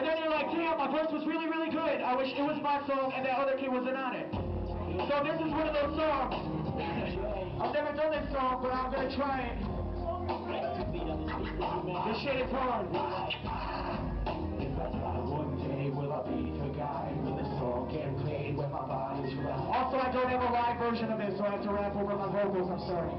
And then you're like, damn, my verse was really, really good. I wish it was my song and that other kid wasn't on it. So this is one of those songs. I've never done this song, but I'm gonna try it. This shit is hard. One day will I be forgotten when the song get played when my body's right. Also, I don't have a live version of this, so I have to rap over my vocals. I'm sorry.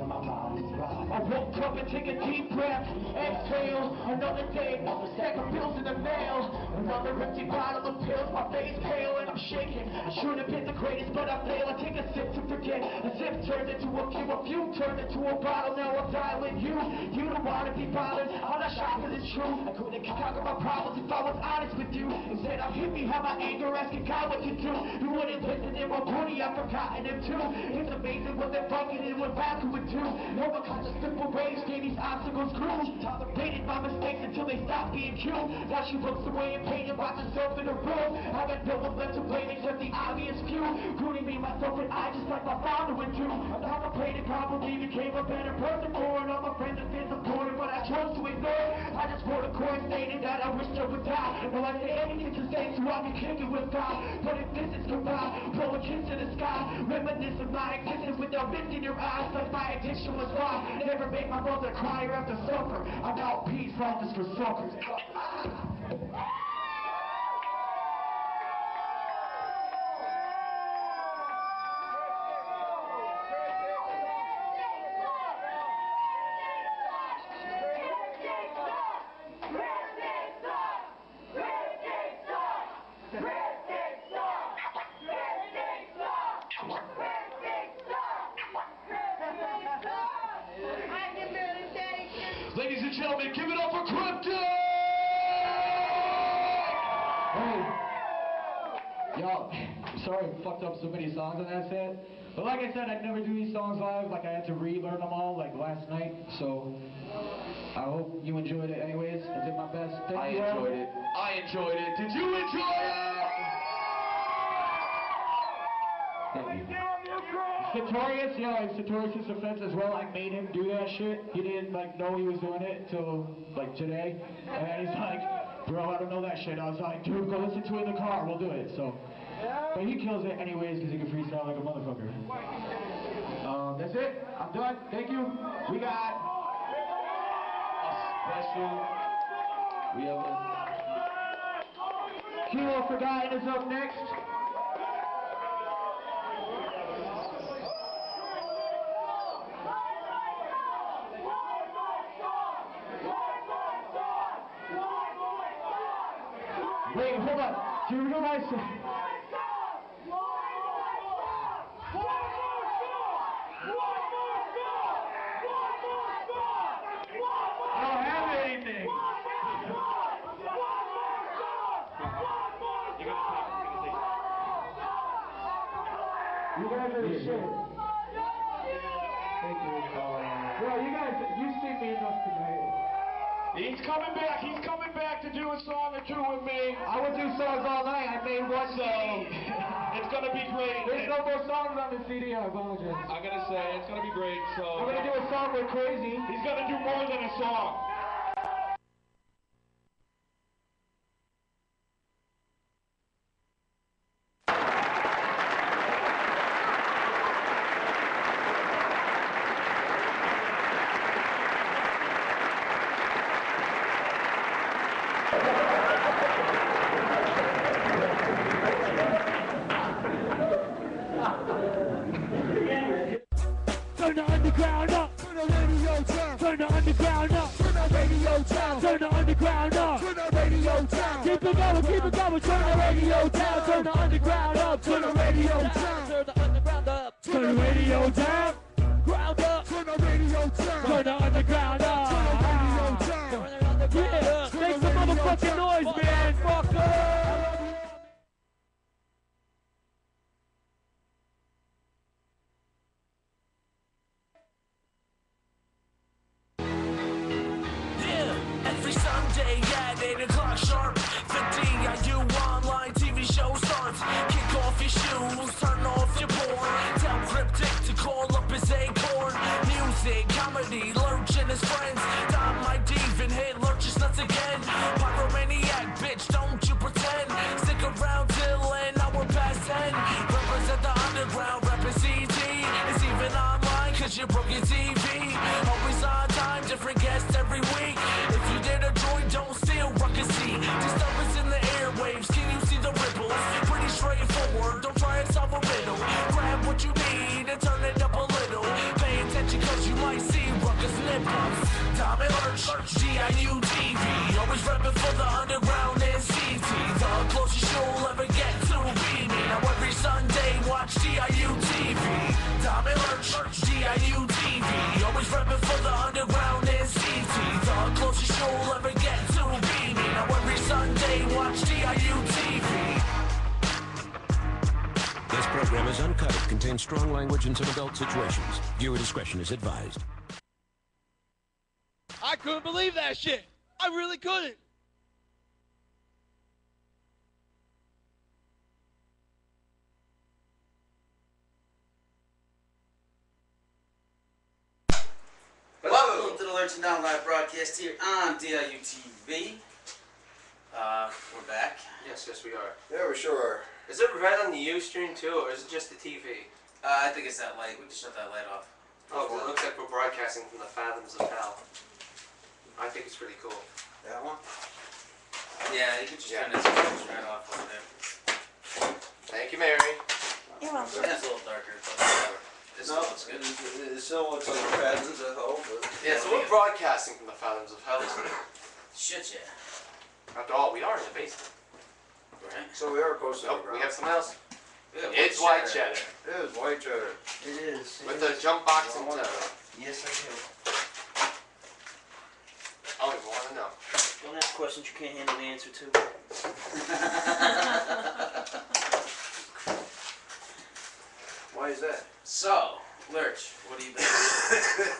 I woke up and take a deep breath, exhale, another day, another stack of bills in the mail, another empty bottle of pills, my face pale and I'm shaking. I should have been the greatest, but I fail. I take a sip to forget, a sip turned into a few turned into a bottle. Now I'm dialing you. You don't want to be bothered. I'm not shocked because it's true. I couldn't conquer my problems if I was honest with you. Instead I'm hit behind my anger, asking God what to do. You wouldn't listen in my booty, I've forgotten him too. It's amazing what they're fucking in what vodka would do. Overcome the simple ways, gave these obstacles crews. Tolerated my mistakes until they stopped being cute. Now she looks away and pain and locks herself in a room. I got no one left to blame except the obvious few. Including me, myself, and I, just like my father would do. Now I'm afraid it probably became a better person for it. All my friends and fans supported, but I chose to ignore. I just wrote a chord stating that I wish I would die. No, I say anything to say so I can kick it with God. But if this is goodbye, blow a kiss to the sky. Reminisce of my existence without mist in your eyes. Like my addiction was wrong. Never make my mother cry or have to suffer. I'm out peace, wrong just for suckers. Ladies and gentlemen, give it up for Crypto! Hey. Yo, sorry I fucked up so many songs on that set. But like I said, I'd never do these songs live. Like I had to relearn them all like last night. So I hope you enjoyed it anyways. I did my best. I enjoyed it. I enjoyed it. Did you enjoy it? Thank you. Sartorius, yeah, in Sartorius' defense as well, I made him do that shit. He didn't like know he was doing it till like today. And he's like, bro, I don't know that shit. I was like, dude, go listen to it in the car, we'll do it. So, but he kills it anyways because he can freestyle like a motherfucker. That's it. I'm done. Thank you. We got a special. We have a Kilo Forgotten is up next. Wait, hold on. Do you realize that? I don't have anything. You guys are the shit. Thank you. Well, you guys, you've seen me enough tonight. He's coming back to do a song or two with me. I would do songs all night. I made one song. It's gonna be great. There's no more songs on the CD, I apologize. I'm gonna say, it's gonna be great, so. I'm gonna do a song with Crazy. He's gonna do more than a song. Turn the underground up. Turn the radio down. Turn the underground up. Turn the radio down. Turn the underground up. Turn the radio down. Keep it going, keep it going. Turn the radio down. Turn the underground up. Turn the radio down. Turn the underground up. Turn the radio down. Ground up. Turn the radio down. Turn the underground up. Turn the radio down. Turn the underground up. Make some motherfucking noise, man. Fuck up. Sunday at 8 o'clock sharp. 50 IU online TV show starts. Kick off your shoes, turn off your porn. Tell Cryptic to call up his acorn. Music, comedy, Lurch and his friends. Dom my div and hit Lurch's nuts again. Pyromaniac. DIU-TV. Always repping for the underground and CT. The closest you'll ever get to be me. Now every Sunday, watch DIU-TV. Diamond Lurch, DIU-TV. Always repping for the underground and CT. The closest you'll ever get to be me. Now every Sunday, watch DIU-TV. This program is uncut. It contains strong language and some adult situations. Viewer discretion is advised. I couldn't believe that shit. I really couldn't. Welcome to the Lurch Now live broadcast here on DIU-TV. We're back. Yes, we are. Yeah, we sure are. Is it red on the Ustream too, or is it just the TV? I think it's that light. We can shut that light off. Oh, well, it looks like we're broadcasting from the fathoms of hell. I think it's pretty cool. That one? Yeah, you can just turn this right off over there. Thank you, Mary. You're welcome. It's a little darker, but whatever. This still looks good. It still looks like fathoms of hell, but... Yeah, so we're broadcasting from the fathoms of hell. Shit, yeah. After all, we are in the basement. Right. So we are posted Oh, we have something else. Yeah, It's white cheddar. It is white cheddar. It is. With the jump box and tow. Yes, I do. I don't even want to know. Don't ask questions you can't handle the answer to. Why is that? So, Lurch, what have you been doing?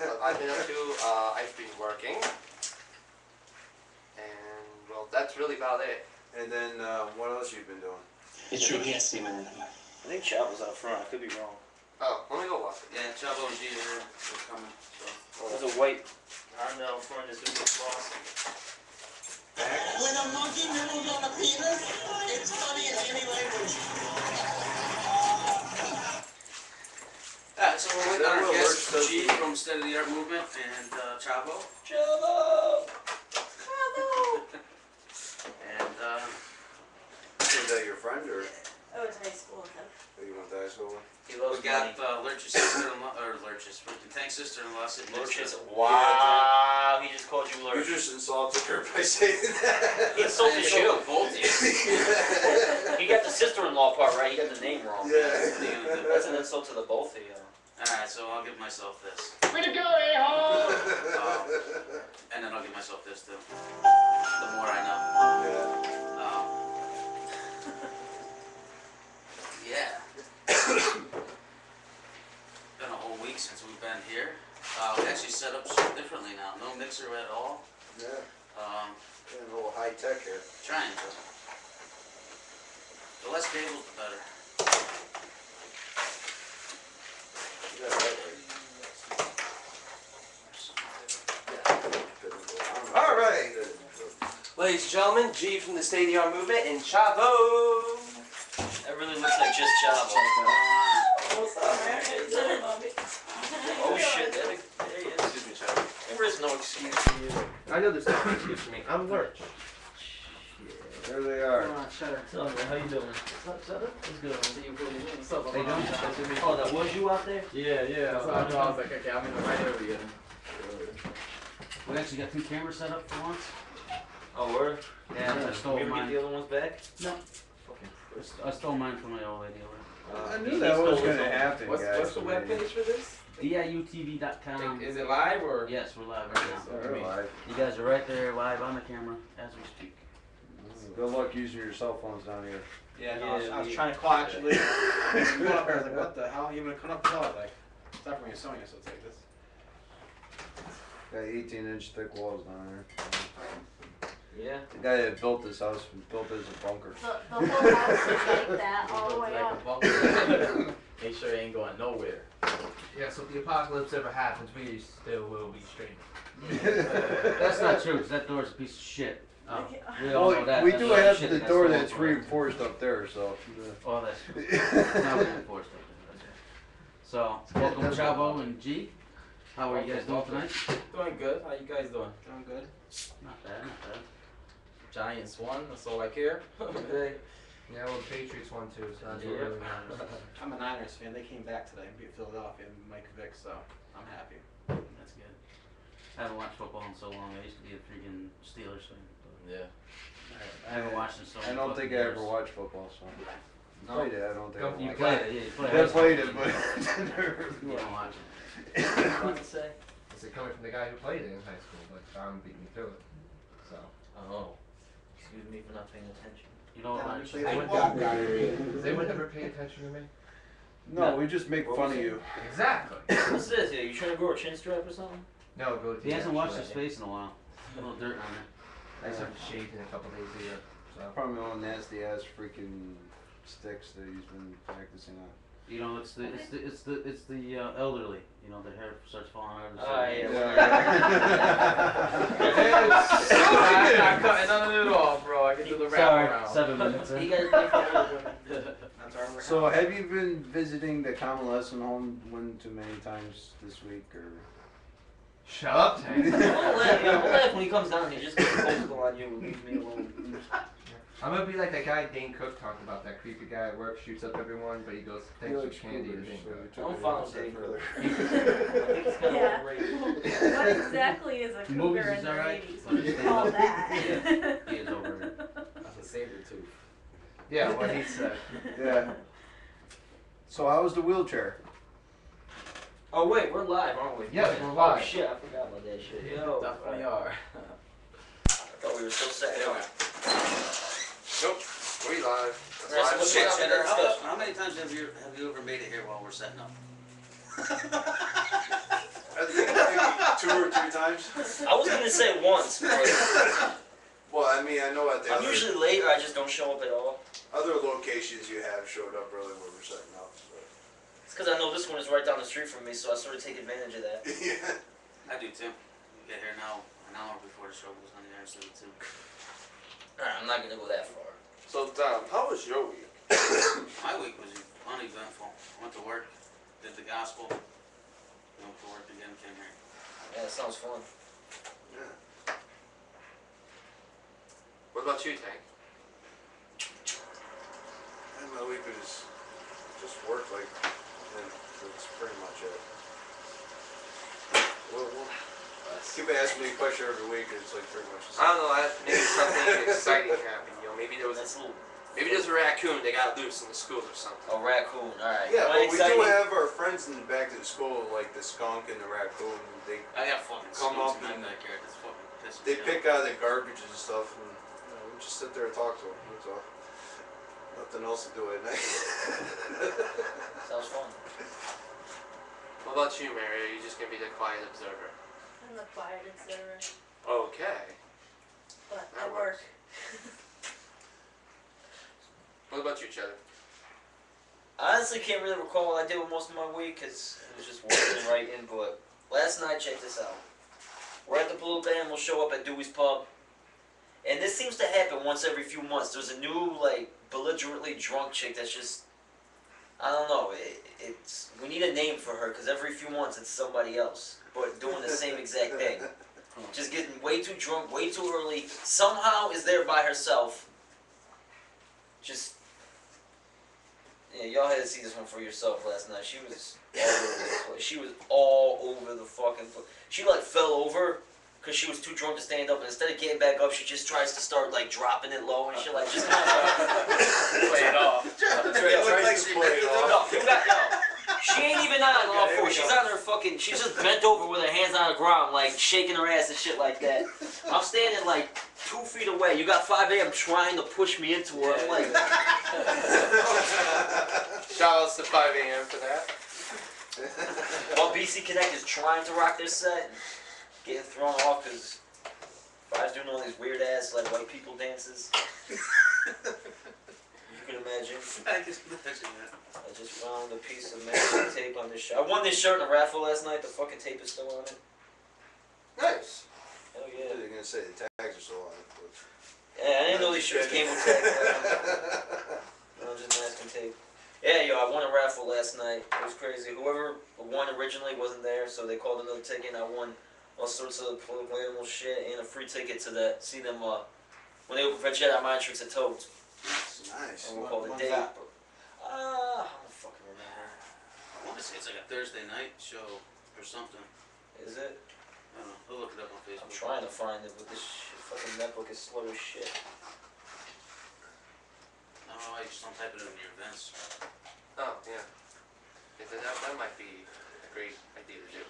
What I've been up to, I've been working. And, well, that's really about it. And then, what else you been doing? It's your guessing, man. I think Chop was out front. I could be wrong. Oh, let me go watch it. Yeah, Chavo and G are coming. So. Oh. There's a white Honda out front. There's gonna be a boss. When a monkey nibbles on a penis, it's funny in any language. Alright, so we're with That our will guest work, G from State of the Art Movement and Chavo. And Is that your friend, or Oh, it's high school with him. you went to high school with? we got Lurch's sister-in-law, or Lurch's, Tank's sister-in-law sitting next to Lurch's. us. Wow, he just called you You Lurch. just insulted her by saying that. He insulted you. Both of you. He got the sister-in-law part right. He got the name wrong. Yeah. That's an insult to the both of you. Alright, so I'll give myself this. Way to go, a-hole! And then I'll give myself this too. The more I know. Yeah. Yeah. Been a whole week since we've been here. We actually set up shit differently now. No mixer at all. Yeah. Getting a little high tech here. Trying to. The less cables, the better. You got it right. All right. Ladies and gentlemen, G from the State of the Art Movement and Chavo. That really looks like just Chavo. What's up, man? How you doing, mommy? Oh shit, there he is. Excuse me, Chavo. There is no excuse for you. I know there's no excuse for me. I'm Lurch. There they are. Cheddar. What's up, man? How you doing? What's up, Cheddar? What's good? What's up? Hey, don't Oh, that was you out there? Yeah. So I was like, okay, I'm gonna right over you. We actually got 2 cameras set up for once. Oh, word? Yeah, I stole We ever get mine. the other ones back? No. I stole mine from my old lady. I knew that was going to happen, What's guys. the webpage for this? DIUTV.com. Is it live or? Yes, we're live right now. They're live. You guys are right there live on the camera as we speak. Good luck using your cell phones down here. Yeah, no, I was Yeah, trying to call actually. I was like, what the hell? You gonna come up with all like, it's not from your Sony, so it's like this. Got 18-inch thick walls down there. Yeah. The guy that built this house built it as a bunker. The whole house is like that all the way up. Make sure it ain't going nowhere. Yeah, so if the apocalypse ever happens, we still will be streaming. That's not true, 'cause that door's a piece of shit. We all know Well, that. we That's do not have shit the that's door all that's for it. reinforced up there, so. Oh, that's true. It's not reinforced up there, that's right. So, welcome Chavo and G. How are you guys doing tonight? Doing good. How you guys doing? Doing good. Not bad, not bad. Giants won. That's all I care. Yeah, well, the Patriots won too, so that's what Yeah. really matters. I'm a Niners fan. They came back today and beat Philadelphia and Mike Vick, so I'm happy. That's good. I haven't watched football in so long. I used to be a freaking Steelers fan. Yeah. I haven't watched it so I don't think I ever watched football, so. No. Played it, I don't think I You watched played it. it, yeah. You I played it, but you don't watch it. What did it say? Is it coming from the guy who played it in high school, but Don beat me to it. So. Oh. Excuse me for not paying attention. You know what? They would never pay attention to me. No, we just make fun of you. Exactly. What's this here? You trying to grow a chin strap or something? No, go to. He hasn't washed his face in a while. A little dirt on it. I just haven't shaved in a couple days either. So. Probably all nasty ass freaking sticks that he's been practicing on. You know, it's the elderly. You know, the hair starts falling out of the I'm not cutting none of it off, bro. I can do the wrap around. 7 minutes. You guys So, have you been visiting the convalescent home one too many times this week, or? Shut up, Tank. I'll laugh when he comes down here. Just get postal on you and leave me alone. I'm gonna be like that guy Dane Cook talked about, that creepy guy at work, shoots up everyone, but he goes, thanks for candy to Dane Cook. Don't follow Dane Cook. Yeah. What exactly is a cougar in the 80s? What do you call that? He is over it. That's a saber tooth. Yeah, what he said. Yeah. So, how was the wheelchair? Oh wait, we're live, aren't we? Yes, we're live. Oh shit, I forgot about that shit. Yo, Definitely are. I thought we were so set. Nope, we live. Alright, so what's up, Cheddar? How many times have you ever made it here while we're setting up? I think maybe 2 or 3 times. I was gonna say once, but Well, I mean, I know at the I'm usually late or I just don't show up at all. other locations you have showed up early when we're setting up. It's because I know this one is right down the street from me, so I sort of take advantage of that. Yeah. I do too. We get here now an hour before the show goes on the air, so too. Alright, I'm not gonna go that far. So, Dom, how was your week? My week was uneventful. Went to work, did the gospel, went to work again, came here. Yeah, that sounds fun. Yeah. What about you, Tank? And my week was just work, like, and that's pretty much it. Well, keep asking me a question every week, and it's like pretty much the I same. don't know, maybe something exciting happened, you know, maybe there was a raccoon that got loose in the school or something. A raccoon, alright. Yeah, What but we exciting- do have our friends in the back of the school, like the skunk and the raccoon. They I got fucking come skunks up in and my backyard. That's fucking pissing they me pick out the garbage and stuff, and we just sit there and talk to them. That's all. Nothing else to do at night. Sounds fun. What about you, Mary? Are you just gonna be the quiet observer? I'm the quiet observer, Okay. but That I work. What about you, Cheddar? I honestly can't really recall what I did with most of my week because it was just working and writing, but last night, check this out. We're at the Blue Band, we'll show up at Dewey's Pub, and this seems to happen once every few months. There's a new, like, belligerently drunk chick that's just, I don't know, it's we need a name for her because every few months it's somebody else, but doing the same exact thing. Just getting way too drunk, way too early, somehow is there by herself. Just, yeah, y'all had to see this one for yourself last night. She was all over the place. She was all over the fucking place. She like fell over because she was too drunk to stand up, and instead of getting back up, she just tries to start like dropping it low and shit, like just kind of Play it off. She ain't even on all fours. She's on her fucking. She's just bent over with her hands on the ground, like shaking her ass and shit like that. I'm standing like 2 feet away. You got 5 a.m. trying to push me into her. I'm like. Shout outs to 5 a.m. for that. While BC Connect is trying to rock their set, getting thrown off because 5's doing all these weird ass like white people dances. You can imagine. I can imagine that. I just found a piece of masking tape on this shirt. I won this shirt in a raffle last night. The fucking tape is still on it. Nice. Hell I yeah. was gonna say the tags are still on it. But Yeah, I didn't know these shirts came with tags. No, just masking tape. Yeah, yo, I won a raffle last night. It was crazy. Whoever won originally wasn't there, so they called another ticket, and I won all sorts of political animal shit and a free ticket to see them when they open for Cheddar Mind Tricks at Toads. Nice. And we'll call it When's Dave. that? I don't fucking remember. I want to say it's like a Thursday night show or something. Is it? don't know. We'll look it up on Facebook. I'm trying to find it, but this fucking netbook is slow as shit. No, I just don't type it in your events. Oh, yeah. That might be a great idea to do.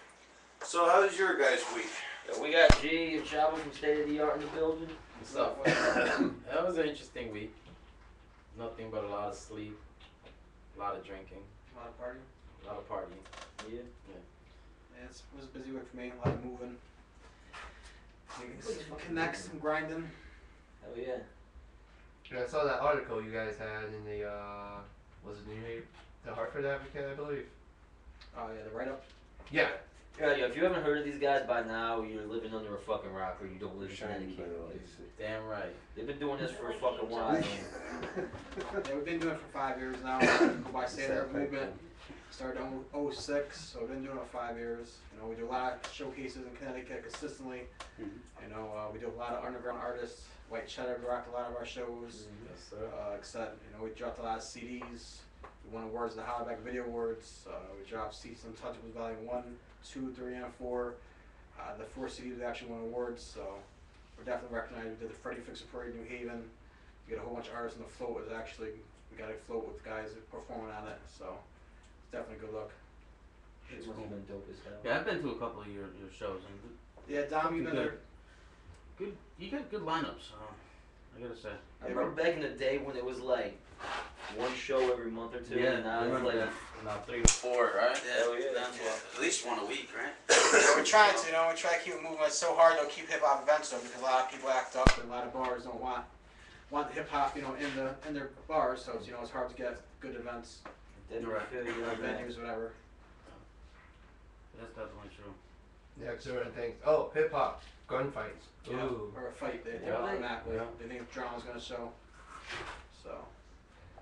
So how was your guys' week? Yeah, we got G and Chavo from State of the Art in the building. What's up? That was an interesting week. Nothing but a lot of sleep, a lot of drinking, A lot of partying. a lot of partying. Yeah. Yeah, it was a busy week for me. A lot of moving. Connects, some grinding. Hell yeah. Yeah, I saw that article you guys had in the, was it the Hartford Advocate, I believe? Oh yeah, the write-up. Yeah. Yeah, if you haven't heard of these guys by now, you're living under a fucking rock or you don't live in Connecticut. Damn right. They've been doing this for a fucking while. Yeah, we've been doing it for 5 years now. Go by Cheddar movement. Started in 06, so we've been doing it for 5 years. You know, we do a lot of showcases in Connecticut consistently. You know, we do a lot of underground artists. White Cheddar rocked a lot of our shows. Yes, sir. Except, you know, we dropped a lot of CDs. We won awards at the Hollaback Video Awards. We dropped Cease Untouchables Volume 1, 2, 3, and 4. The 4 CDs actually won awards, so we're definitely recognized. We did the Freddie Fixer Parade in New Haven. We got a whole bunch of artists on the float. It was actually, we got a float with guys performing on it, so it's definitely a good look. Shit must have been dope as hell. Yeah, I've been to a couple of your shows and Yeah, Dom, you've been there. good. You got good lineups. I gotta say. I remember back in the day when it was like one show every month or two, Yeah, and now it's like Now 3 to 4, right? Yeah, hell yeah. down to at least one a week, right? Yeah, we're trying to, you know, we try to keep it moving. It's so hard to keep hip hop events though, because a lot of people act up and a lot of bars don't want hip hop, you know, in their bars. So it's, you know, it's hard to get good events, Didn't feel you on that. venues, whatever. That's definitely true. Yeah, certain things. Oh, hip hop, gunfights. Yeah, Ooh. or a fight. They Yeah. automatically. Yeah. They think drama's gonna show. So.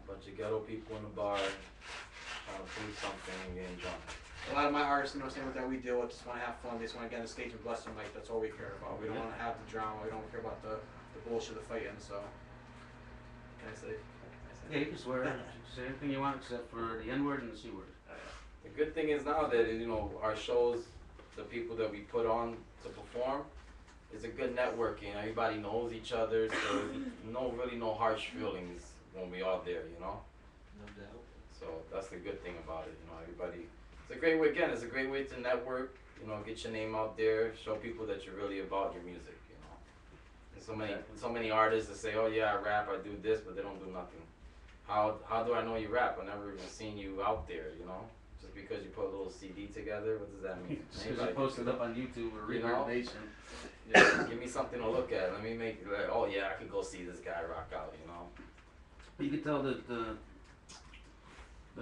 Bunch of ghetto people in the bar trying to prove something and getting drunk. A lot of my artists, you know, same with that we deal with, just want to have fun. They just want to get on the stage and bless the mic. That's all we care about. We don't want to have the drama. We don't care about the bullshit of fighting. So, can I say? Yeah, you can swear. Say anything you want except for the N word and the C word. The good thing is now that, you know, our shows, the people that we put on to perform, is a good networking. Everybody knows each other, so really no harsh feelings when we all there, you know? No doubt. So that's the good thing about it, you know, everybody. It's a great way, again, it's a great way to network, you know, get your name out there, show people that you're really about your music, you know. There's so many artists that say, oh yeah, I rap, I do this, but they don't do nothing. How do I know you rap? I never even seen you out there, you know? Just because you put a little CD together, what does that mean? Just because you posted up on YouTube or You know? Reverb Nation. Yeah, give me something to look at. Let me make it like, oh yeah, I could go see this guy rock out, you know? You can tell the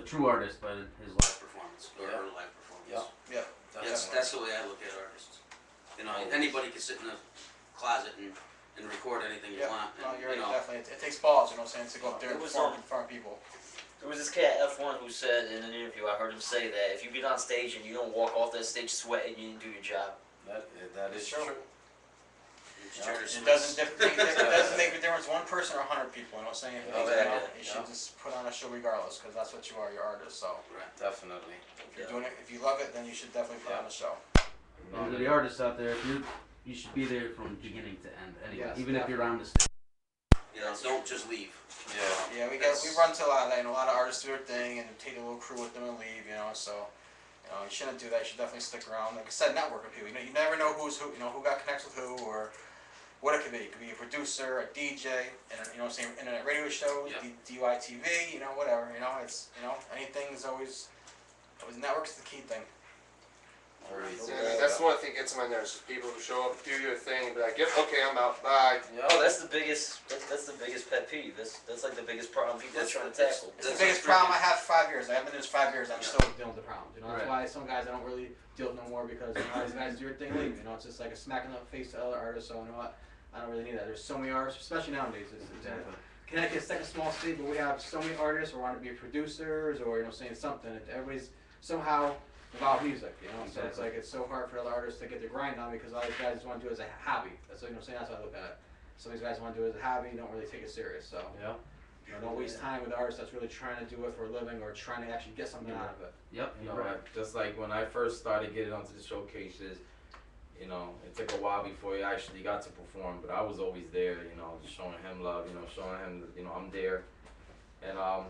true artist by his live Performance or Yeah. her live performance. Yeah. That's the way I look at artists. You know, anybody can sit in a closet and record anything you want. No, And, you're you know, definitely. It takes balls, you know what I'm saying, to go up there and It was perform on- in front of people. There was this cat F1 who said in an interview, I heard him say that if you get on stage and you don't walk off that stage sweating, you didn't do your job. That is true. It doesn't make a difference one person or 100 people, you know what I'm saying? You should just put on a show regardless, because that's what you are, you're artist, so. right. Definitely. If you're doing it, if you love it, then you should definitely put on a show. And to the artists out there, you should be there from beginning to end anyway, Yes, even if you're on the stage. You know, don't just leave. Yeah, we run to a lot of that, and a lot of artists do their thing and take a little crew with them and leave, you know, so, you know, you shouldn't do that, you should definitely stick around. Like I said, network with people, you know, you never know who's who, you know, who got connects with who, or what it could be. It could be a producer, a DJ, and, you know what I'm saying, internet radio shows, DYTV, you know, whatever, you know, it's, you know, anything is always network's the key thing. Yeah, that's the one thing that gets on my nerves, is people who show up, do your thing, and be like, yep, okay, I'm out, bye. Oh, that's the biggest pet peeve. That's like the biggest problem people are trying to tackle. It's the biggest problem I had for 5 years. I haven't been doing this 5 years. I'm still dealing with the problems. You know, that's Right. why some guys I don't really deal with no more, because you know, these guys do your thing, leave. You know, it's just like a smack in the face to other artists. So you know what? I don't really need that. There's so many artists, especially nowadays. Exactly. Connecticut's like a small state, but we have so many artists who want to be producers or, you know, saying something. Everybody's somehow about music, you know. So it's like it's so hard for other artists to get their grind on, because a lot of these guys just want to do it as a hobby. That's what, you know, saying, that's how I look at it. Some of these guys want to do it as a hobby, don't really take it serious. So Yeah. you know, don't waste time with artists that's really trying to do it for a living or trying to actually get something out of it. Yep, You you're know, right. just like when I first started getting onto the showcases, You know, it took a while before he actually got to perform, but I was always there, you know, just showing him love, you know, showing him, you know, I'm there. And I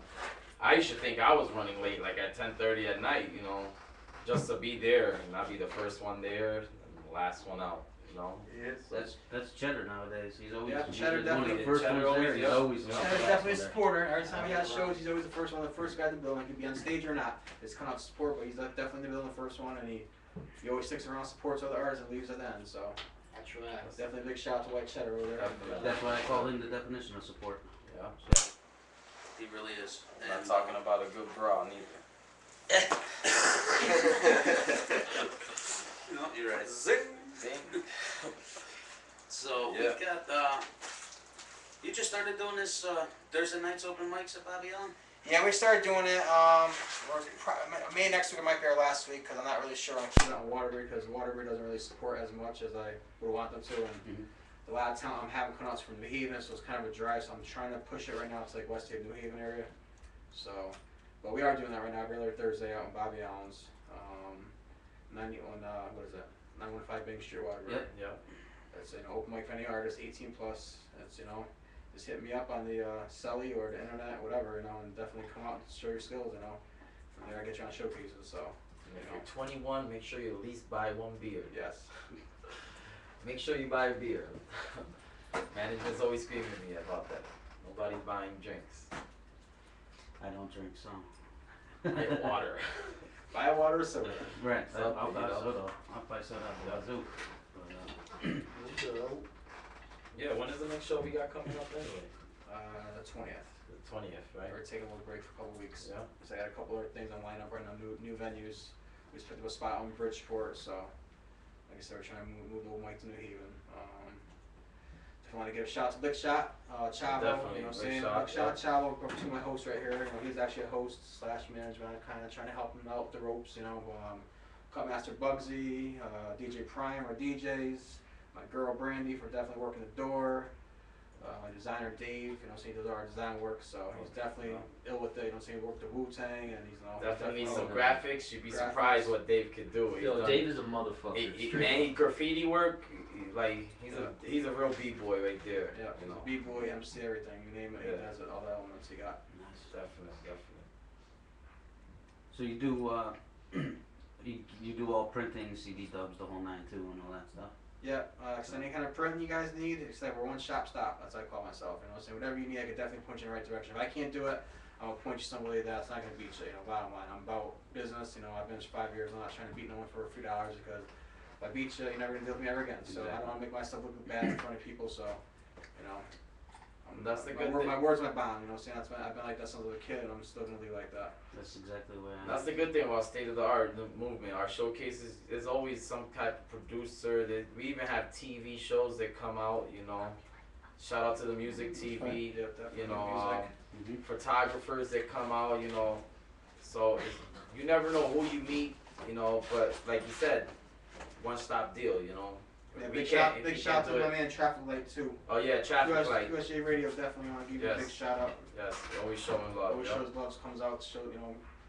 used to think I was running late, like at 10:30 at night, you know, just to be there and not be the first one there and the last one out, you know. That's Cheddar nowadays. He's always Cheddar one of definitely. the first ones there. He's always Cheddar's definitely a supporter. Every time he has shows, he's always the first one, the first guy to the building. He could be on stage or not. It's come out to support, but he's definitely in the building, the first one, and he always sticks around, supports other artists, and leaves at the end. So That's right. definitely a big shout out to White Cheddar over there. That's why I call him the definition of support. Yeah. He really is. I'm not talking about a good bra neither. No, you're right. Zing. So we got. You just started doing this Thursday nights open mics at Bobby Allen? Yeah, we started doing it. Maybe next week it might be our last week because I'm not really sure. I'm keeping it on Waterbury because Waterbury doesn't really support as much as I would want them to. And a lot of talent I'm having come out from New Haven, so it's kind of a drive. So I'm trying to push it right now to like West Haven, New Haven area. So, but we are doing that right now every other Thursday out in Bobby Allen's. 915 Bank Street, Waterbury. Yep. It's an open mic for any artist, 18 plus. It's just hit me up on the celly or the internet, whatever, and definitely come out and show your skills, From there I get you on showcases, so. If you're 21, make sure you at least buy one beer. Yes. Make sure you buy a beer. Management's always screaming at me about that. Nobody's buying drinks. I don't drink, so. Buy water. Buy a water or soda. Right. So, I'll buy soda. I'll buy soda at the wazoo. Yeah, when is the next show we got coming up anyway? The 20th. The 20th, right? We're taking a little break for a couple weeks. Yeah. So I got a couple other things on lineup right now, new venues. We just picked up a spot on Bridgeport, so like I said, we're trying to move the old mic to New Haven. If you want to give a shout to Big Shot, Chavo, Definitely, Big Shot, Chavo, to my host right here. He's actually a host / management. I'm kind of trying to help him out with the ropes, Cutmaster Bugsy, DJ Prime, our DJs. My girl Brandy for definitely working the door. My designer Dave, he does our design work, so he's definitely ill with it. He worked the Wu-Tang, and he's definitely needs some graphics. You'd be surprised what Dave could do. Yo, Dave is a motherfucker. He graffiti work, he's a real b-boy right there. Yeah, b-boy, MC, everything. You name it, he does it. All the elements he got. Definitely. So you do you do all printing, CD dubs, the whole 9 too, and all that stuff. Yeah, so any kind of print you guys need, except we're one shop stop. That's what I call myself. So whatever you need, I can definitely point you in the right direction. If I can't do it, I'm gonna point you somebody that's not gonna beat you. Bottom line, I'm about business. I've been for 5 years. I'm not trying to beat no one for a few dollars because if I beat you, you're never gonna deal with me ever again. So I don't want to make myself look bad in front of people. So, that's the good thing. My word's my bond. I've been like that since I was a kid, and I'm still gonna be like that. That's exactly where I am. That's the good thing about state of the art movement. Our showcases, there's always some type of producer. We even have TV shows that come out. Shout out to the music TV. Photographers that come out. So you never know who you meet. But like you said, one stop deal. Yeah, big shout to my man Traffic Light too. Oh yeah, Traffic Light. USA Radio definitely want to give you a big shout out. Yes, always showing love. Always shows love, comes out to show,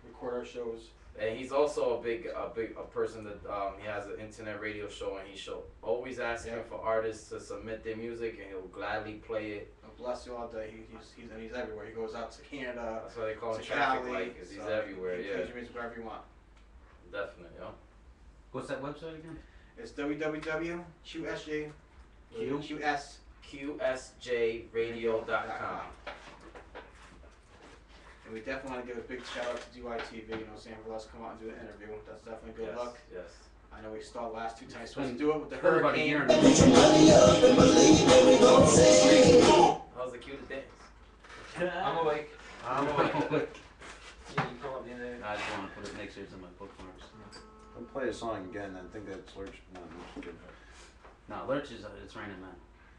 record our shows. And he's also a person that he has an internet radio show, and he's always asking for artists to submit their music, and he'll gladly play it. Bless you all day. He's everywhere. He goes out to Canada. That's why they call him Traffic Light, because he's everywhere. He plays your music wherever you want. Definitely, What's that website again? It's www.qsjradio.com. And we definitely want to give a big shout out to DYTV, for us to come out and do an interview. That's definitely good luck. Yes. I know we stalled last 2 times. Supposed to do it with the hurricane. How's the cue to dance? I'm awake. I'm awake. Yeah, you call up the other. I just want to put it next year to my bookmarks. I'll play a song again. I think that's Lurch. No, Lurch is it's Raining Men.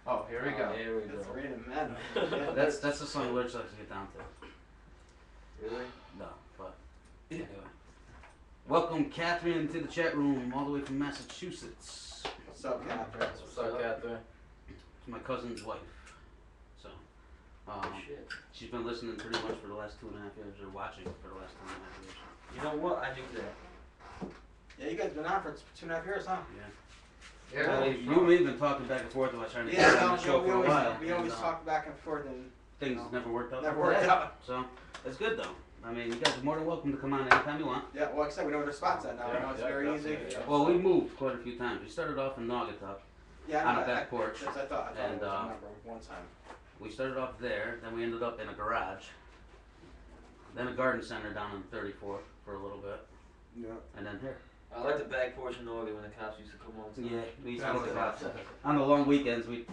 Oh, here we go. Here we go. It's Raining Men. That's the song Lurch likes to get down to. Really? No, but anyway. Welcome, Catherine, to the chat room, all the way from Massachusetts. What's up, Catherine? What's up, Catherine? It's my cousin's wife. So, she's been listening pretty much for the last 2.5 years, or watching for the last 2.5 years. You know what? I knew that. Yeah, you guys been on for 2.5 years, huh? Yeah. You and me have been talking back and forth about trying to get on the show for a while. We always talk back and forth and things never worked out. Never worked out. So it's good though. I mean, you guys are more than welcome to come on anytime you want. Yeah, well, like I said, we know where the spot's at now. You know, it's very easy. Well, we moved quite a few times. We started off in Naugatuck. Yeah, on a back porch. I thought and I remember one time. we started off there. Then we ended up in a garage. Then a garden center down on 34 for a little bit. Yeah. And then here. I like the back porch in Norway when the cops used to come on. Yeah, we used to get the cops. On the long weekends, we'd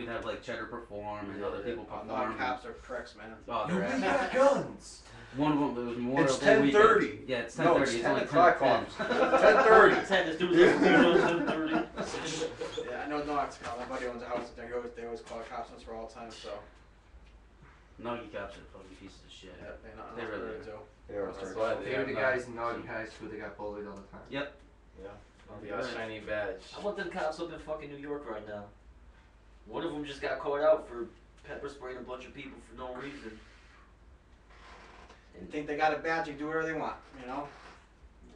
have like Cheddar perform and other people perform. No, cops are pricks, man. Oh, You they're got guns. One of them, it was Memorial It's Day 10:30. weekend. Yeah, it's 10:30. No, it's it's 10 only o'clock. 10. 10:30. 10, this dude's like 10:30. Yeah, I know Knox. My buddy owns a house up there. They always call the cops on us for all the time. So. Noggy cops are fucking pieces of shit. Yeah, they really do. They are. That's why they were the guys in Noggy High School that got bullied all the time. Yep. Yeah. They got a shiny badge. I want them cops up in fucking New York right now. One of them just got caught out for pepper spraying a bunch of people for no reason. And think they got a badge, you do whatever they want, you know?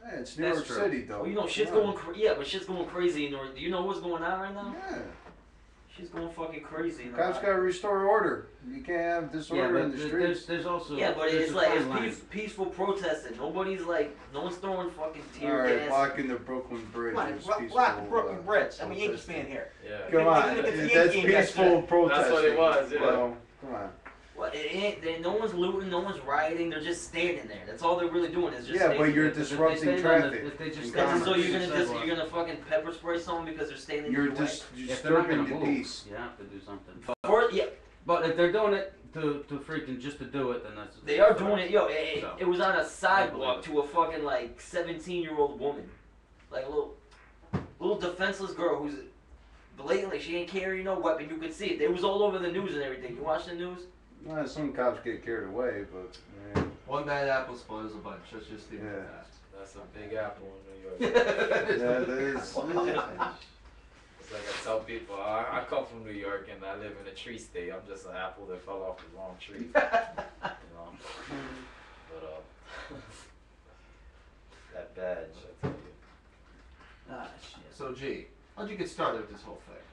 Yeah, it's New York City, though. Well, you know, shit's going but shit's going crazy in North. Do you know what's going on right now? Yeah. Shit's going fucking crazy. Cops gotta restore order. You can't have disorder in the streets. There's also but it's like it's peaceful protesting. Nobody's like, no one's throwing fucking tear gas. Blocking the Brooklyn Bridge is peaceful. Block the Brooklyn Bridge. I'm a Yankees fan here. Yeah. Come on, that's peaceful protesting. That's what it was, yeah. Well, come on. What? It ain't. No one's looting. No one's rioting. They're just standing there. That's all they're really doing is just. Yeah, but you're there. disrupting traffic. So you're gonna fucking pepper spray someone because they're standing. You're in your way? disturbing the peace. You have to do something. Yeah. But if they're doing it to freaking just to do it, then that's. They are doing it. Yo, it was on a sidewalk to a fucking like 17-year-old woman, like a little defenseless girl who's blatantly she ain't carrying no weapon. You could see it. It was all over the news and everything. You watch the news? Well, some cops get carried away, but man. One bad apple spoils a bunch. Let's just leave it at that. That's a big apple in New York. Yeah, that is. It's like I tell people, I come from New York and I live in a tree state. I'm just an apple that fell off the wrong tree. You know? But that badge, I tell you. Ah, shit. So, G, how'd you get started with this whole thing?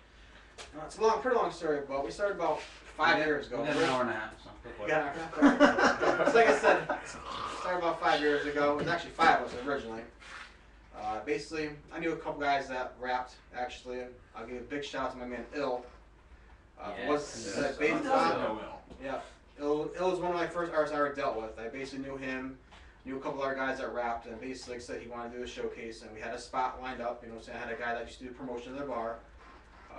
It's a pretty long story, but we started about 5 years ago. We got an hour and a half. So so like I said, started about 5 years ago. It was actually 5 of us originally. Basically, I knew a couple guys that rapped, actually. I'll give a big shout out to my man, Ill. Yeah, Ill was one of my first artists I ever dealt with. I basically knew him, knew a couple other guys that rapped, and basically said he wanted to do a showcase, and we had a spot lined up, you know what I'm saying? I had a guy that used to do promotion of their bar.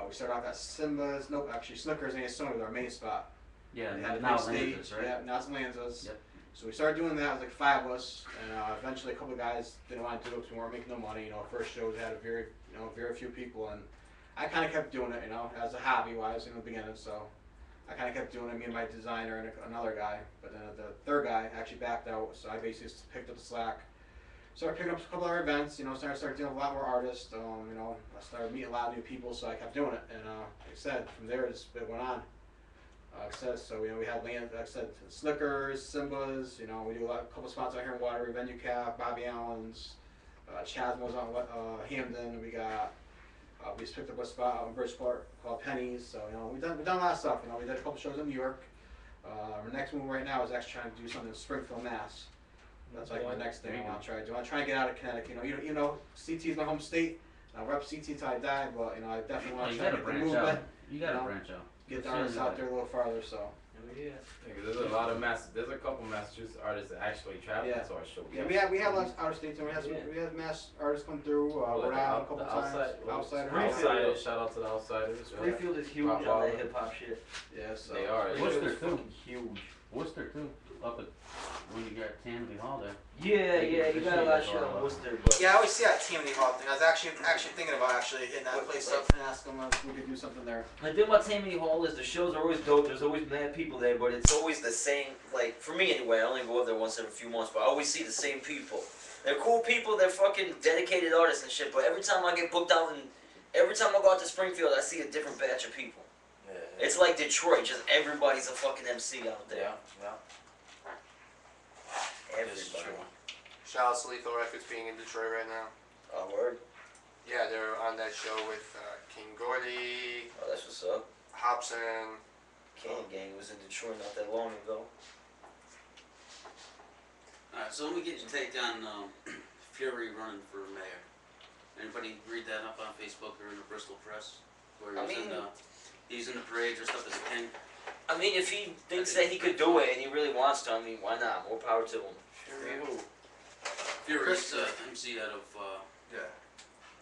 We started off at Simba's, nope, actually Snickers and Sony was our main spot. Yeah, they had a now big stage, Lanza's, right? Yeah, now it's Lanza's. Yep. So we started doing that, it was like 5 of us, and eventually a couple of guys didn't want to do it because we weren't making no money. You know, our first shows had very few people, and I kind of kept doing it, you know, as a hobby-wise in the beginning, so I kind of kept doing it, me and my designer and another guy, but then the third guy actually backed out, so I basically just picked up the slack. Started picking up a couple other events, you know, started dealing with a lot more artists, you know, I started meeting a lot of new people, so I kept doing it, and like I said, from there it went on. Like I said, so, you know, we had land, like I said, Slickers, Simba's, you know, we do a couple spots out here in Waterbury, Venue Cap, Bobby Allen's, Chasmo's on Hamden, we just picked up a spot out in Bridgeport called Penny's, so, you know, we've done a lot of stuff, you know, we did a couple shows in New York. Our next move right now is actually trying to do something in Springfield, Mass. That's like my next thing I want to try to do. I want to try and get out of Connecticut, you know, CT is my home state, I rep CT till I die, but, you know, I definitely want to try to get the movement. You gotta branch out. Get the artists out there a little farther, so. Yeah, there's a lot of there's a couple Massachusetts artists that actually travel to our show. Yeah, we had lots of out of state, and we had mass artists come through. Rhode Island a couple times. Outsiders, shout out to the Outsiders. Springfield is huge on that hip hop shit. Yes, they are. Worcester too. Huge. Worcester too. Up at when you got Tammany Hall there. Yeah, you got a lot of shit on Worcester. But yeah, I always see that Tammany Hall thing. I was actually thinking about hitting that place up and asking them if we could do something there. The thing about Tammany Hall is the shows are always dope. There's always mad people there, but it's always the same. Like for me anyway, I only go up there once every few months, but I always see the same people. They're cool people. They're fucking dedicated artists and shit. But every time I get booked out and every time I go out to Springfield, I see a different batch of people. Yeah. It's like Detroit. Just everybody's a fucking MC out there. Yeah. Everybody. Shout out to Lethal Records being in Detroit right now. Oh, word. Yeah, they're on that show with King Gordy. Oh, that's what's up. Hobson. Cannon Gang was in Detroit not that long ago. Alright, so let me get your take on Fury running for mayor. Anybody read that up on Facebook or in the Bristol Press? Where he's in the parade dressed up as a king? I mean, if he thinks that he could do it and he really wants to, I mean, why not? More power to him. Fury who? Fury's MC out of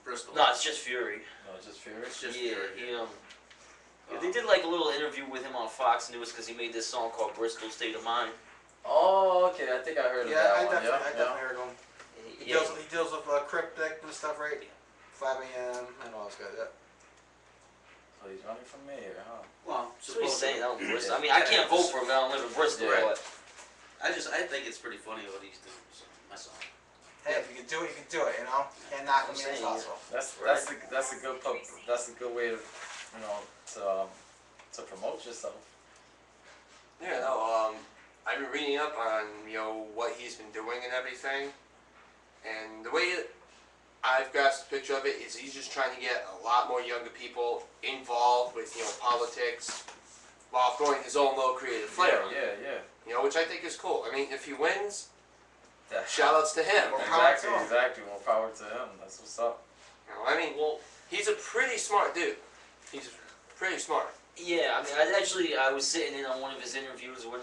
Bristol. No, it's just Fury. No, it's just Fury? It's just Yeah, Fury. Yeah, they did like a little interview with him on Fox News because he made this song called Bristol State of Mind. Oh, okay, I think I heard of that one. I definitely heard of him. He deals with cryptic and stuff, right? 5 a.m. and all this good, yeah. So he's running for mayor, huh? Well, so he's saying out in Bristol. I mean, I can't vote for him, I don't live in Bristol, but... I think it's pretty funny what he's doing, so, myself. Hey, if you can do it, you can do it, you know? Can't knock him in his hustle. That's a good way to, you know, to promote yourself. Yeah, no, I've been reading up on, you know, what he's been doing and everything. And the way I've grasped the picture of it is he's just trying to get a lot more younger people involved with, you know, politics while throwing his own little creative flair on it. Yeah. You know, which I think is cool. I mean, if he wins, shout outs to him. Exactly. More power to him. That's what's up. You know, I mean, well, he's a pretty smart dude. He's pretty smart. Yeah, I mean, I was sitting in on one of his interviews when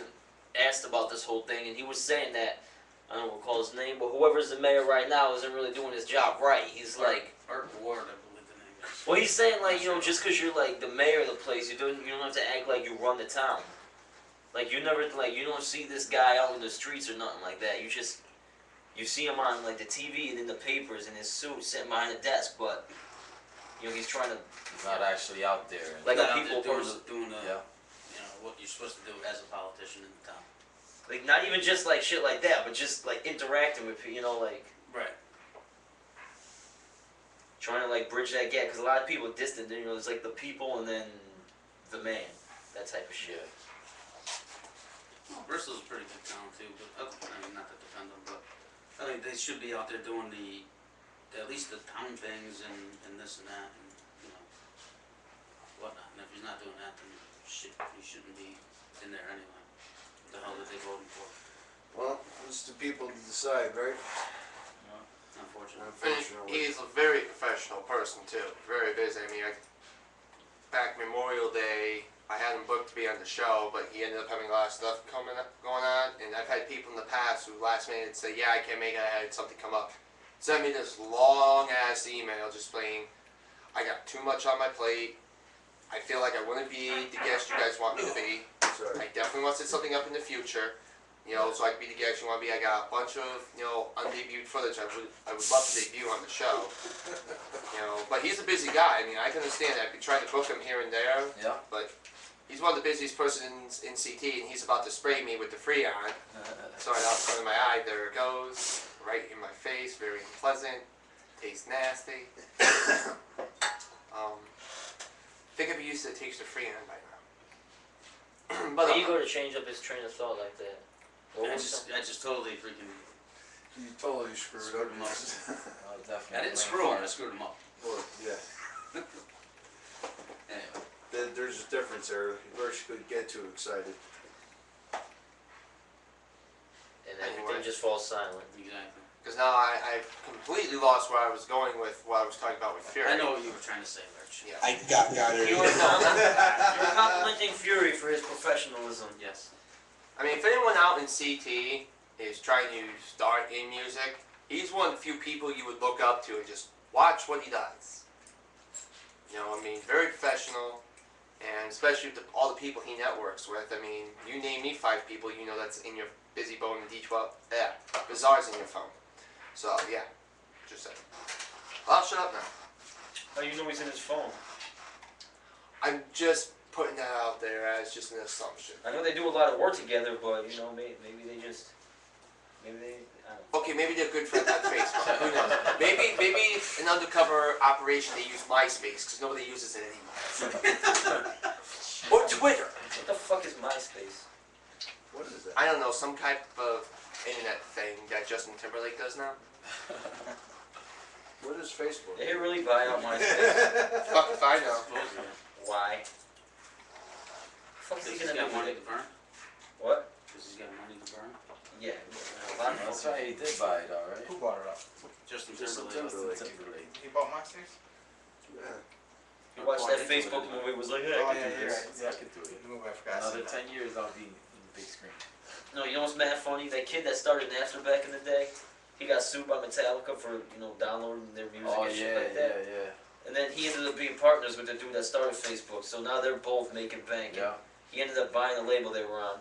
asked about this whole thing, and he was saying that, I don't recall his name, but whoever's the mayor right now isn't really doing his job right. He's like... Art Ward, I believe the name is. Well, he's saying, like, you know, just because you're, like, the mayor of the place, you don't have to act like you run the town. Like, you don't see this guy out in the streets or nothing like that. You see him on, like, the TV and in the papers in his suit sitting behind a desk, but, you know, he's trying to... He's not actually out there. Like not a out people there person. doing you know, what you're supposed to do as a politician in the town. Like, not even just, like, shit like that, but just, like, interacting with people, you know, like... Right. Trying to, like, bridge that gap, because a lot of people are distant, you know, it's like the people and then the man. That type of shit. Well, Bristol's a pretty good town, too, but, I mean, not to defend them, but I think they should be out there doing at least the town things and this and that, and, you know, whatnot. And if he's not doing that, then he shouldn't be in there anyway. What the hell are they voting for? Well, it's the people to decide, right? Unfortunately. He's a very professional person too. Very busy. I mean, back Memorial Day, I had him booked to be on the show, but he ended up having a lot of stuff going on. And I've had people in the past who last minute say, "Yeah, I can't make it. I had something come up." Sent me this long ass email just saying, "I got too much on my plate. I feel like I wouldn't be the guest you guys want me to be. I definitely want to set something up in the future. You know, so I can be the guest you want to be. I got a bunch of, you know, undebuted footage I would love to debut on the show. You know, but he's a busy guy. I mean, I can understand that. I've been trying to book him here and there. Yeah. But he's one of the busiest persons in CT, and he's about to spray me with the Freon. Sorry, out in front of my eye. There it goes. Right in my face. Very unpleasant. Tastes nasty. Think I'd be used to the taste of Freon by now. But you go to change up his train of thought like that. I just totally freaking... You totally screwed him up. Definitely. I didn't screw him, I screwed him up. Well, yeah. Anyway. There's a difference there. Lurch could get too excited. And everything just falls silent. Exactly. Because now I've completely lost where I was going with what I was talking about with Fury. I know what you were trying to say, Lurch. Yeah. I got it. You're complimenting Fury for his professionalism. Yes. I mean, if anyone out in CT is trying to start in music, he's one of the few people you would look up to and just watch what he does. You know, I mean, very professional, and especially with all the people he networks with. I mean, you name me 5 people, you know that's in your busy bone in D12. Yeah, Bizarre's in your phone. So, yeah, just saying. I'll shut up now. How do you know he's in his phone? I'm just putting that out there as just an assumption. I know they do a lot of work together, but, you know, maybe they just... I don't know. Okay, maybe they're good friends on Facebook. Who knows? Maybe an undercover operation they use MySpace because nobody uses it anymore. Or Twitter. What the fuck is MySpace? What is that? I don't know, some type of internet thing that Justin Timberlake does now. What is Facebook? They really buy out my Fuck if I know. Why? Fuck is he He's gonna got do money with to burn. What? Because he's got money to burn. Yeah. That's right, he did buy it, alright. Who bought it up? Justin Justin Timberlake. Timberlake. He bought MySpace? Yeah. You watched that Facebook movie, was like, hey, Oh, I can yeah, do you're this. right. Yeah, I could do it. The movie, I forgot. Another 10 years, I'll be in the big screen. No, you know what's mad funny? That kid that started Napster back in the day, he got sued by Metallica for, downloading their music and shit like that. yeah. And then he ended up being partners with the dude that started Facebook, so now they're both making bank. Yeah. He ended up buying the label they were on.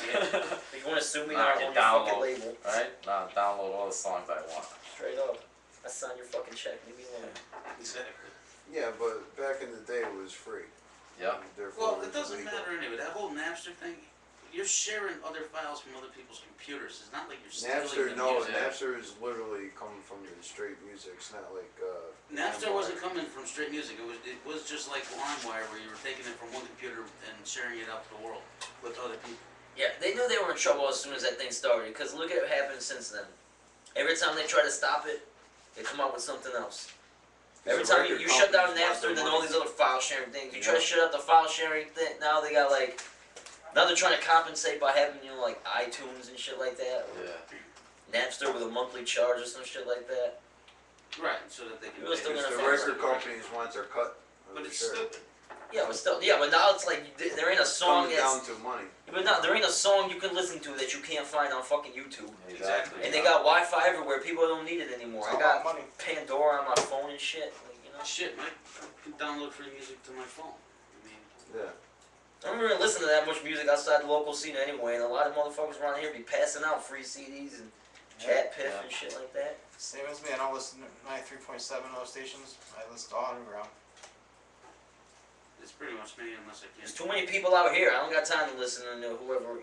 Yeah. If you want to sue me Nah, now, I can own your fucking download, label. right? Nah, download all the songs I want. Straight up. I signed your fucking check, leave me alone. Exactly. Yeah, but back in the day it was free. Yeah. Therefore, Well, it doesn't matter anyway. That whole Napster thing, you're sharing other files from other people's computers. It's not like you're stealing Napster, the no, music. Napster is literally coming from the straight music. It's not like Napster wasn't coming from straight music. It was just like LimeWire, where you were taking it from one computer and sharing it out to the world with other people. Yeah, they knew they were in trouble as soon as that thing started, because look at what happened since then. Every time they try to stop it, they come out with something else. Every time you shut down Napster, then all these other file sharing things. You try to shut out the file sharing thing, now they got now they're trying to compensate by having, like iTunes and shit like that. Yeah. Napster with a monthly charge or some shit like that. Right, so that they can People are still because gonna the fuck record companies want their cut. But it's stupid. Yeah, but now it's like, there ain't a song Coming down to money. But no, there ain't a song you can listen to that you can't find on fucking YouTube. Exactly. And they got Wi-Fi everywhere. People don't need it anymore. It's I all got about money. Pandora on my phone and shit. Shit, man. I can download free music to my phone. Yeah. I don't really listen to that much music outside the local scene anyway, and a lot of motherfuckers around here be passing out free CDs and cat piff and shit like that. Same as me, I don't listen to 93.7 of those stations. I listen to all underground. It's pretty much me unless I can. There's too many people out here. I don't got time to listen to whoever,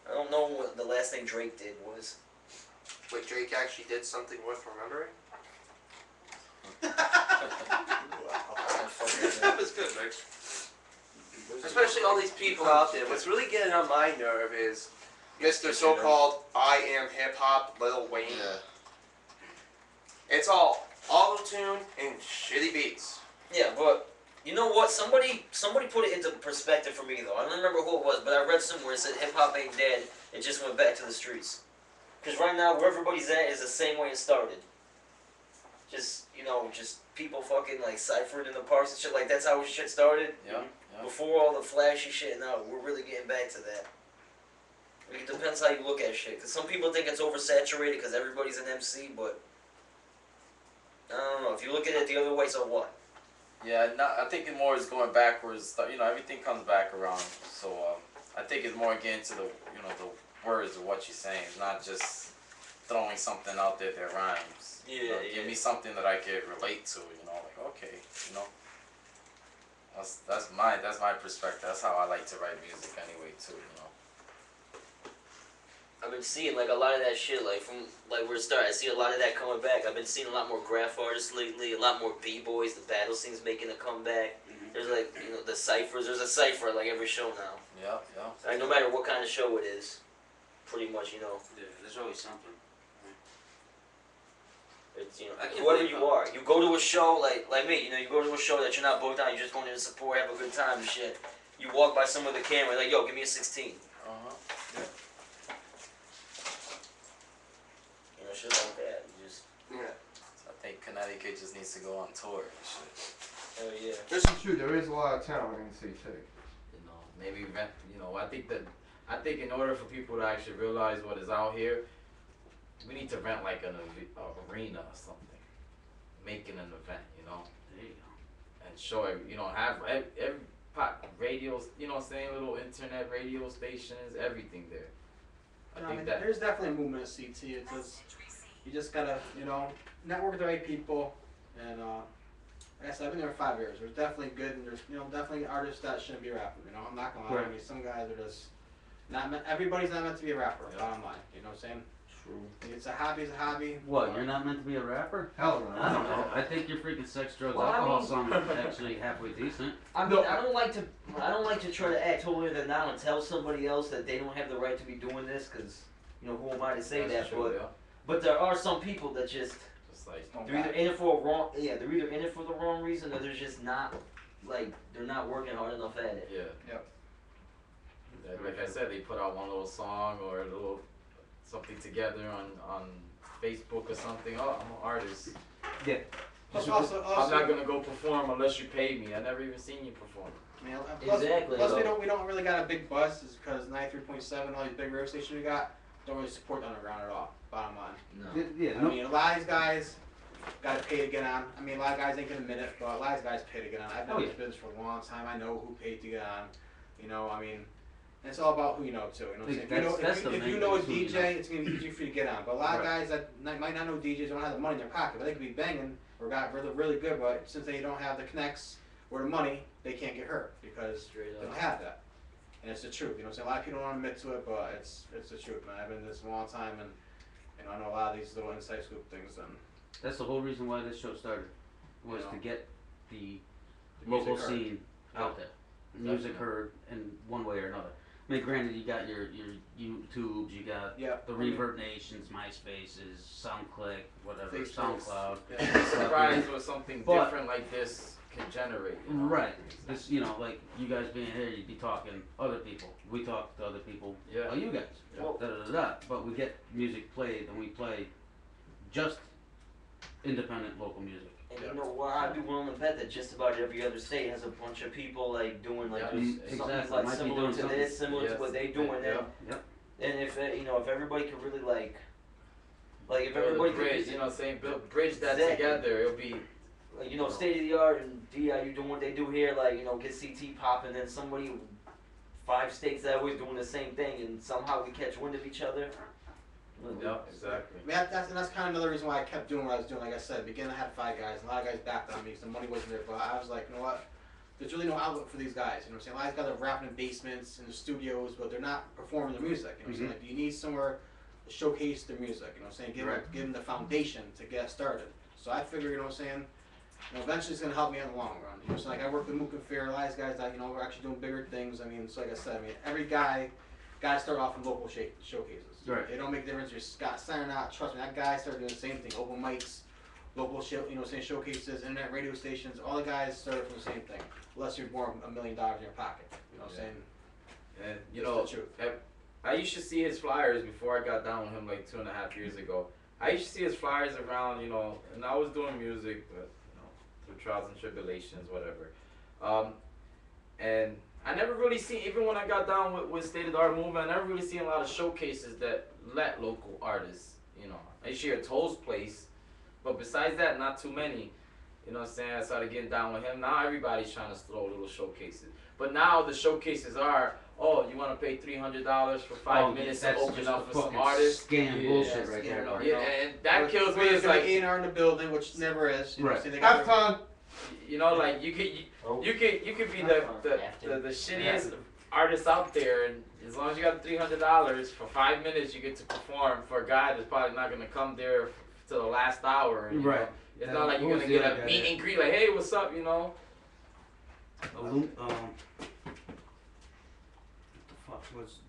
I don't know what the last thing Drake did was. Wait, Drake actually did something worth remembering? That was good, Rick. Especially all these people out there. What's really getting on my nerve is Mr. So-called I Am Hip Hop, Lil Wayne. Yeah. It's all auto-tune and shitty beats. Yeah, but you know what? Somebody put it into perspective for me though. I don't remember who it was, but I read somewhere it said hip hop ain't dead. It just went back to the streets. Because right now, where everybody's at is the same way it started. Just people fucking ciphered in the parks and shit. Like that's how shit started. Yeah. Before all the flashy shit. Now we're really getting back to that. It depends how you look at shit. Because some people think it's oversaturated because everybody's an MC, but I don't know. If you look at it the other way, so what? Yeah, I think it more is going backwards. Everything comes back around. So I think it's more getting to the the words of what you're saying. It's not just throwing something out there that rhymes. Yeah, Give me something that I can relate to. Okay, That's my perspective. That's how I like to write music anyway too. I've been seeing a lot of that shit from where it started. I see a lot of that coming back. I've been seeing a lot more graph artists lately, a lot more b-boys. The battle scene's making a comeback. There's the ciphers. There's a cipher every show now. Yeah. No matter what kind of show it is, pretty much Yeah, there's always something. It's whoever you are. You go to a show like me. You go to a show that you're not booked on. You're just going in to support, have a good time and shit. You walk by someone with a camera, like, yo, give me a 16. Yeah. Shit like that. So I think Connecticut just needs to go on tour and shit. Hell yeah. This is true. There is a lot of talent in CT. Maybe rent. I think in order for people to actually realize what is out here, we need to rent an arena or something, making an event. There you go. And show have every radios. Little internet radio stations, everything there. I think that there's definitely a movement at CT. It's just, you just gotta, network with the right people. And like I said, I've been there for 5 years. There's definitely good, and there's definitely artists that shouldn't be rapping. I'm not gonna lie. I mean, some guys are just not. Everybody's not meant to be a rapper. Bottom line, you know what I'm saying? True. It's a hobby. It's a hobby. What? You're not meant to be a rapper? Hell no. I don't know. I think your freaking sex, drugs, alcohol song is actually halfway decent. I mean, I don't like to try to act holier than thou and tell somebody else that they don't have the right to be doing this, because who am I to say that? But there are some people that just It's like they're either in it for a wrong, they're either in it for the wrong reason, or they're just not, like, they're not working hard enough at it. Yeah. Yep. Like I said, they put out one little song or a little something together on Facebook or something. Oh, I'm an artist. Yeah. Plus, I'm not gonna go perform unless you pay me. I never even seen you perform. I mean, plus we don't really got a big buzz, is because 93.7, all these big radio stations we got, don't really support the underground at all. Bottom line. No. Yeah, I mean, a lot of these guys got to pay to get on. I mean, a lot of guys ain't gonna admit it, but a lot of these guys pay to get on. I've been in this business for a long time. I know who paid to get on. You know, I mean, it's all about who you know too. You know what I'm saying? If you know a DJ, it's gonna be easy for you to get on. But a lot of guys that might not know DJs don't have the money in their pocket, but they could be banging or got really good. But since they don't have the connects or the money, they can't get hurt because they don't have that. And it's the truth. You know what I'm saying? A lot of people don't admit to it, but it's the truth, man. I've been in this a long time, and you know, I know a lot of these little inside scoop things. And that's the whole reason why this show started, was to get the music local heard. scene out there. Music heard in one way or another. I mean, granted, you got your YouTubes, you got the Reverb Nations, MySpaces, SoundClick, whatever, SoundCloud. I'm surprised with something different like this can generate. You know? Right. This, you know, like you guys being here, you'd be talking other people. We talk to other people. Yeah. Oh, you guys. Yeah. Da, da, da, da. But we get music played, and we play just independent local music. And you know what? I'd be willing to bet that just about every other state has a bunch of people like doing like something like similar to this, similar to what they doing. And if you know, if everybody could really like if everybody could, you know, saying bridge that together, it'll be like, you know, state of the art and DIU doing what they do here, like, you know, get CT popping, then somebody 5 states that always doing the same thing, and somehow we catch wind of each other. Yeah, exactly. I mean, that's kind of another reason why I kept doing what I was doing. Like I said, beginning I had 5 guys, and a lot of guys backed on me because the money wasn't there. But I was like, you know what? There's really no outlet for these guys. You know what I'm saying? A lot of these guys are rapping in basements, in the studios, but they're not performing their music. You know what I'm saying? Like, you need somewhere to showcase their music. You know what I'm saying? Give them the foundation to get started. So I figure, you know what I'm saying? You know, eventually it's gonna help me in the long run. You know, so like I work with Mook and Fair, a lot of these guys that, you know, we're actually doing bigger things. I mean, so like I said, I mean, every guy gotta start off in local showcases. Right. They don't make a difference. You're Scott Stein or not. Trust me, that guy started doing the same thing. Open mics, local you know, saying showcases, internet radio stations. All the guys started from the same thing. Unless you're born $1 million in your pocket. You know what I'm saying? And you know, I used to see his flyers before I got down with him like 2.5 years ago. I used to see his flyers around, you know, and I was doing music, but you know, through trials and tribulations, whatever. And I never really seen, even when I got down with State of the Art Movement, I never really seen a lot of showcases that let local artists, you know. I used to hear Toll's place, but besides that, not too many. You know what I'm saying? I started getting down with him. Now everybody's trying to throw little showcases. But now the showcases are, oh, you want to pay $300 for 5 minutes to open up for some artists? Scam bullshit right there. Yeah, and that kills me. It's like A&R in the building, which never is. You know, right. so they got fun. You know, like you could be the shittiest artist out there, and as long as you got $300 for 5 minutes, you get to perform for a guy that's probably not gonna come there till the last hour. And, right. Know, it's not like you're gonna get a meet and greet, like, hey, what's up, you know? What the fuck was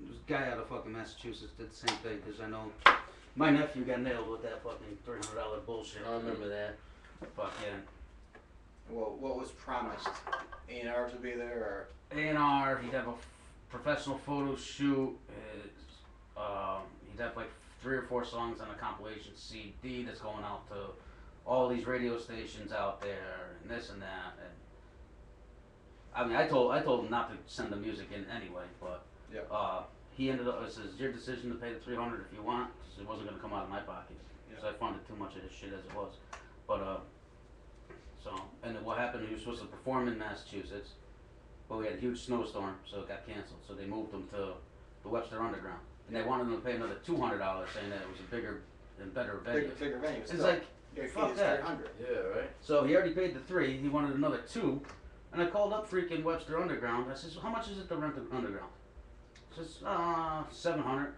this guy out of fucking Massachusetts did the same thing, because I know my nephew got nailed with that fucking $300 bullshit. I remember that. Fuck yeah. Well, what was promised? A&R to be there, or A&R, he'd have a professional photo shoot. He'd have like 3 or 4 songs on a compilation CD that's going out to all these radio stations out there, and this and that. And I mean, I told him not to send the music in anyway, but he ended up. It says your decision to pay the $300 if you want, because it wasn't going to come out of my pocket, because I funded too much of his shit as it was. But so, and then what happened? He was supposed to perform in Massachusetts, but we had a huge snowstorm, so it got canceled. So they moved him to the Webster Underground, and they wanted him to pay another $200, saying that it was a bigger and better venue. Bigger venue. It's like, fuck that. Yeah, right. So he already paid the $3. He wanted another $2, and I called up freaking Webster Underground. I said, so how much is it to rent the underground? He says, $700.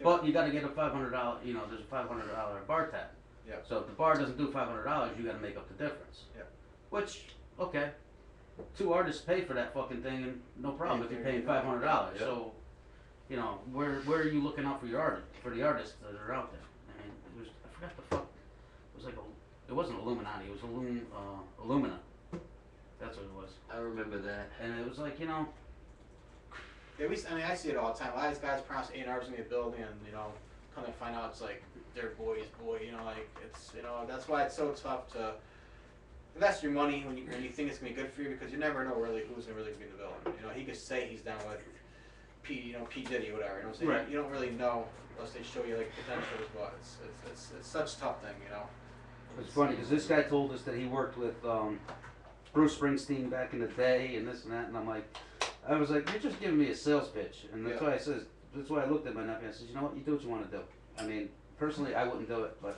But you got to get a $500. You know, there's a $500 bar tab. Yeah. So if the bar doesn't do $500, you got to make up the difference. Yeah. Which, okay, 2 artists pay for that fucking thing, and no problem if you're paying $500. Yeah. So, you know, where are you looking out for the artists that are out there? I mean, I forgot the fuck. like it wasn't Illuminati, it was Illumina. That's what it was. I remember that. And it was like, you know. Yeah, I see it all the time. A lot of these guys pronounce A&Rs in the building, and you know, come to find out it's like their boy's boy. You know, like it's that's why it's so tough to invest your money when you think it's gonna be good for you, because you never know really who's gonna be in the building. You know, he could say he's down with P Diddy or whatever. You know what I'm saying? Right. You don't really know unless they show you like potentials, but it's such a tough thing. You know. It's funny because this guy told us that he worked with Bruce Springsteen back in the day and this and that, and I was like, you're just giving me a sales pitch, and that's why that's why I looked at my nephew and I said, you know what, you do what you want to do. I mean, personally, I wouldn't do it, but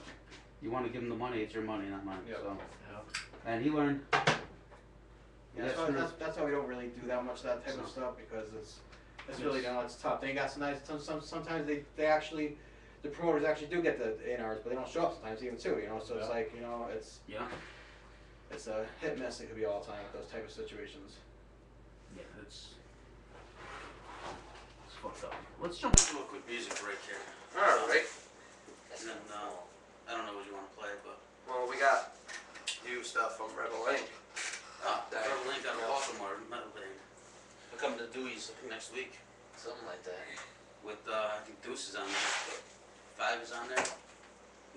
you want to give him the money, it's your money, not mine. Yep. So, and he learned. Yeah, that's why we don't really do that much of that type of stuff, because it's really it's tough. They got sometimes they actually. The promoters actually do get the A&Rs, but they don't show up sometimes even too, you know, so it's like, you know, it's a hit miss. It could be all the time with those type of situations. Yeah, it's fucked up. Let's jump into a quick music break here. Alright. And then, I don't know what you want to play, but... Well, we got new stuff from Rebel Inc. Rebel Inc. out of Baltimore, Metal Band. They're coming to Dewey's next week. Something like that. With, I think Deuce is on there, but 5 is on there?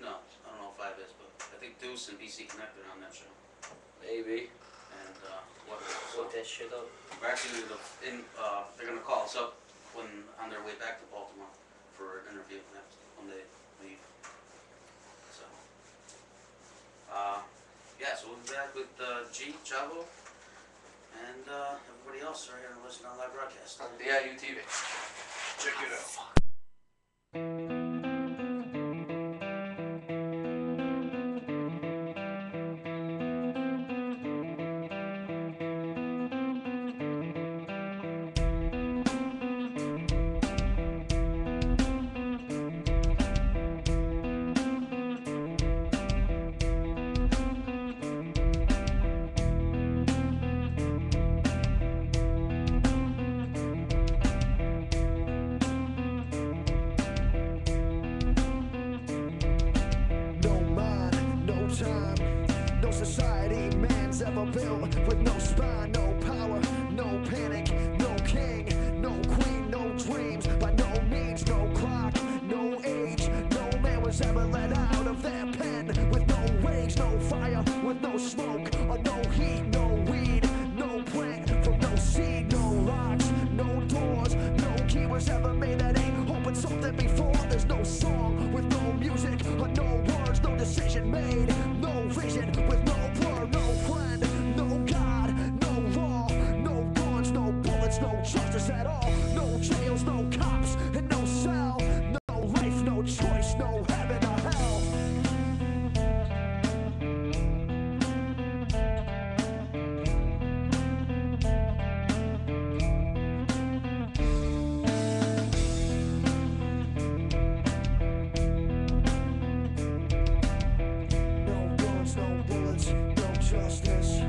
No, I don't know if 5 is, but I think Deuce and BC Connect are on that show. Maybe. And, Look that shit up. We're actually they're gonna call us up when on their way back to Baltimore for an interview when they leave. So, yeah, so we'll be back with G, Chavo, and everybody else right here listening on live broadcast. On DIU TV. Check it out. No guns, no bullets, no justice.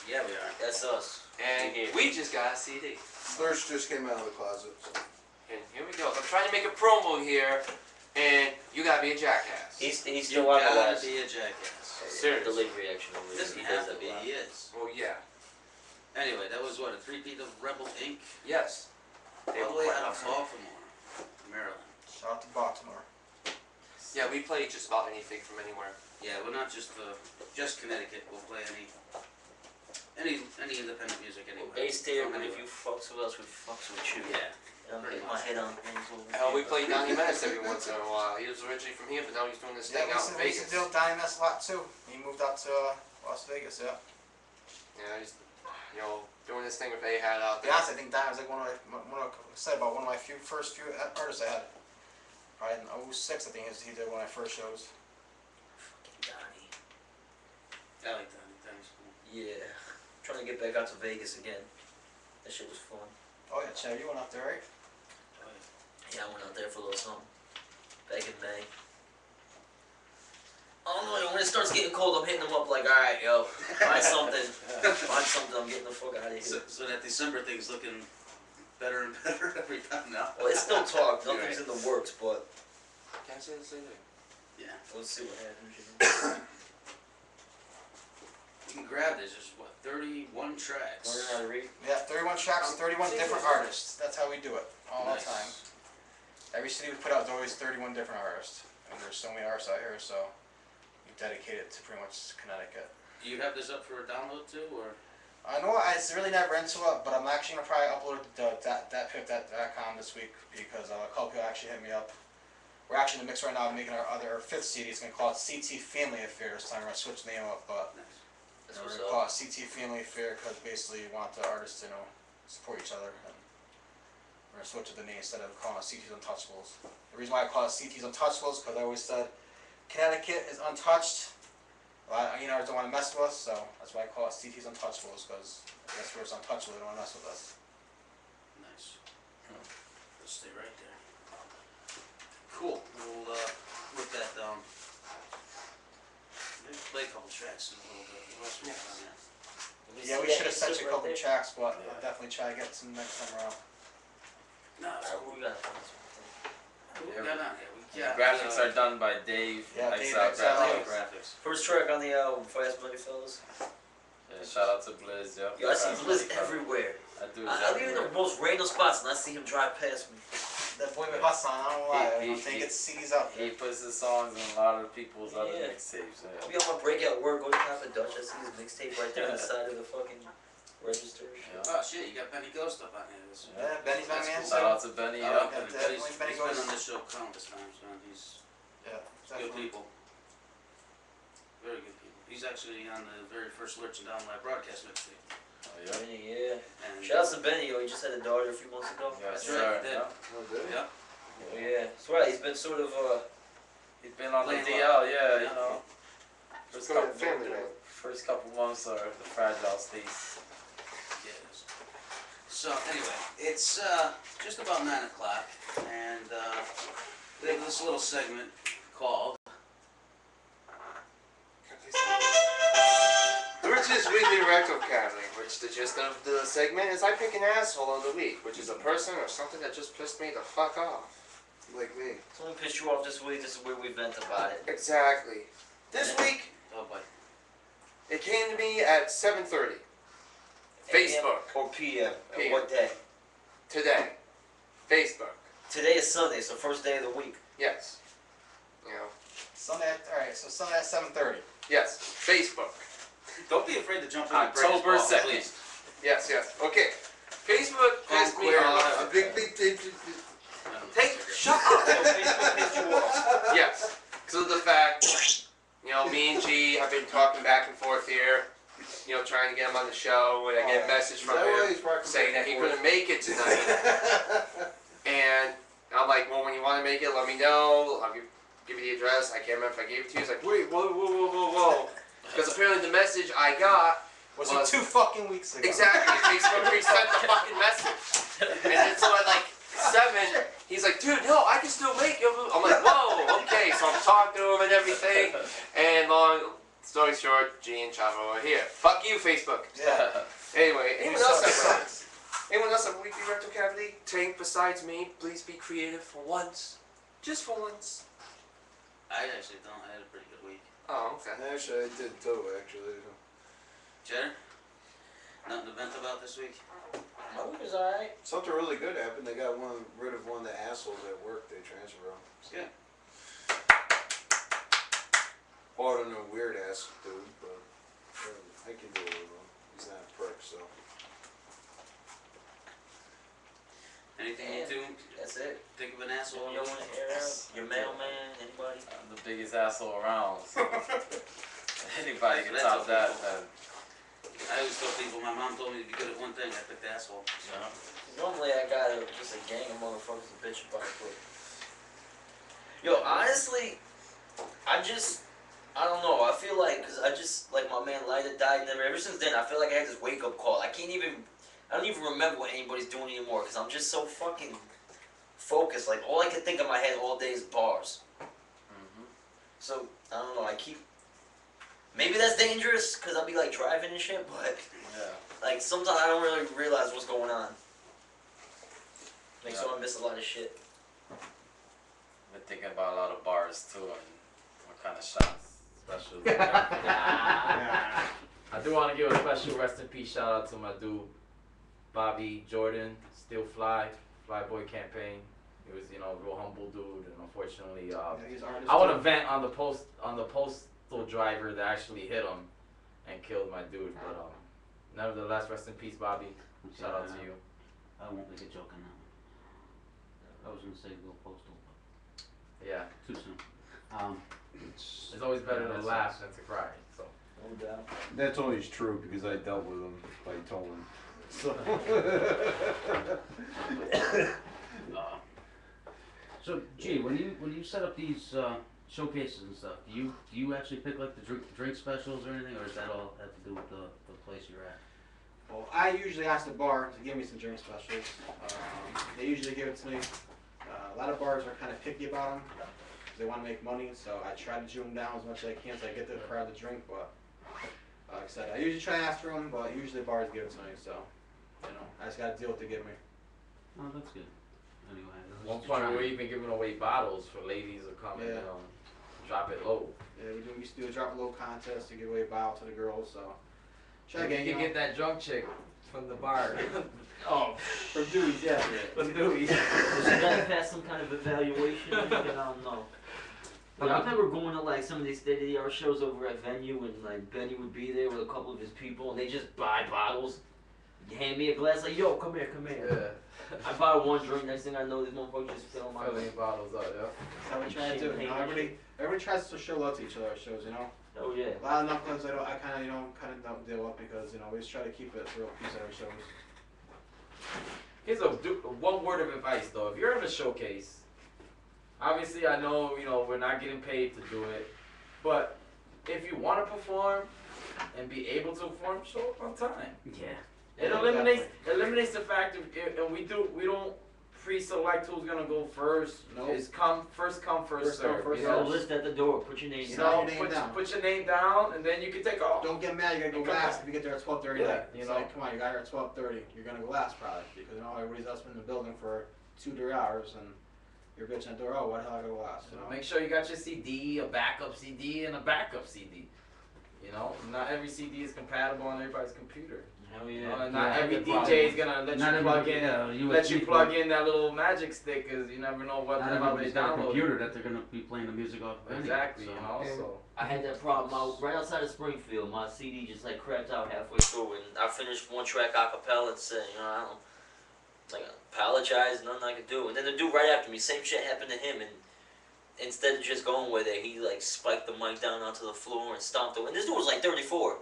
Yeah, we are. That's us. And we just got a CD. Lurch just came out of the closet. And here we go. I'm trying to make a promo here, and you gotta be a jackass. He's still on the You gotta last. be a jackass. Seriously. Delivery action over there. Doesn't He have does to that be, a lot. he is. Well, yeah. Anyway, that was what, a three-peat of Rebel Inc.? Yes. All the way out of Baltimore, Maryland. Shout out to Baltimore. Yeah, we play just about anything from anywhere. Yeah, we're not just Connecticut. We'll play any independent music anyway. Based here, From but if anywhere. you fucks with us, we fucks with you. Yeah. I'm hitting my head on things over Hell, we here. play Donnie Menace every once in a while. He was originally from here, but now he's doing this thing Yeah, out in we used to Vegas. deal with Donnie Mess a lot too. He moved out to Las Vegas, yeah. Yeah, he's, doing this thing with A-Hat out To be there. honest, I think Donnie was like one of my first few artists I had. Probably in 06, I think he did one of my first shows. Donnie. I like that. That's cool. Yeah. Trying to get back out to Vegas again. That shit was fun. Oh yeah, Cheddar, you went out there, right? Yeah, I went out there for a little something. Back in May. Oh no, when it starts getting cold, I'm hitting them up like, alright, yo, find something. Find something, I'm getting the fuck out of here. So that December thing's looking better and better every time now. Well, it's still talk, You're nothing's right. in the works, but Can't say the same thing. Yeah. we'll see what happens. You know. You can grab this. There's what, 31 tracks. Learn how to read. Yeah, 31 tracks, 31 different artists. That's how we do it all the time. Every city we put out, there's always 31 different artists. And there's so many artists out here, so we dedicate it to pretty much Connecticut. Do you have this up for a download too, or? I know it's really never into it, but I'm actually gonna probably upload thatpip.com this week because a couple people actually hit me up. We're actually in the mix right now of making our fifth CD. It's gonna call it CT Family Affair this time. We're gonna switch the name up, but we're gonna call it CT Family Affair because basically we want the artists to support each other. And we're gonna switch to the name instead of calling it CT's Untouchables. The reason why I call it CT's Untouchables because I always said Connecticut is untouched. Artists don't want to mess with us, so that's why I call it CT's Untouchables because I guess we're untouchable. They don't want to mess with us. Nice. Let's stay right there. Cool. We'll put that down. Maybe play a couple tracks in a little bit. What else we got on there? Yeah, we should have sent you a couple of tracks, but I'll definitely try to get some next time around. No, that's cool. We got What we got on here? We The got, graphics are done by Dave. Yeah, Dave Exile Exile. Graphics. First track on the album, Fast Money Fellas. Yeah, shout out to Blizz, yo. Yo, I see Fast Blizz Money Fellas. everywhere. I do. I be in the most random spots and I see him drive past me. That boy with Hassan, I don't know why. I don't He- think he- it's CDs out there. He puts his songs in a lot of people's other Yeah. mixtapes. I'll be on my break at work, going to Papa Dutch. I see his mixtape right there on the side of the fucking register. oh shit, you got Benny Ghost up on here. This Yeah, Benny's my That's man. cool. Shout out to Benny. I yo. like Benny. definitely He's Benny been Ghost. on this show countless times, man. He's Yeah, good definitely. people. Very good people. He's actually on the very first Lurch and Down Live broadcast mixtape. Oh, yeah. Benny, yeah. And Shout out to Benny, yo. He just had a daughter a few months ago. Yes, That's right, sir. he did. Yeah. Yeah. Yeah, that's right. He's been sort of He's been on the Playing DL, a lot. yeah, you know. It's going to family, man. First couple months are the fragile states. Yes. So anyway, it's just about 9 o'clock, and we have this little segment called Lurch's Weekly Retro Cabinet, which the gist of the segment is I pick an asshole of the week, which is a person or something that just pissed me the fuck off. Like me. something pissed you off this week. This is where we vent about it. Exactly. This week, oh boy, it came to me at 7:30. Facebook. Or PM. PM. What day? Today. Facebook. Today is Sunday. It's the first day of the week. Yes. You know. Sunday, alright, so Sunday at 7:30. Yes. Facebook. don't be afraid to jump in October the 2nd. please. Yes, yes. Okay. Facebook pissed me off. Shut up! Yes. Because of the fact, me and G have been talking back and forth here, trying to get him on the show, and I get a message from him saying that he couldn't make it tonight. And I'm like, well, when you want to make it, let me know. I'll give you the address. I can't remember if I gave it to you. He's like, wait, whoa. Because apparently the message I got Was it 2 fucking weeks ago? Exactly. Facebook resent the fucking message. And then so at like 7, he's like, dude, no, I can still make it. I'm like, whoa, okay. So I'm talking to him and everything. And Story short, G and Chavo are here. Fuck you, Facebook. Yeah. Anyway, You anyone else suck. have anyone else have a weekly rectal cavity tank besides me? Please be creative for once. Just for once. I actually don't. I had a pretty good week. Oh, okay. Actually, I did too, actually. Cheddar? Nothing to vent about this week? My week was alright. Something really good happened. They got rid of one of the assholes at work. They transferred him. Yeah. Bought in a weird ass dude, but I can deal with him. He's not a prick, so. Anything you do? That's it. Think of an asshole? You don't want to air out? Your mailman? Anybody? I'm the biggest asshole around. So anybody can top that. I always tell people, my mom told me to be good at one thing, I picked asshole. So. Normally I got just a gang of motherfuckers to bitch about it, but... Yo, honestly, I don't know, I feel like, cause like my man Lyda died, ever since then, I feel like I had this wake up call. I don't even remember what anybody's doing anymore, cause I'm just so fucking focused, like all I can think in my head all day is bars. So, I don't know, maybe that's dangerous, cause I'll be like driving and shit, but like sometimes I don't really realize what's going on. Makes so I miss a lot of shit. I've been thinking about a lot of bars too, and what kind of shots, special. I do want to give a special rest in peace shout out to my dude, Bobby Jordan, Still Fly Boy campaign. He was, a real humble dude, and unfortunately, I want to vent on the postal driver that actually hit him and killed my dude. But nevertheless, rest in peace, Bobby. Shout out to you. I won't make a joke on that one. I was gonna say go postal, but yeah, too soon. It's always better to laugh than to cry. So no doubt. That's always true because I dealt with him by tolling. So. So, G, when you set up these showcases and stuff, do you actually pick like the drink specials or anything, or does that all have to do with the place you're at? Well, I usually ask the bar to give me some drink specials. They usually give it to me. A lot of bars are kind of picky about them. They want to make money, so I try to chew them down as much as I can so I get the crowd to drink. But like I said, I usually try to ask for them, but usually bars give it to me. So, I just got to deal with it to give me. Oh, that's good. Anyway, one point we were even giving away bottles for ladies who come and drop it low. Yeah, we used to do a drop it low contest to give away a bottle to the girls. So, try to get that drunk chick from the bar. Oh, from Dewey's, yeah. From Dewey's. Does she gotta pass some kind of evaluation? I don't know. But I remember going to like some of these state-of-the-art shows over at Venue, and like Benny would be there with a couple of his people, and they just buy bottles, hand me a glass, like, yo, come here. Yeah. I buy one drink, next thing I know, these motherfuckers just fill my bottles up, yeah. That's how we try to do it. Everybody tries to show love to each other at shows, Oh yeah. A lot of knuckles I kind of don't deal with because we just try to keep it real peace at our shows. Here's one word of advice though. If you're in a showcase, obviously I know we're not getting paid to do it, but if you want to perform and be able to perform, show up on time. Yeah. It eliminates the fact of, and we don't pre-select who's gonna go first. Nope. It's first come, first serve. List at the door. Put your name down. Put your name down, and then you can take off. Don't get mad. You gotta go last if you get there at 12:30. Yeah, like, like, come on, you got here at 12:30. You're gonna go last probably because everybody's else been in the building for 2-3 hours and you're bitching at the door. Oh, why the hell I go last? Make sure you got your CD, a backup CD, and a backup CD. Not every CD is compatible on everybody's computer. Hell yeah. Not every DJ is gonna let you plug in that little magic stick, because you never know what not everybody's got a computer that they're gonna be playing the music off. Exactly, so. I had that problem right outside of Springfield. My CD just like crapped out halfway through, and I finished one track a cappella and said, I don't apologize, nothing I could do. And then the dude right after me, same shit happened to him, and instead of just going with it, he like spiked the mic down onto the floor and stomped it. And this dude was like 34.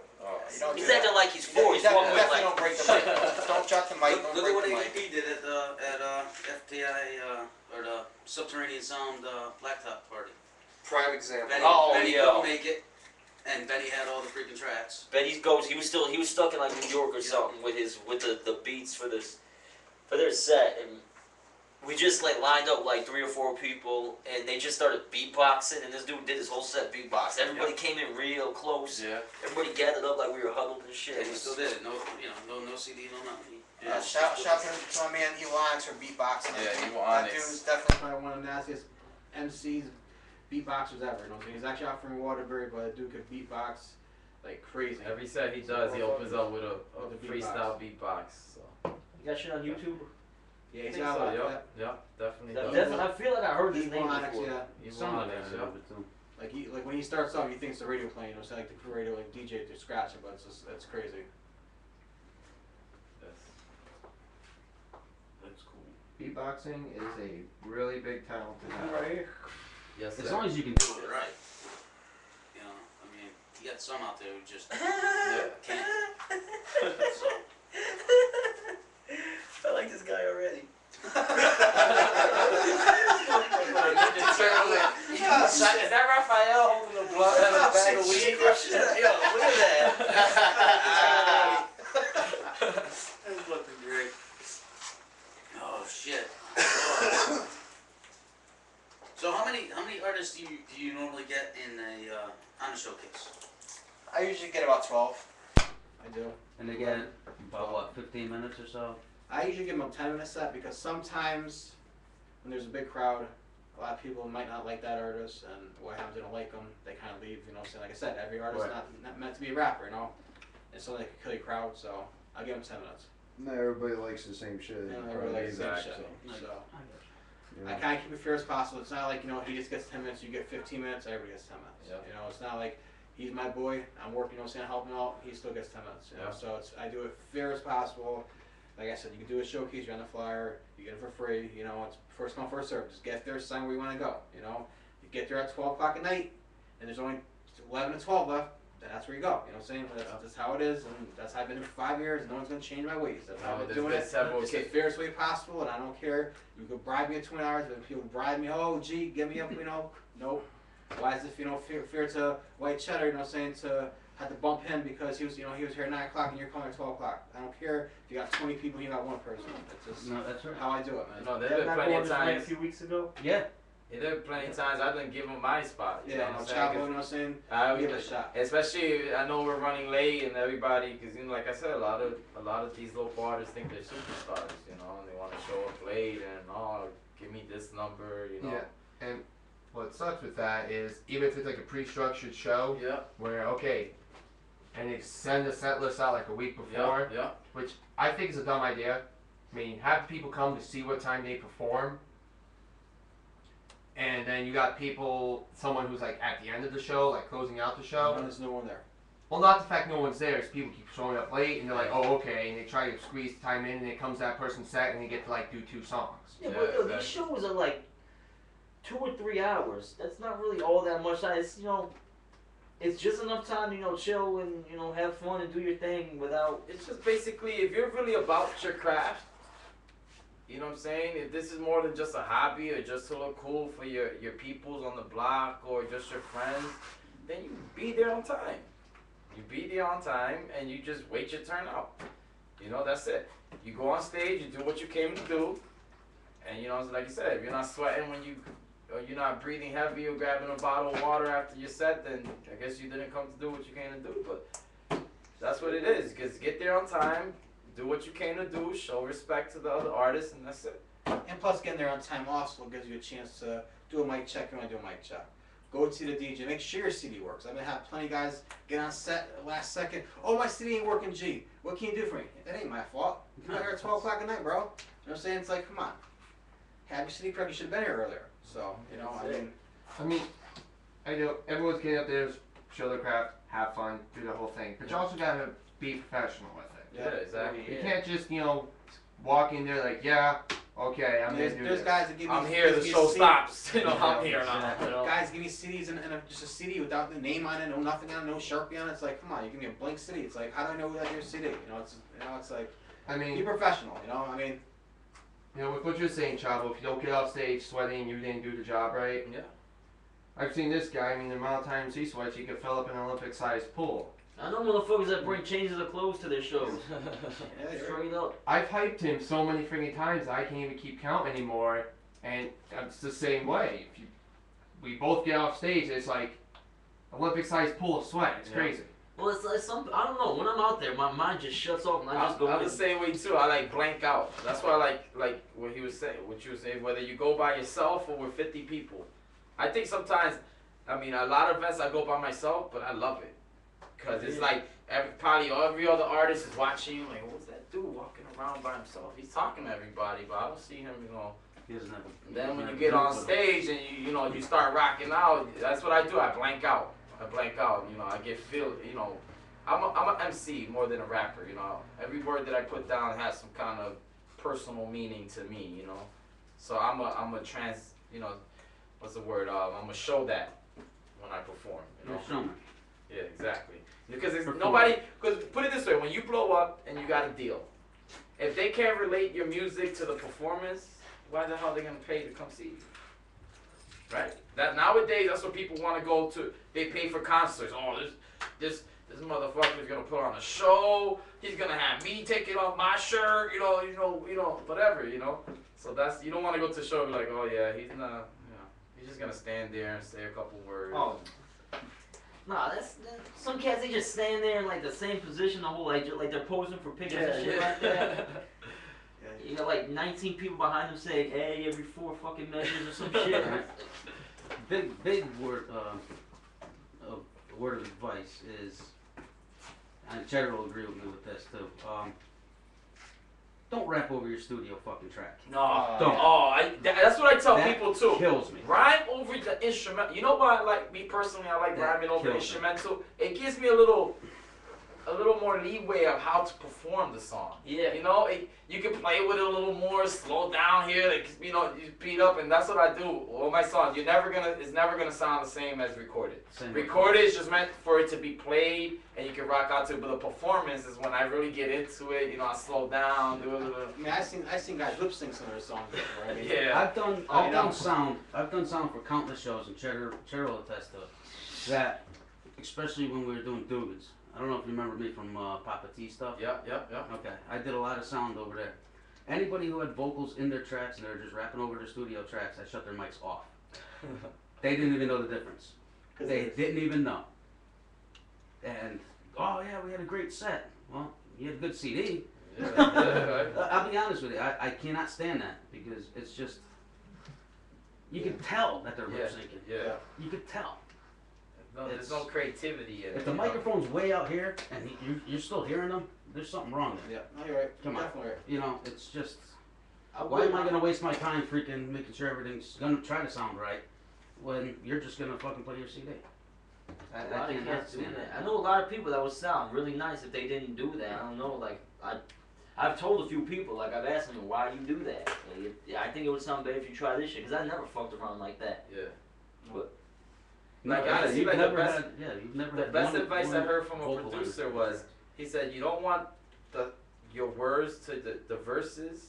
He's acting like he's 4. He's walking with like. Don't break the mic. Don't drop the mic. Look at what ADP did at FTI or the Subterranean Sound Blacktop party. Prime example. Benny couldn't make it, and Benny had all the freaking tracks. Benny goes. He was stuck in like New York or something with the beats for their set, and we just like lined up like 3 or 4 people, and they just started beatboxing, and this dude did his whole set beatbox. Everybody came in real close. Yeah. Everybody gathered up like we were huddled and shit. Yeah, he still did it. No, no CD, no nothing. Shout to my man Elon for beatboxing. That dude's definitely probably one of the nastiest MCs, beatboxers ever. You know what I'm saying? He's actually out from Waterbury, but the dude could beatbox like crazy. Every set he does, he opens up with a freestyle beatbox. So. You got shit on YouTube? Yeah, he's I think got so, a lot. yep, definitely. Definitely, I feel like I heard his name before. Like when he starts off, he thinks the radio playing. It's like the radio, like DJ, they're scratching, but it's crazy. That's cool. Beatboxing is a really big talent to have. Right. Yes, as long as you can do it right. You know, I mean, you got some out there who just can't. So. I like this guy already. Is that Raphael holding a blunt and a bag of weed? Yo, look at that. That's looking great. Oh shit. So how many artists do you normally get in a on a showcase? I usually get about 12. I do. And they get about what, 15 minutes or so? I usually give them a 10-minute set because sometimes when there's a big crowd, a lot of people might not like that artist, and what happens, they don't like them, they kind of leave, you know. So like I said, every artist is not meant to be a rapper, you know. And so they can kill your crowd, so I give them 10 minutes. Not everybody likes the same shit. Yeah, everybody likes the same shit. So I kind of keep it fair as possible. It's not like, you know, he just gets 10 minutes, you get 15 minutes, everybody gets 10 minutes. Yep. You know, it's not like he's my boy, I'm working, you know, saying help him out, he still gets 10 minutes. You know, so I do it fair as possible. Like I said, you can do a showcase, you're on the flyer, you get it for free, you know, it's first come, first served. Just get there, sign where you want to go, you know. You get there at 12 o'clock at night, and there's only 11 to 12 left, then that's where you go, you know what I'm saying? That's how it is, and that's how I've been doing for 5 years, and no one's going to change my ways. That's how I've been doing it. It's the fairest way possible, and I don't care. You could bribe me at 20 hours, but people bribe me, oh, gee, give me up, you know. Nope. Why is it, you know, fair to white cheddar, you know what I'm saying, to had to bump him because he was, you know, he was here at 9 o'clock and you're coming at 12 o'clock. I don't care if you got 20 people and you got 1 person. That's just that's right. how I do it, man. No, there have been plenty of times. A few weeks ago. Yeah. There have plenty of times I didn't give him my spot. You know what I'm saying? You know what I'm saying? Give it a shot. Especially, I know we're running late and everybody, because you know, like I said, a lot of these local artists think they're superstars, you know, and they want to show up late and give me this number, you know. Yeah, and what sucks with that is even if it's like a pre-structured show, where and they send the set list out like a week before, which I think is a dumb idea. I mean, have people come to see what time they perform, and then you got someone who's like at the end of the show, like closing out the show. And there's no one there. Well, not the fact no one's there, it's people keep showing up late, and they're like, oh, okay, and they try to squeeze time in, and it comes that person's set, and they get to like do 2 songs. Yeah, but these shows are like 2 or 3 hours. That's not really all that much time. It's, you know, it's just enough time, you know, chill and, you know, have fun and do your thing without... It's just basically, if you're really about your craft, you know what I'm saying? If this is more than just a hobby or just to look cool for your peoples on the block or just your friends, then you be there on time. You be there on time and you just wait your turn out. You know, that's it. You go on stage, you do what you came to do, and, you know, like you said, if you're not sweating when or you're not breathing heavy or grabbing a bottle of water after your set, then I guess you didn't come to do what you came to do. But that's what it is. Just get there on time, do what you came to do, show respect to the other artists, and that's it. And plus, getting there on time also gives you a chance to do a mic check. You want to do a mic check. Go to the DJ. Make sure your CD works. I've been having plenty of guys get on set at the last second. Oh, my CD ain't working, G. What can you do for me? That ain't my fault. You got here at 12 o'clock at night, bro. You know what I'm saying? It's like, come on. Have your CD correct. You should have been here earlier. So, you know, I mean, I know everyone's getting up there, show their craft, have fun, do the whole thing. But you also gotta be professional with it. Yeah, exactly. You can't just, you know, walk in there like, yeah, okay, I'm gonna do There's this. guys that give me. I'm here, the show stops. You know, I'm here now. You know? Guys give me CDs and just a CD without the name on it, no nothing on it, no Sharpie on it. It's like, come on, you give me a blank CD. It's like, how do I know that's your CD? You know, it's like, I mean, be professional. You know, I mean. You know, with what you're saying, Chavo, if you don't get off stage sweating, you didn't do the job right. Yeah. I've seen this guy, I mean, the amount of times he sweats, he could fill up an Olympic-sized pool. I know motherfuckers that bring changes of clothes to their shows. Straight up. I've hyped him so many freaking times that I can't even keep count anymore, and it's the same way. We both get off stage, it's like Olympic-sized pool of sweat. It's crazy. Well, it's like I don't know. When I'm out there, my mind just shuts off, and I just go. I'm the same way too. I like blank out. That's why I like what he was saying. What you were saying. Whether you go by yourself or with 50 people, I think sometimes. I mean, a lot of events I go by myself, but I love it, cause it's like probably every other artist is watching you. Like, what's that dude walking around by himself? He's talking to everybody, but I don't see him. You know. He doesn't have then when you get on stage and you start rocking out, that's what I do. I blank out. You know, I get you know, I'm a MC more than a rapper. You know, every word that I put down has some kind of personal meaning to me. You know, so I'm a you know, what's the word? I'm a show that when I perform. You know, showman. Yeah, exactly. Because because put it this way, when you blow up and you got a deal, if they can't relate your music to the performance, why the hell are they gonna pay to come see you? Right? That nowadays, that's what people want to go to. They pay for concerts. Oh, this motherfucker is gonna put on a show. He's gonna have me taking off my shirt. You know, whatever. You know. So you don't want to go to a show and be like, oh yeah, he's not. You know, he's just gonna stand there and say a couple words. Oh. Nah, that's some cats. They just stand there in like the same position the whole like they're posing for pictures and shit like that. You got like 19 people behind them saying "A" every 4 fucking measures or some shit. Big word of advice is, and Cheddar will agree with me with this too. Don't rap over your studio fucking track. No, don't. That's what I tell people too. Kills me. Rhyme over the instrumental. You know why I like, me personally, I like rhyming over the instrumental. It gives me a little more leeway of how to perform the song. Yeah. You know, you can play with it a little more, slow down here, like, you know, you beat up, and that's what I do on my songs. It's never gonna sound the same as recorded. Recorded is just meant for it to be played and you can rock out to it, but the performance is when I really get into it. You know, I slow down, do a little. I mean, I've seen guys lip sync some of their songs before. I mean, yeah. I've done sound for countless shows, and Cheddar will attest to it. That, especially when we were doing Dugans. I don't know if you remember me from Papa T stuff. Yeah. Okay, I did a lot of sound over there. Anybody who had vocals in their tracks and they were just rapping over their studio tracks, I shut their mics off. They didn't even know the difference. They didn't even know. And, oh yeah, we had a great set. Well, you had a good CD. I'll be honest with you, I cannot stand that because it's just, you can tell that they're lip syncing. Yeah. You can tell. No, there's no creativity in it. If the microphone's way out here and you're still hearing them, there's something wrong there. Yeah, no, you're right. Come on. Definitely right. You know, it's just, why am I going to waste my time freaking making sure everything's going to try to sound right when you're just going to fucking play your CD? I can't do that. I know a lot of people that would sound really nice if they didn't do that. I don't know, like, I've told a few people, like, I've asked them, why you do that? Like, I think it would sound better if you try this shit, because I never fucked around like that. Yeah. But, like, honestly, like the best advice I heard from a producer was, he said, you don't want your words to the verses.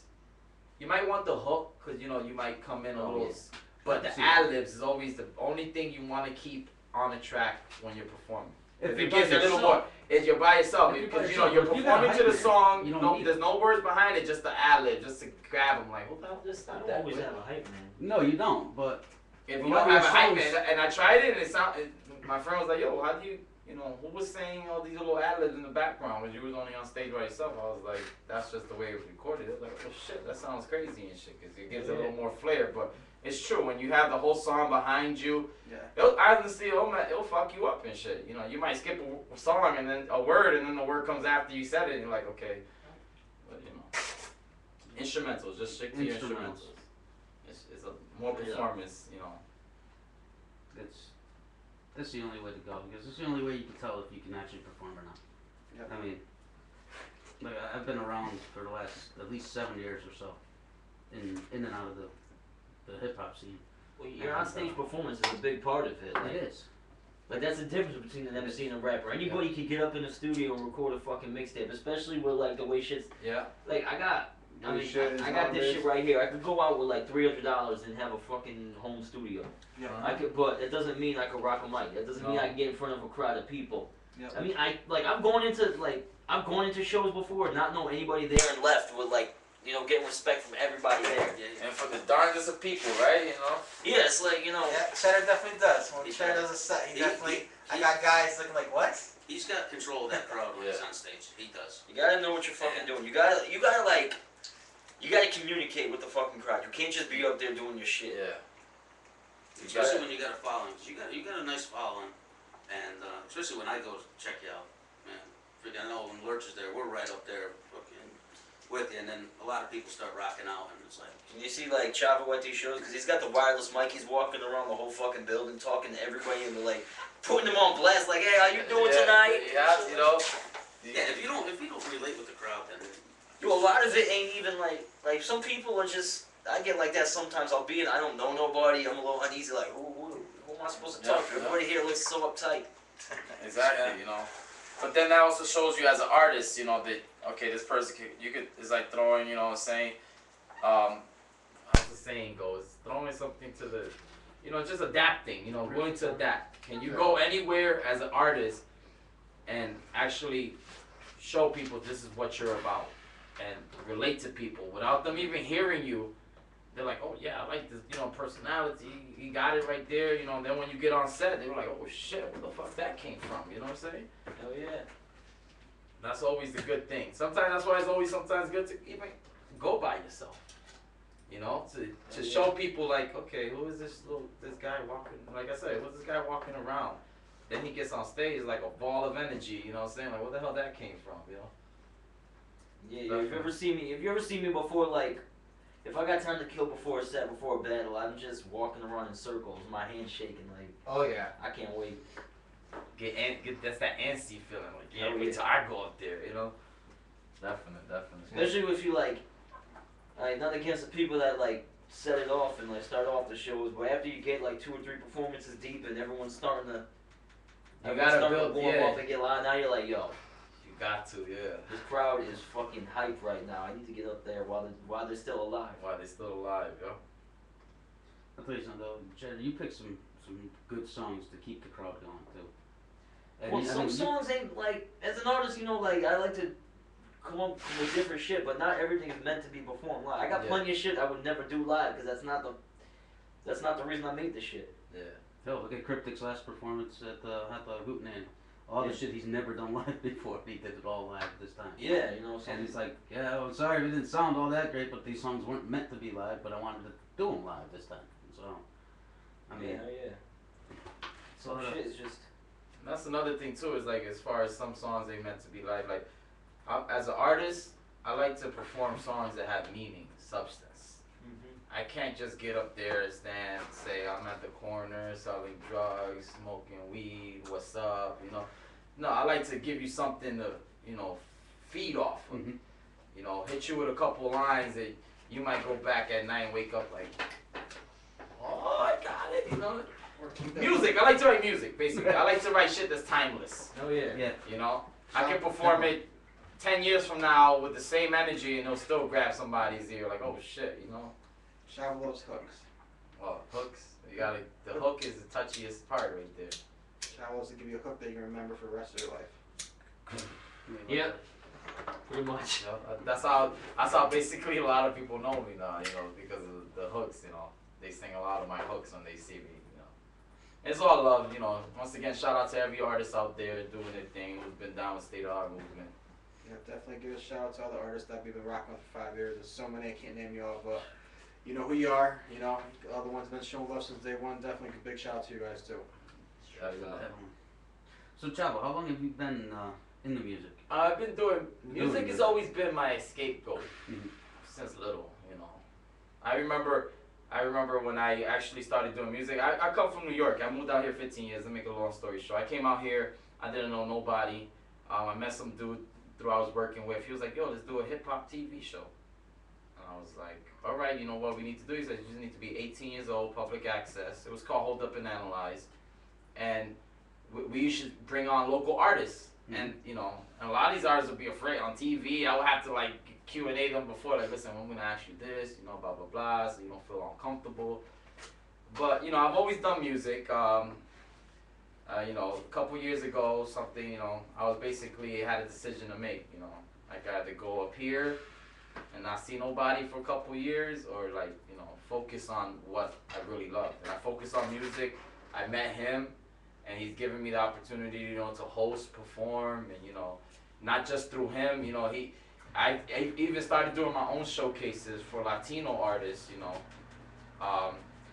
You might want the hook, because, you know, you might come in a little, but the ad-libs is always the only thing you want to keep on a track when you're performing. If it gives a little more, if you're by yourself, because, you know, you're performing to the song, there's no words behind it, just the ad-lib, just to grab them, like, what the hell, just stop that. always have a hype man. No, you don't, but if you don't have a hype man, and I tried it, and my friend was like, yo, how do you know, who was saying all these little ad-libs in the background when you was only on stage by yourself? I was like, that's just the way it was recorded. I was like, oh shit, that sounds crazy and shit, because it gives it a little more flair, but it's true, when you have the whole song behind you, honestly, it'll fuck you up and shit. You know, you might skip a song and then a word, and then the word comes after you said it, and you're like, okay, but you know, instrumentals, just stick to your instrumentals. It's a more performance, you know. That's the only way to go, because it's the only way you can tell if you can actually perform or not. Yep. I mean, like, I've been around for the last at least 7 years or so, in and out of the hip hop scene. Well, your on-stage performance is a big part of it. Like, it is. Like, that's the difference between an MC and a rapper. Anybody can get up in the studio and record a fucking mixtape, especially with, like, the way shit's... Yeah. Like, I got this shit right here. I could go out with, like, $300 and have a fucking home studio. Yeah. But that doesn't mean I could rock a mic. That doesn't mean I can get in front of a crowd of people. Yep. I mean, I'm going into shows before, not knowing anybody there, and left with like, you know, getting respect from everybody there. And for the darndest of people, right? You know. Yeah, it's like, you know. Yeah, Cheddar definitely does. When Cheddar does a set, he definitely. I got guys looking like, what? He's got control of that crowd when he's on stage. He does. You gotta know what you're fucking doing. You gotta communicate with the fucking crowd. You can't just be up there doing your shit. Yeah. Especially when you got a following. 'Cause you got a nice following, and especially when I go check you out, man. I know when Lurch is there, we're right up there fucking with you, and then a lot of people start rocking out, and it's like. Can you see like Chavo at these shows? Because he's got the wireless mic. He's walking around the whole fucking building, talking to everybody, and like putting them on blast. Like, hey, how you doing tonight? Yeah, you know. Yeah, if you don't relate with the crowd, then. Yo, a lot of it ain't even like some people are just. I get like that sometimes. I'll be in. I don't know nobody. I'm a little uneasy. Like, who am I supposed to talk to? Everybody here looks so uptight. Exactly, you know. But then that also shows you as an artist, you know, that okay, this person it's like throwing, you know, saying, how's the saying goes? Throwing something to the, you know, just adapting, you know, willing to adapt. Can you go anywhere as an artist and actually show people this is what you're about and relate to people without them even hearing you? They're like, oh yeah, I like this, you know, personality. He got it right there, you know. And then when you get on set, they were like, oh shit, where the fuck that came from? You know what I'm saying? Hell yeah. That's always the good thing. Sometimes that's why it's always sometimes good to even go by yourself. You know, to show people like, okay, who is this guy walking? Like I said, who's this guy walking around? Then he gets on stage like a ball of energy. You know what I'm saying? Like, where the hell that came from? You know? Yeah. If you ever see me before, like. If I got time to kill before a set, before a battle, I'm just walking around in circles, my hands shaking like. Oh yeah. I can't wait. Get that's that antsy feeling, like yeah, wait till I go up there, you know. Definitely. Especially if you like not against the people that like set it off and like start off the shows, but after you get like 2 or 3 performances deep and everyone's starting to. You gotta build, warm up and get loud. Now you're like, yo. Got to, yeah. This crowd is fucking hype right now. I need to get up there while they're still alive. While they're still alive, yo. I'll tell you something though, Cheddar, you picked some good songs to keep the crowd going too. And well, some songs ain't like, as an artist, you know, like I like to come up with different shit, but not everything is meant to be performed live. I got plenty of shit I would never do live because that's not the reason I made this shit. Yeah. Hell, look at Cryptic's last performance at the Hootenanny. All the shit he's never done live before, he did it all live this time. Yeah, you know. And he's like, yeah, I'm sorry, it didn't sound all that great, but these songs weren't meant to be live, but I wanted to do them live this time. So, I mean, So shit is just. That's another thing too. Is like as far as some songs they meant to be live. Like, as an artist, I like to perform songs that have meaning, substance. I can't just get up there and stand and say I'm at the corner selling drugs, smoking weed, what's up, you know. No, I like to give you something to, you know, feed off of. You know, hit you with a couple lines that you might go back at night and wake up like, oh, I got it, you know. Music, I like to write music, basically. I like to write shit that's timeless. Oh yeah. You know, I can perform it 10 years from now with the same energy and it'll still grab somebody's ear like, oh shit, you know. Chavo loves hooks. Well, hooks. The hook is the touchiest part right there. Chavo wants to give you a hook that you can remember for the rest of your life. Yep. Pretty much. You know, that's how basically a lot of people know me now, you know, because of the hooks, you know. They sing a lot of my hooks when they see me, you know. It's all love, you know. Once again, shout out to every artist out there doing their thing who's been down with State of Art movement. Yeah, definitely give a shout out to all the artists that we've been rocking with for 5 years. There's so many, I can't name you all, but you know who you are, you know, all the ones been showing love since day one. Definitely a big shout out to you guys too. So Chavo, how long have you been in the music? I've been doing music. Has always been my scapegoat since little, you know. I remember when I actually started doing music. I come from New York. I moved out here 15 years. To make a long story short, I came out here. I didn't know nobody. I met some dude I was working with. He was like, yo, let's do a hip hop TV show. I was like, all right, you know what we need to do? He said, you just need to be 18 years old, public access. It was called Hold Up and Analyze. And we should bring on local artists. And, you know, and a lot of these artists would be afraid on TV. I would have to, like, Q&A them before, like, listen, I'm going to ask you this, you know, blah, blah, blah, so you don't feel uncomfortable. But, you know, I've always done music. You know, a couple years ago, something, you know, I was basically had a decision to make, you know. Like I had to go up here and not see nobody for a couple years, or like, you know, focus on what I really loved. And I focused on music. I met him, and he's given me the opportunity, you know, to host, perform, and, you know, not just through him, you know, I even started doing my own showcases for Latino artists, you know.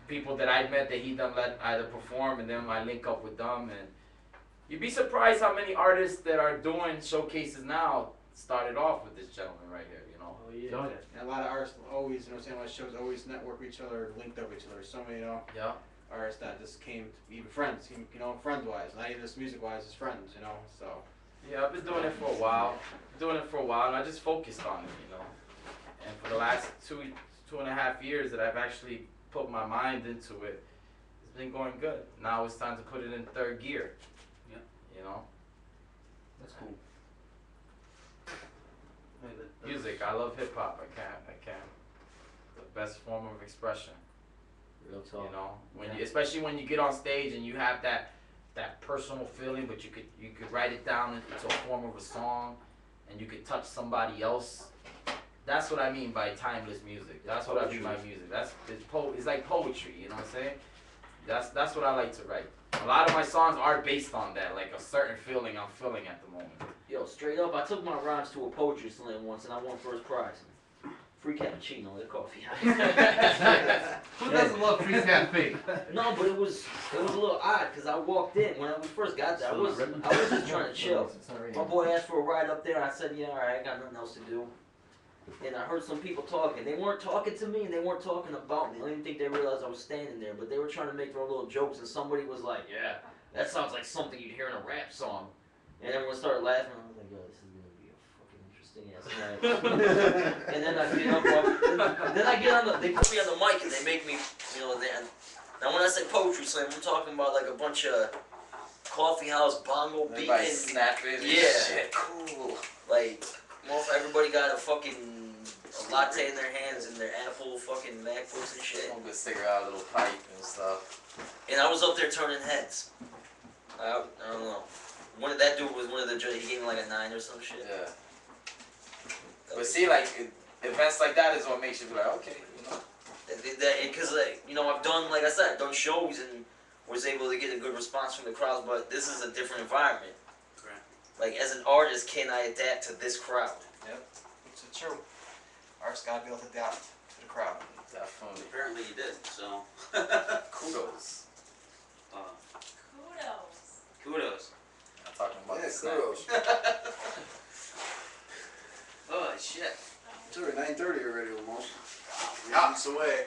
People that I met that he done let either perform, and then I link up with them, and you'd be surprised how many artists that are doing showcases now started off with this gentleman right here, you know. Oh yeah. And a lot of artists always, you know, saying a lot of shows always network with each other, linked up with each other. So many, you know, artists that just came to be even friends, you know, friend wise, not even just music wise, as friends, you know. So. Yeah, I've been doing it for a while. And I just focused on it, you know. And for the last 2.5 years that I've actually put my mind into it, it's been going good. Now it's time to put it in third gear. Yeah. You know? That's cool. Music, I love hip hop. I can't. The best form of expression. Real talk. You know? Especially when you get on stage and you have that personal feeling, but you could write it down into a form of a song, and you could touch somebody else. That's what I mean by timeless music. That's what I mean by music. It's like poetry, you know what I'm saying? That's what I like to write. A lot of my songs are based on that, like a certain feeling I'm feeling at the moment. Yo, straight up, I took my rhymes to a poetry slam once, and I won first prize. Free cappuccino at a coffee house. Who doesn't love free cafe? No, but it was a little odd because I walked in when we first got there. I was just trying to chill. My boy asked for a ride up there. I said, yeah, all right, I got nothing else to do. And I heard some people talking. They weren't talking to me, and they weren't talking about me. I didn't think they realized I was standing there, but they were trying to make their own little jokes. And somebody was like, "Yeah, that sounds like something you'd hear in a rap song." And everyone started laughing. I was like, "Yo, this is gonna be a fucking interesting ass night." And then I get up, then I get on the. They put me on the mic, and they make me, you know. Now when I say poetry slam, I'm talking about like a bunch of coffee house bongo beating. Everybody snapping. Yeah, shit, cool. Like. Everybody got a latte in their hands and their Apple fucking MacBooks and shit. Smoke a cigarette, a little pipe and stuff. And I was up there turning heads. I don't know. That dude was one of the judges. He gave me like a 9 or some shit. Yeah. But see, like events like that is what makes you be like, okay, you know. Because you know, I've done shows and was able to get a good response from the crowds, but this is a different environment. Like, as an artist, can I adapt to this crowd? Yep, it's true. Artists gotta be able to adapt to the crowd. Definitely. Apparently you did, so. Kudos. Kudos. I'm talking about this. Kudos. Oh, shit. It's already 9:30 already almost. Yeah. It's away.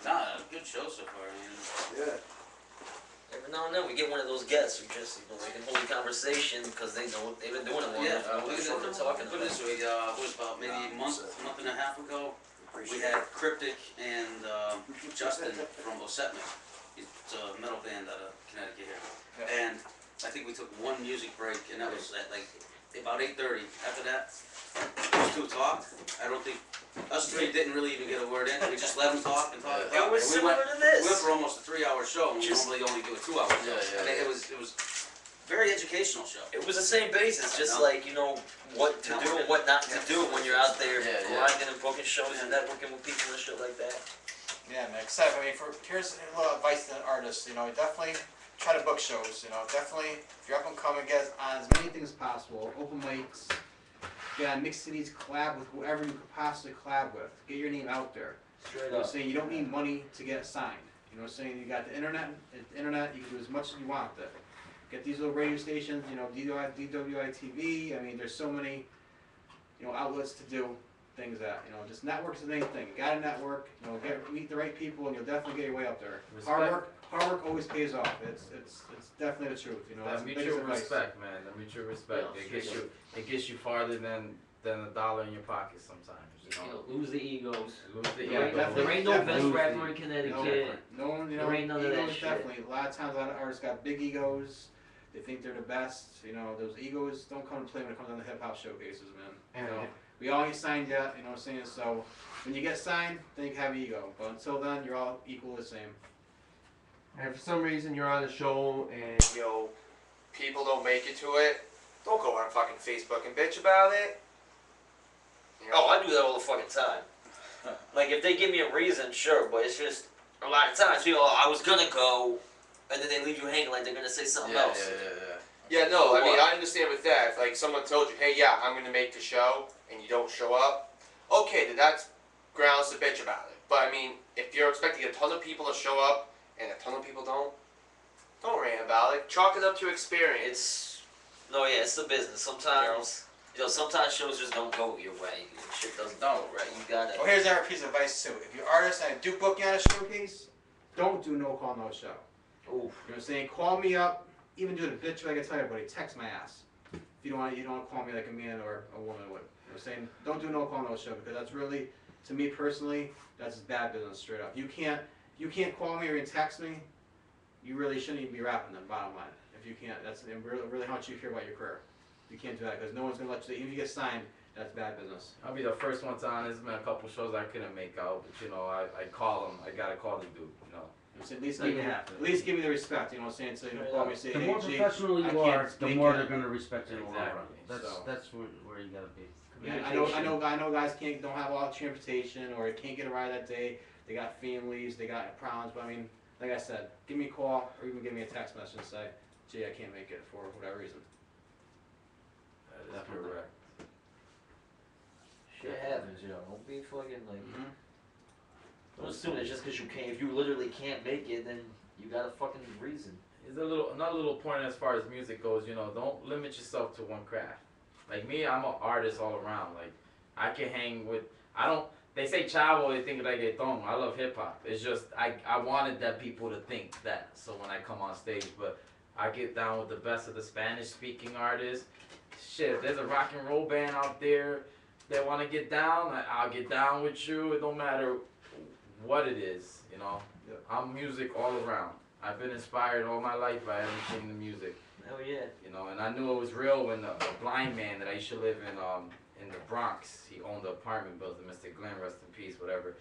Nah, good show so far, man. Yeah. Every now and then we get one of those guests who just, you know, they can hold a conversation because they know they've been doing it long enough. Put it this way, it was about maybe a month and a half ago. We had Cryptic and Justin from Osetnik. It's a metal band out of Connecticut here. And I think we took one music break, and that was at like about 8:30. After that, those two talked. I don't think us three didn't really even get a word in. We just let them talk and talk. It was similar to this. We went for almost a 3-hour show, and we normally only do a 2-hour show. I mean, it was very educational show. It was the same basis, just like, you know, what to do and what not to do when you're out there grinding and booking shows and networking with people and shit like that. Yeah, man. Except, I mean, here's a little advice to an artist. You know, definitely try to book shows. You know, definitely if you're up and coming, get on as many things as possible. Open mics. Get on Mix Cities, collab with whoever you could possibly collab with. Get your name out there. Straight up. up. Saying you don't need money to get signed. You know what I'm saying? You got the internet. You can do as much as you want with it. Get these little radio stations. You know, DWI-TV. I mean, there's so many, you know, outlets to do things at. You know, just network is the main thing. You got to network. You know, meet the right people, and you'll definitely get your way up there. Hard work always pays off. It's definitely the truth. You know, that mutual respect, man. The mutual respect. Yeah, it gets you farther than $1 in your pocket sometimes. You know? Lose the egos. Yeah, there ain't no best rapper in Connecticut. No one, you know, there ain't none of that shit. Definitely. A lot of times, a lot of artists got big egos. They think they're the best. You know, those egos don't come into play when it comes down to hip hop showcases, man. You know, we all get signed yet. You know what I'm saying? So when you get signed, then you can have ego. But until then, you're all equal the same. and for some reason you're on a show and people don't make it to it, don't go on fucking Facebook and bitch about it. Oh, I do that all the fucking time. Like, if they give me a reason, sure, but it's just, a lot of times, I was gonna go, and then they leave you hanging like they're gonna say something else. Yeah, no, I mean, I understand with that. If, like, someone told you, hey, yeah, I'm gonna make the show, and you don't show up, okay, then that's grounds to bitch about it. But, I mean, if you're expecting a ton of people to show up, and a ton of people don't rant about it. Chalk it up to experience. It's the business. Sometimes, sometimes shows just don't go your way. Shit doesn't go right. You gotta. Well, here's our piece of advice too. If you're artists and do book you on a showcase, don't do no call, no show. Oof. You know what I'm saying? Call me up. Even do the bitch like I tell everybody. Text my ass. If you don't want to call me like a man or a woman would. You know what I'm saying? Don't do no call, no show because that's really, to me personally, that's bad business straight up. You can't call me or even text me. You really shouldn't even be rapping them. Bottom line. If you can't, that's really how much you care about your career. You can't do that because no one's gonna let you. Even if you get signed, that's bad business. I'll be the first one to honest. There's been a couple shows I couldn't make out, but I call them. I gotta call the dude. At least give me the respect. You know what I'm saying? So you call me and say, the hey, more professional you are, the more they're gonna respect you in the long run. That's where you gotta be. Yeah, I know guys don't have all the transportation or can't get a ride that day. They got families, they got problems. But I mean, like I said, give me a call or even give me a text message and say, gee, I can't make it for whatever reason. That is correct. Shit happens, Don't be fucking like. Don't assume that just because you can't. If you literally can't make it, then you got a fucking reason. It's another little point as far as music goes. Don't limit yourself to one craft. Like me, I'm an artist all around. Like I can hang with. They say chavo, they think like reggaeton. I love hip hop. It's just I wanted that people to think that. So when I come on stage, but I get down with the best of the Spanish speaking artists. Shit, if there's a rock and roll band out there that want to get down, I'll get down with you. It don't matter what it is, Yep. I'm music all around. I've been inspired all my life by everything in the music. Hell yeah. And I knew it was real when the blind man that I used to live in the Bronx, he owned an apartment building, Mr. Glenn, rest in peace, whatever.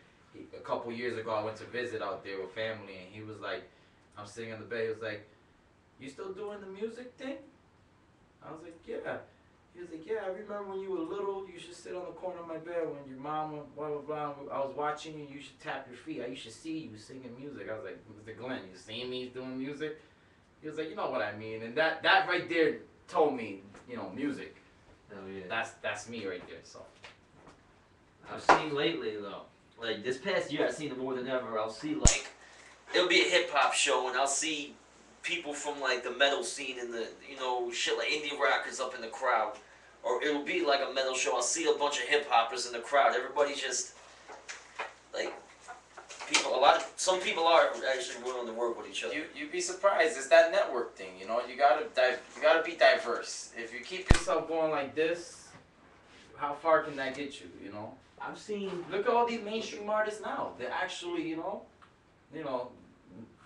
A couple years ago, I went to visit out there with family, and he was like, I'm sitting in the bed, he was like, you still doing the music thing? I was like, yeah. He was like, yeah, I remember when you were little, you should sit on the corner of my bed when your mom, blah, blah, blah. I was watching you, you should tap your feet. I used to see you singing music. I was like, Mr. Glenn, you seen me doing music? He was like, you know what I mean. And that right there told me, music. Hell yeah. That's me right there, so. I've seen lately, though, like this past year, I've seen it more than ever. I'll see, like, it'll be a hip-hop show, and I'll see people from, like, the metal scene and the, shit like indie rockers up in the crowd. Or it'll be like a metal show. I'll see a bunch of hip-hoppers in the crowd. Everybody's just, like, some people are actually willing to work with each other. You'd be surprised. It's that network thing, You gotta be diverse. If you keep yourself going like this, how far can that get you? I've seen. Look at all these mainstream artists now. They're actually,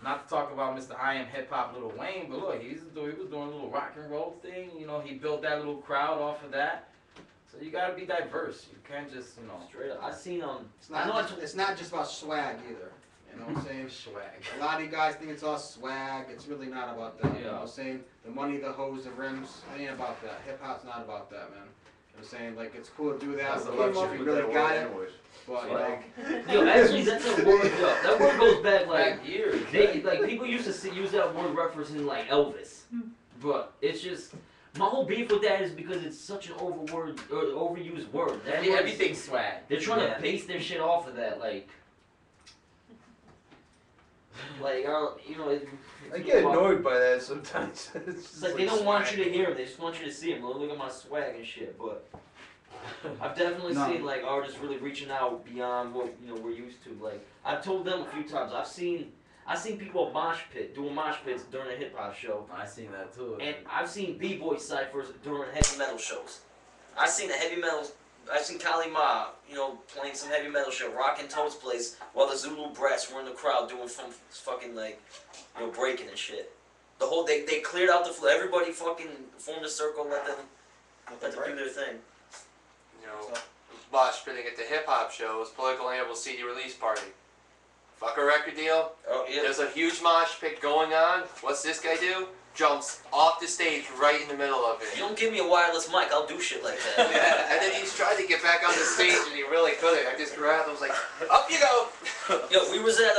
not to talk about Mr. I Am Hip Hop Lil Wayne, but look, he was doing a little rock and roll thing. He built that little crowd off of that. So you gotta be diverse. You can't just, Straight up. I seen It's not just about swag either. You know what I'm saying? Swag. A lot of you guys think it's all swag. It's really not about that. You know what I'm saying? The money, the hoes, the rims. It ain't about that. Hip hop's not about that, man. You know what I'm saying? Like, it's cool to do that. That's If a luxury you really got it. But, actually, that's a word, that word goes back, like, years. Like, people used to use that word referencing, like, Elvis. But it's just, my whole beef with that is because it's such an overused word. Everything's swag. They're trying to base their shit off of that, like, I get annoyed by that sometimes. It's like they don't want you to hear them, they just want you to see them. Look at my swag and shit, but I've definitely seen like artists really reaching out beyond what we're used to. Like I've told them a few times. I've seen people at doing mosh pits during a hip hop show. I've seen that too. And I've seen b-boy ciphers during heavy metal shows. I've seen Kali Ma, playing some heavy metal show, rocking Toad's place, while the Zulu Brats were in the crowd doing some fucking breaking and shit. They cleared out the floor. Everybody fucking formed a circle, let them do their thing. Mosh pitting at the hip hop shows, Political Animal CD release party. fuck a record deal. Oh, yeah. There's a huge mosh pit going on. What's this guy do? Jumps off the stage right in the middle of it. You don't give me a wireless mic, I'll do shit like that. Yeah, and then he's tried to get back on the stage and he really couldn't. I just grabbed him, was like, up you go! Yo, we was at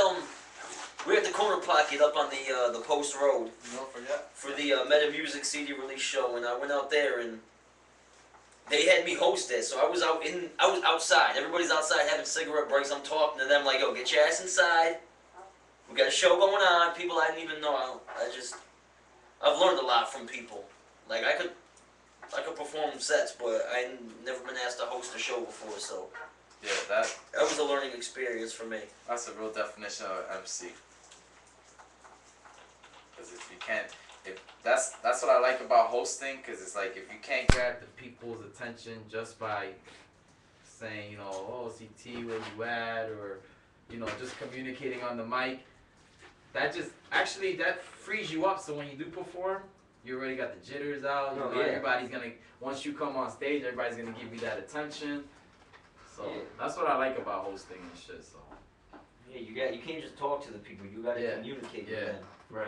we were at the corner pocket up on the Post Road. Don't forget. For the Meta Music CD release show, and I went out there and they had me host it, so I was outside. Everybody's outside having cigarette breaks. I'm talking to them like, yo, get your ass inside. We got a show going on. People I didn't even know. I've learned a lot from people. Like I could perform sets, but I never been asked to host a show before, so Yeah, that was a learning experience for me. That's a real definition of MC. Because if you can't, that's what I like about hosting. Because it's like if you can't grab the people's attention just by saying, you know, oh CT, where you at, or you know, just communicating on the mic, that frees you up. So when you do perform, you already got the jitters out. You know, everybody's gonna, once you come on stage, everybody's gonna give you that attention. So that's what I like about hosting and shit. So Yeah, you can't just talk to the people. You gotta communicate with them. Right.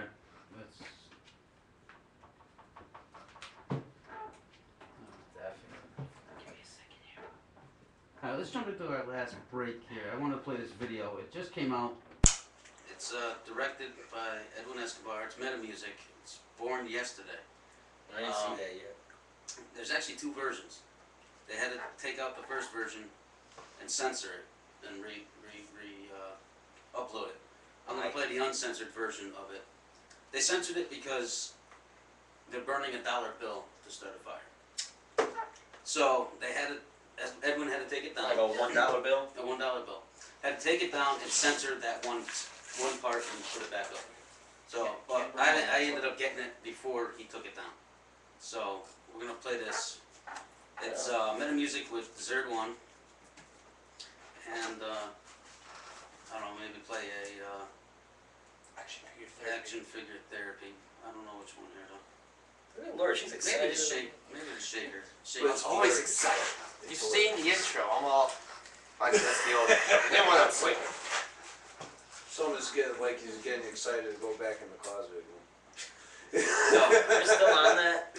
Alright, let's jump into our last break here. I want to play this video. It just came out. It's directed by Edwin Escobar. It's Meta Music. It's born yesterday. I didn't see that yet. There's actually two versions. They had to take out the first version and censor it and upload it. I'm going to play the uncensored version of it. They censored it because they're burning $1 bill to start a fire. So they had to, Edwin had to take it down. Like a $1 bill? A $1 bill. Had to take it down and censor that one part and put it back up. So, but I ended up getting it before he took it down. So we're gonna play this. It's Meta Music with Zerd One, and I don't know, maybe play a action figure therapy. I don't know which one here though. Look at Lurch, she's excited. Maybe the shaker. It's always exciting. You've seen the intro. I'm all. That's the old. Then what else? Someone's getting like he's getting excited to go back in the closet again. No, you're still on that.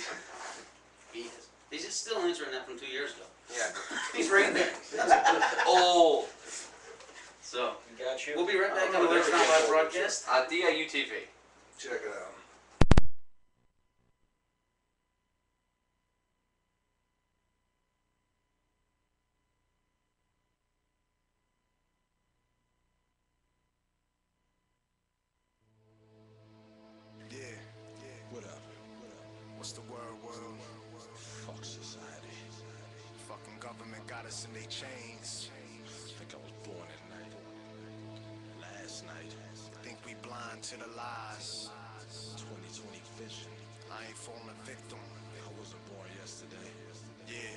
He is. He's just still answering that from 2 years ago. Yeah. He's right there. Old. So, got you. We'll be right back on the Lurch Now Live broadcast. On DIU TV. Check it out. What up? What's the word, world? Fuck society. Fucking government got us in their chains. I think I was born at night. Last night. Think we blind to the lies. 2020 vision. I ain't falling victim. I wasn't born yesterday. Yeah.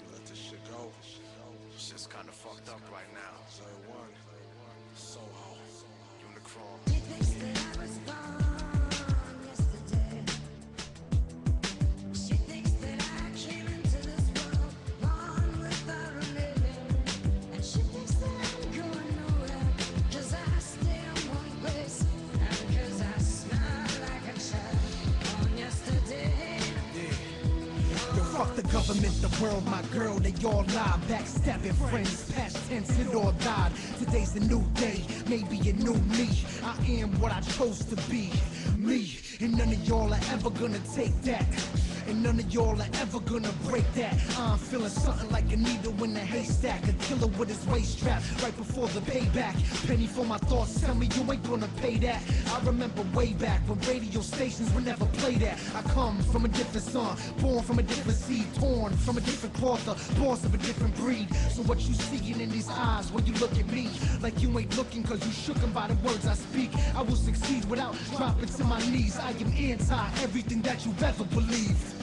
You let this shit go. Shit's kinda fucked up right now. Zone 1. Soho. Unicron. Fuck the government, the world, my girl, they all lie. Backstabbing friends, past tense, it all died. Today's a new day, maybe a new me. I am what I chose to be, me. And none of y'all are ever gonna take that. And none of y'all are ever gonna break that. I'm feeling something like a needle in a haystack. A killer with his waist strapped right before the payback. Penny for my thoughts, tell me you ain't gonna pay that. I remember way back when radio stations would never play that. I come from a different son, born from a different seed, torn from a different cloth, the boss of a different breed. So what you seeing in these eyes when you look at me, like you ain't looking cause you shooken by the words I speak. I will succeed without dropping to my knees. I am anti everything that you've ever believed.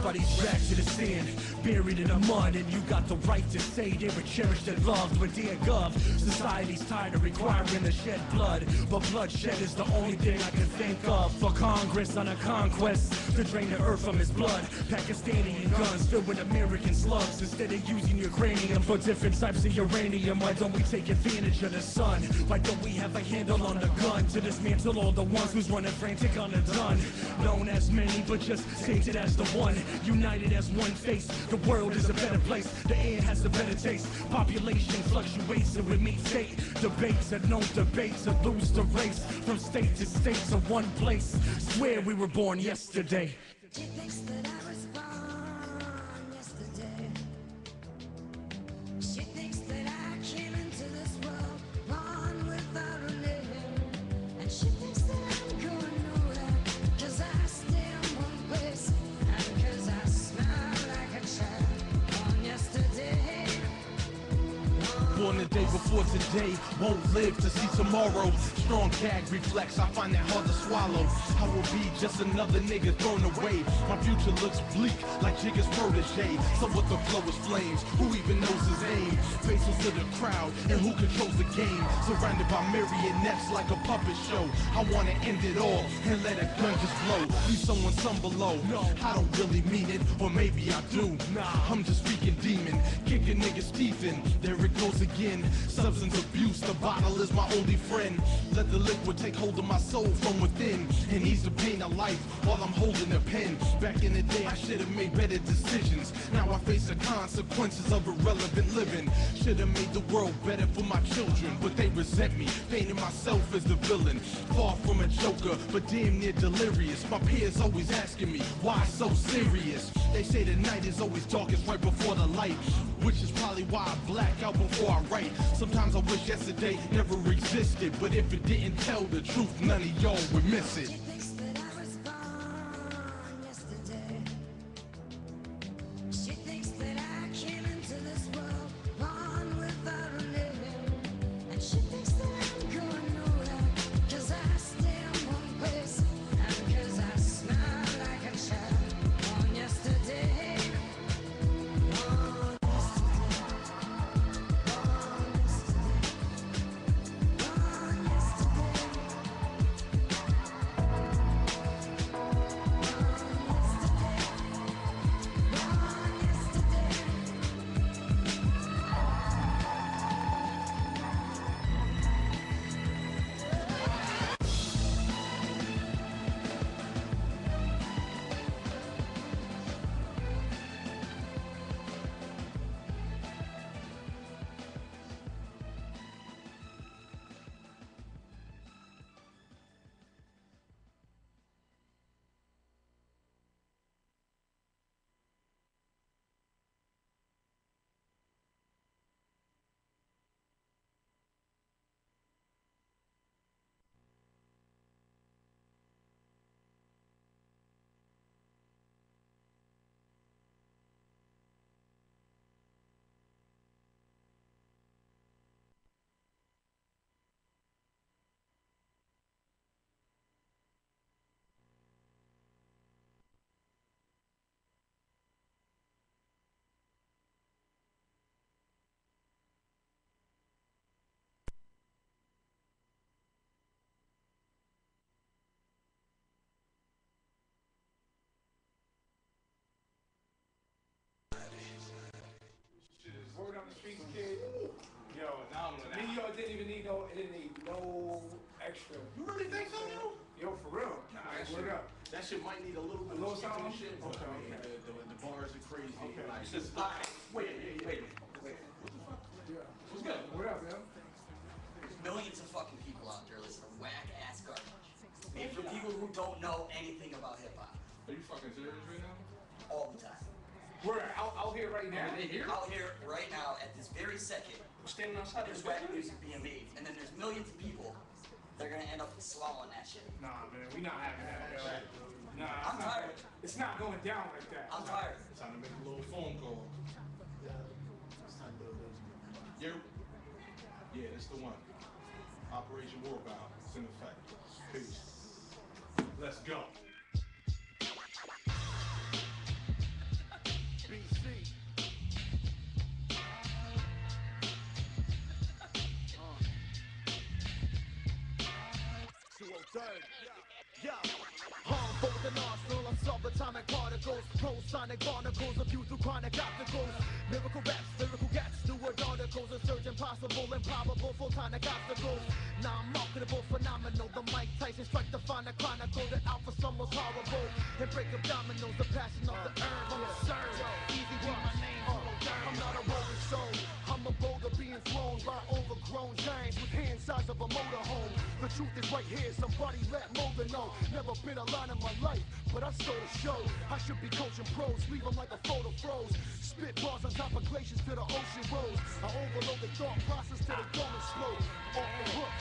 Everybody's back to the sand, buried in the mud, and you got the right to say they were cherished and loved. But dear Gov, society's tired of requiring to shed blood, but bloodshed is the only thing I can think of. For Congress on a conquest to drain the earth from its blood. Pakistani guns filled with American slugs, instead of using uranium for different types of uranium. Why don't we take advantage of the sun? Why don't we have a handle on the gun to dismantle all the ones who's running frantic on the dun? Known as many, but just tainted as the one. United as one face, the world is a better place. The air has a better taste. Population fluctuates and we meet fate. Debates and no debates that lose the race. From state to state to one place. Swear we were born yesterday. She thinks that I was born yesterday. She thinks that I came into this world born without a name. And she thinks that I'm going nowhere, 'cause I stay in one place. And 'cause I smell like a child born yesterday. Born the day before today, won't live to see tomorrow. Strong gag reflex, I find that hard to swallow. I will be just another nigga thrown away. My future looks bleak, like Jigga's protege. So what the flow is flames, who even knows his name? Faces to the crowd, and who controls the game? Surrounded by marionettes like a puppet show. I wanna end it all, and let a gun just blow. Leave someone some below. No, I don't really mean it, or maybe I do. Nah, I'm just speaking demon, kicking niggas' teeth in. There it goes again, substance abuse, the bottle is my only friend. Let the liquid take hold of my soul from within, and ease the pain of life while I'm holding a pen. Back in the day I should have made better decisions. Now I face the consequences of irrelevant living. Should have made the world better for my children, but they resent me, painting myself as the villain. Far from a joker, but damn near delirious. My peers always asking me, why so serious? They say the night is always darkest right before the light, which is probably why I black out before I write. Sometimes I wish yesterday never existed, but if it didn't tell the truth, none of y'all would miss it. She thinks that I was born yesterday. She thinks that I came into this world born without a name. And she thinks that I'm going nowhere, 'cause I stay in one place. And 'cause I smell like a child born yesterday. Born Word on the streets, kid. Yo, Neo didn't even need no, it didn't need no extra. You really think so, Yo, for real. Nah, Word up. that shit might need a little bit A little of kick in the something? shit, but Okay, I mean, okay. the bars are crazy. Okay. Like, it's just, wait. What the fuck? Yeah. What's good? What up, yo? There's millions of fucking people out there listening to whack ass garbage. Made for people who don't know anything about hip hop. Are you fucking serious right now? All the time. We're out here right now. Are they here? Out here right now at this very second. We're standing outside. There's whack music being made, and then there's millions of people that are gonna end up swallowing that shit. Nah, man, we not having that, yo. Nah, I'm tired. It's not going down like that. I'm tired. It's time to make a little phone call. You? Yeah, that's the one. Operation Warbound. It's in effect. Peace. Let's go. Unsigned. Yeah. Harmful an arsenal of subatomic particles, prosonic barnacles, a few through chronic obstacles. Miracle raps, lyrical gaps, newer articles, a surge impossible, improbable, photonic obstacles. Non-marketable, phenomenal. The Mike Tyson strike the final chronicle. The alpha sum was horrible. And break up dominoes, the passion of the herb. I'm absurd. Easy be my name, I'm not a rolling soul. I'm a boulder being thrown by overgrown giants with hand size of a motorhome. The truth is right here, somebody let Mulder know. Never been a line in my life, but I stole the show. I should be coaching pros, leave them like a photo froze. Spit bars on top of glaciers to the ocean rose. I overload the thought process till they don't explode. Off the hook.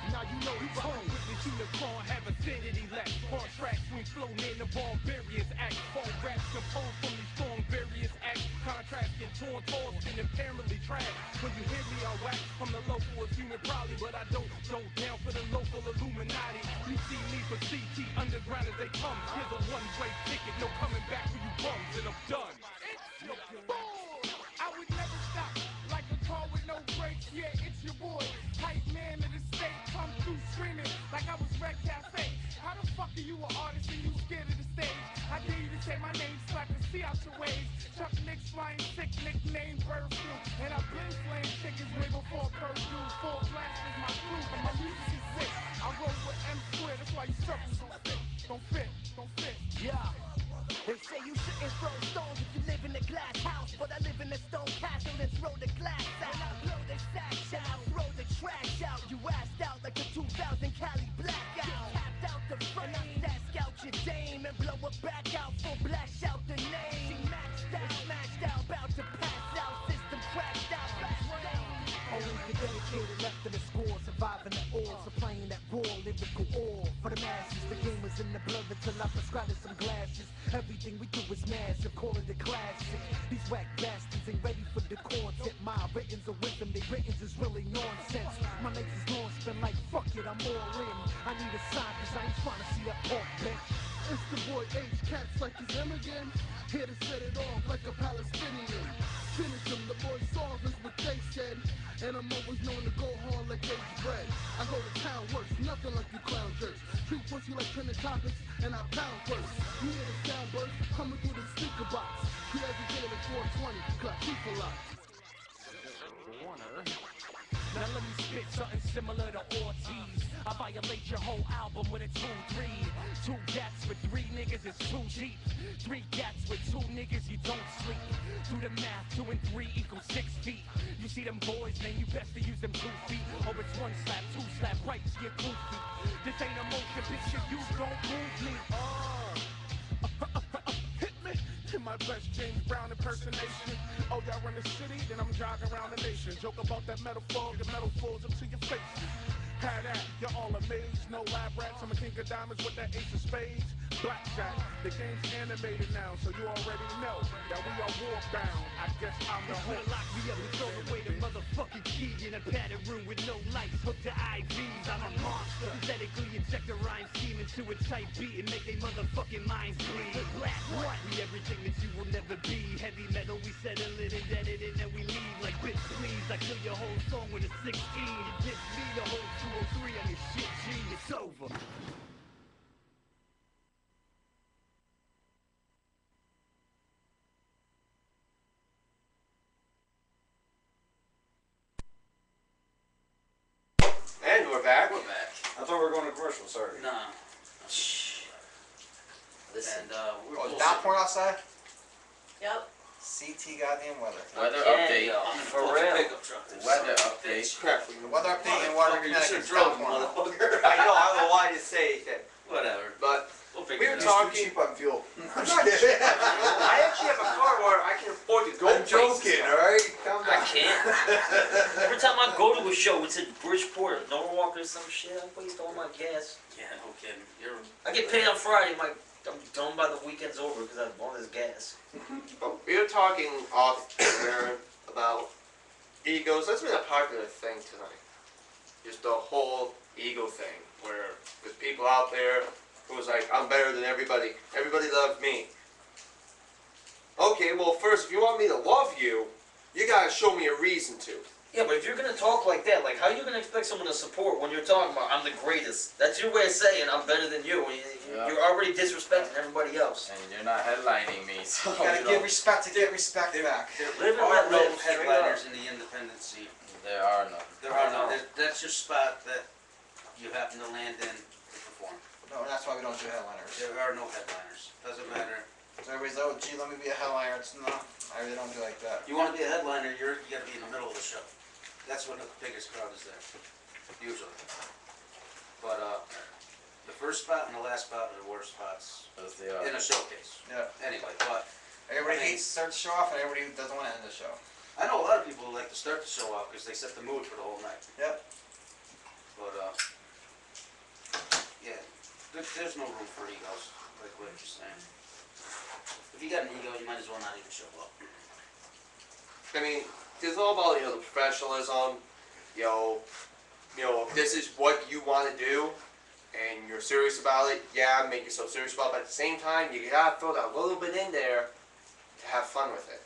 Now you know who's home. With the unicorn, have affinity left. On track, swing flow near the barbarians act. Phone raps composed from these strong various acts. Contrast get torn, tossed, and apparently trash. When you hear me, I whack. I'm the local human probably, but I don't go down for the local Illuminati. You see me for CT underground as they come. Here's a one-way ticket, no coming back for you bums, and I'm done. It's your boy. I would never stop. Like a car with no brakes, yeah, it's your boy. Hype man of the state, come through screaming like I was Red Cafe. How the fuck are you an artist and you scared of the stage? I dare you to say my name, slap the sea out your ways. Chuck Nick's flying sick, nickname Bird Flu. And I've been slaying chickens way before Purdue. Full blast is my crew, and my music is sick. I roll with M squared, that's why you circles don't fit. Don't fit, don't fit. Yeah. They say you shouldn't throw stones if you live in a glass house, but I live in a stone castle and throw the glass out. And I blow the sacks out, throw the trash out. You assed out like a 2000 Cali blackout. Tapped out the front, I stash out your dame and blow her back out for blash out the name. She maxed out, smashed out, about to pass out, system crashed out, fast lane. Only the dedicated left in the score, surviving the odds of playing that raw lyrical ore for the masses. The game was in the blur until I prescribed some glasses. Everything we do is massive, call it a classic. These whack bastards ain't ready for the content. My writtens are wisdom, they writtens is really nonsense. My legs is long spin like fuck it, I'm all in. I need a sign cause I ain't trying to see that pork bench. It's the boy H, cats like he's him again. Here to set it off like a Palestinian. Finish him, the boy soft is what they said. And I'm always known to go hard like aged bread. I go to town worse, nothing like you clown jerks. Treat pussy like trending topics, and I pound first. You hear the sound burst coming through the speaker box. You every day like 420, cause I keep a lot. Now let me spit something similar to Ortiz. I violate your whole album with a 2-3. 2 gats with 3 niggas is too deep. 3 gats with 2 niggas, you don't sleep. Do the math, 2 and 3 equals 6 feet. You see them boys, man, you best to use them 2 feet. Or it's 1 slap, 2 slap, right to your goofy. This ain't a motion picture, you don't move me. Hit me in my best James Brown impersonation. Oh, y'all run the city, then I'm jogging around the nation. Joke about that metal fog, the metal falls up to your face. Had that, you're all amazed. No lab rats, I'm a king of diamonds with that ace of spades. Blackjack, the game's animated now, so you already know that we are war bound. I guess I'm the host. Lock me up and throw away the motherfucking key in a padded room with no lights, hooked to IVs. I'm a monster. Synthetically inject a rhyme scheme into a tight beat and make they motherfucking minds bleed. Black, what? We everything that you will never be. Heavy metal, we settle it and dead it and then we leave. Like bitch, please, I kill your whole song with a 16. You diss me the whole 203 on your shit, G. It's over. And we're back. We're back. I thought we were going to commercial, sorry. Nah. Listen. And Oh, is that pouring outside? Yep. CT goddamn weather. Weather update. For real. Pickup truck. Weather update. Crap. The weather update in Water, You Connecticut. should drone, motherfucker. I know, I don't know why you say that. Whatever. But We'll we figure were it out. talking. Cheap on fuel. I'm not cheap. I actually have a car where I can afford to go I'm joking, places. alright? Calm I down. can't. Every time I go to a show, it's in Bridgeport, Norwalk or some shit. I waste all my gas. Yeah, no kidding. I get paid on Friday. I'm done by the weekend's over because I have all this gas. But we were talking off air about egos. That's been a popular thing tonight. Just the whole ego thing, where there's people out there who's like, I'm better than everybody. Everybody loves me. Okay, well first, if you want me to love you, you gotta show me a reason to. Yeah, but if you're gonna talk like that, like how are you gonna expect someone to support when you're talking about I'm the greatest? That's your way of saying I'm better than you. You're already disrespecting everybody else. And you're not headlining me, so You gotta give respect to get respect back. There are no headliners in the independent scene. There are none. There are none. That's your spot that you happen to land in to perform. No, that's why we don't do headliners. There are no headliners. Doesn't matter. So everybody's like, oh, gee, let me be a headliner. It's not. I really don't do like that. You want to be a headliner, you gotta be in the middle of the show. That's when the biggest crowd is there, usually. But the first spot and the last spot are the worst spots in a showcase. Yeah. Anyway, but everybody hates to start the show off, and everybody doesn't want to end the show. I know a lot of people who like to start the show off because they set the mood for the whole night. Yep. But yeah, there's no room for egos, like what you're saying. If you got an ego, you might as well not even show up. I mean, it's all about, you know, the professionalism, you know, if this is what you want to do, and you're serious about it, yeah, make yourself serious about it, but at the same time, you gotta throw that little bit in there to have fun with it.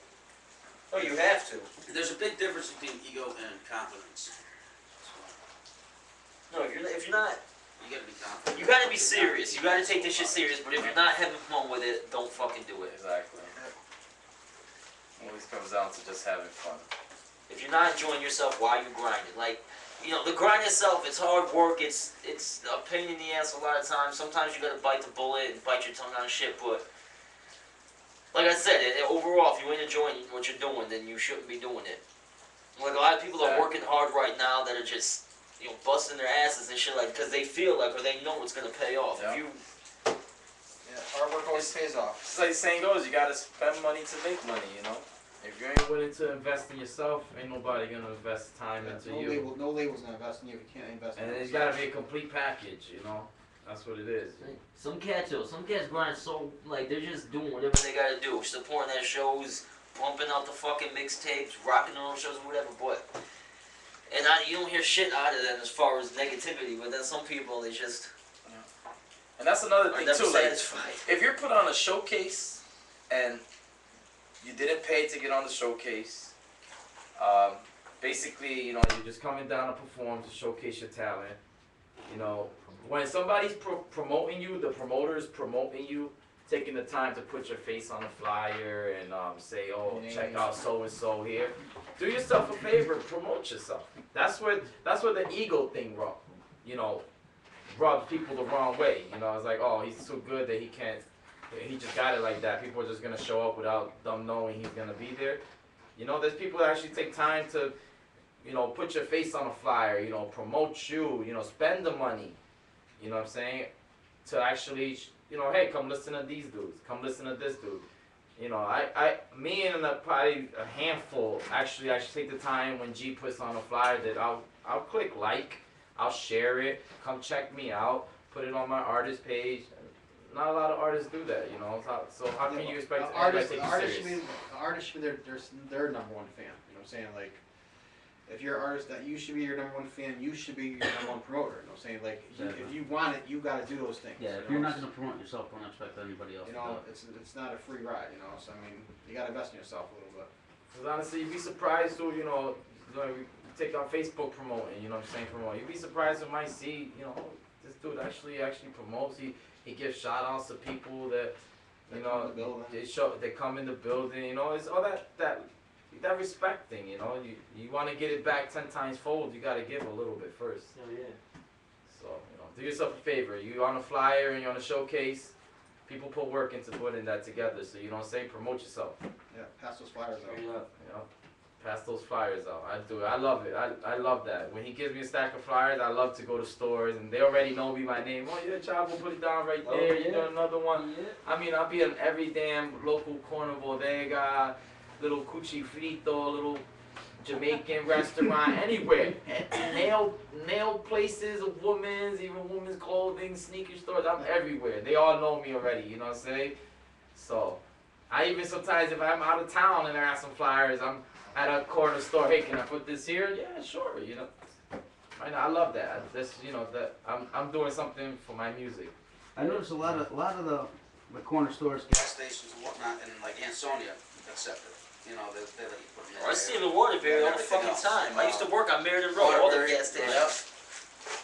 Oh, you have to. There's a big difference between ego and confidence. No, if you're not, you gotta be confident. you gotta be serious. You gotta take this shit serious. But if you're not having fun with it, don't fucking do it. Exactly. Always comes down to just having fun. If you're not enjoying yourself, why are you grinding? Like, you know, the grind itself, it's hard work. It's a pain in the ass a lot of times. Sometimes you gotta bite the bullet and bite your tongue on shit. But like I said, overall, if you ain't enjoying what you're doing, then you shouldn't be doing it. Like a lot of people are working hard right now that are just, you know, busting their asses and shit, like because they feel like or they know it's gonna pay off. If you hard work always pays off. It's like the saying goes, you gotta spend money to make money, you know? If you ain't willing to invest in yourself, ain't nobody gonna invest time into you. No label's gonna invest in you if you can't invest in And yourself. it's gotta be a complete package, you know? That's what it is. some cats grind so like they're just doing whatever they gotta do, supporting their shows, pumping out the fucking mixtapes, rocking on shows or whatever. But you don't hear shit out of them as far as negativity. But then some people they just And that's another thing never too. Like, satisfied. if you're put on a showcase and you didn't pay to get on the showcase, basically, you know, you're just coming down to perform to showcase your talent. You know, when somebody's promoting you, the promoter's promoting you, taking the time to put your face on a flyer and say, oh, check out so and so here. Do yourself a favor, promote yourself. That's where the ego thing rubs people the wrong way. You know, it's like, oh, he's so good that he just got it like that. People are just gonna show up without them knowing he's gonna be there. You know, there's people that actually take time to, you know, put your face on a flyer, you know, promote you, you know, spend the money, you know what I'm saying, to actually, you know, hey, come listen to these dudes, come listen to this dude. You know, me and probably a handful actually take the time when G puts on a flyer that I'll click like, I'll share it, come check me out, put it on my artist page. Not a lot of artists do that, you know. So how can you expect everybody to take you serious? The artist should be their number one fan. You know what I'm saying? Like, if you're an artist, that you should be your number one fan. You should be your number one promoter. You know what I'm saying? Like, if you want it, you got to do those things. Yeah, if you're not going to promote yourself, don't expect anybody else. You know, it's not a free ride. You know, so I mean, you got to invest in yourself a little bit. Because honestly, you'd be surprised too. You know, you take on Facebook promoting. You know what I'm saying? You'd be surprised if you might see, you know, this dude actually promotes. He gives shout outs to people that, you know, they come in the building, you know, it's all that respect thing, you know. You want to get it back 10 times fold, you got to give a little bit first. Oh yeah. So, you know, do yourself a favor. You on a flyer and you're on a showcase, people put work into putting that together, so you don't say promote yourself. Yeah, pass those flyers out. You know, pass those flyers out. I do it. I love it. I love that. When he gives me a stack of flyers, I love to go to stores and they already know me by name. Oh yeah, Chavo, put it down right there. You know another one. Yeah. I mean, I'll be in every damn local corner bodega, little cuchi frito, little Jamaican restaurant, anywhere. Nail places of women's, even women's clothing, sneaker stores. I'm everywhere. They all know me already. You know what I'm saying? So, I even sometimes if I'm out of town and I have some flyers, I'm at a corner store, hey, can I put this here? Yeah, sure, you know. Right now, I love that. You know, that I'm doing something for my music. I noticed a lot of the corner stores, gas stations and whatnot, and like Ansonia accept it. you know, they let you put them in I there. see them in Waterbury all the Everything fucking else. time. I used to work on Meriden Road, all the Waterbury, gas stations. yep.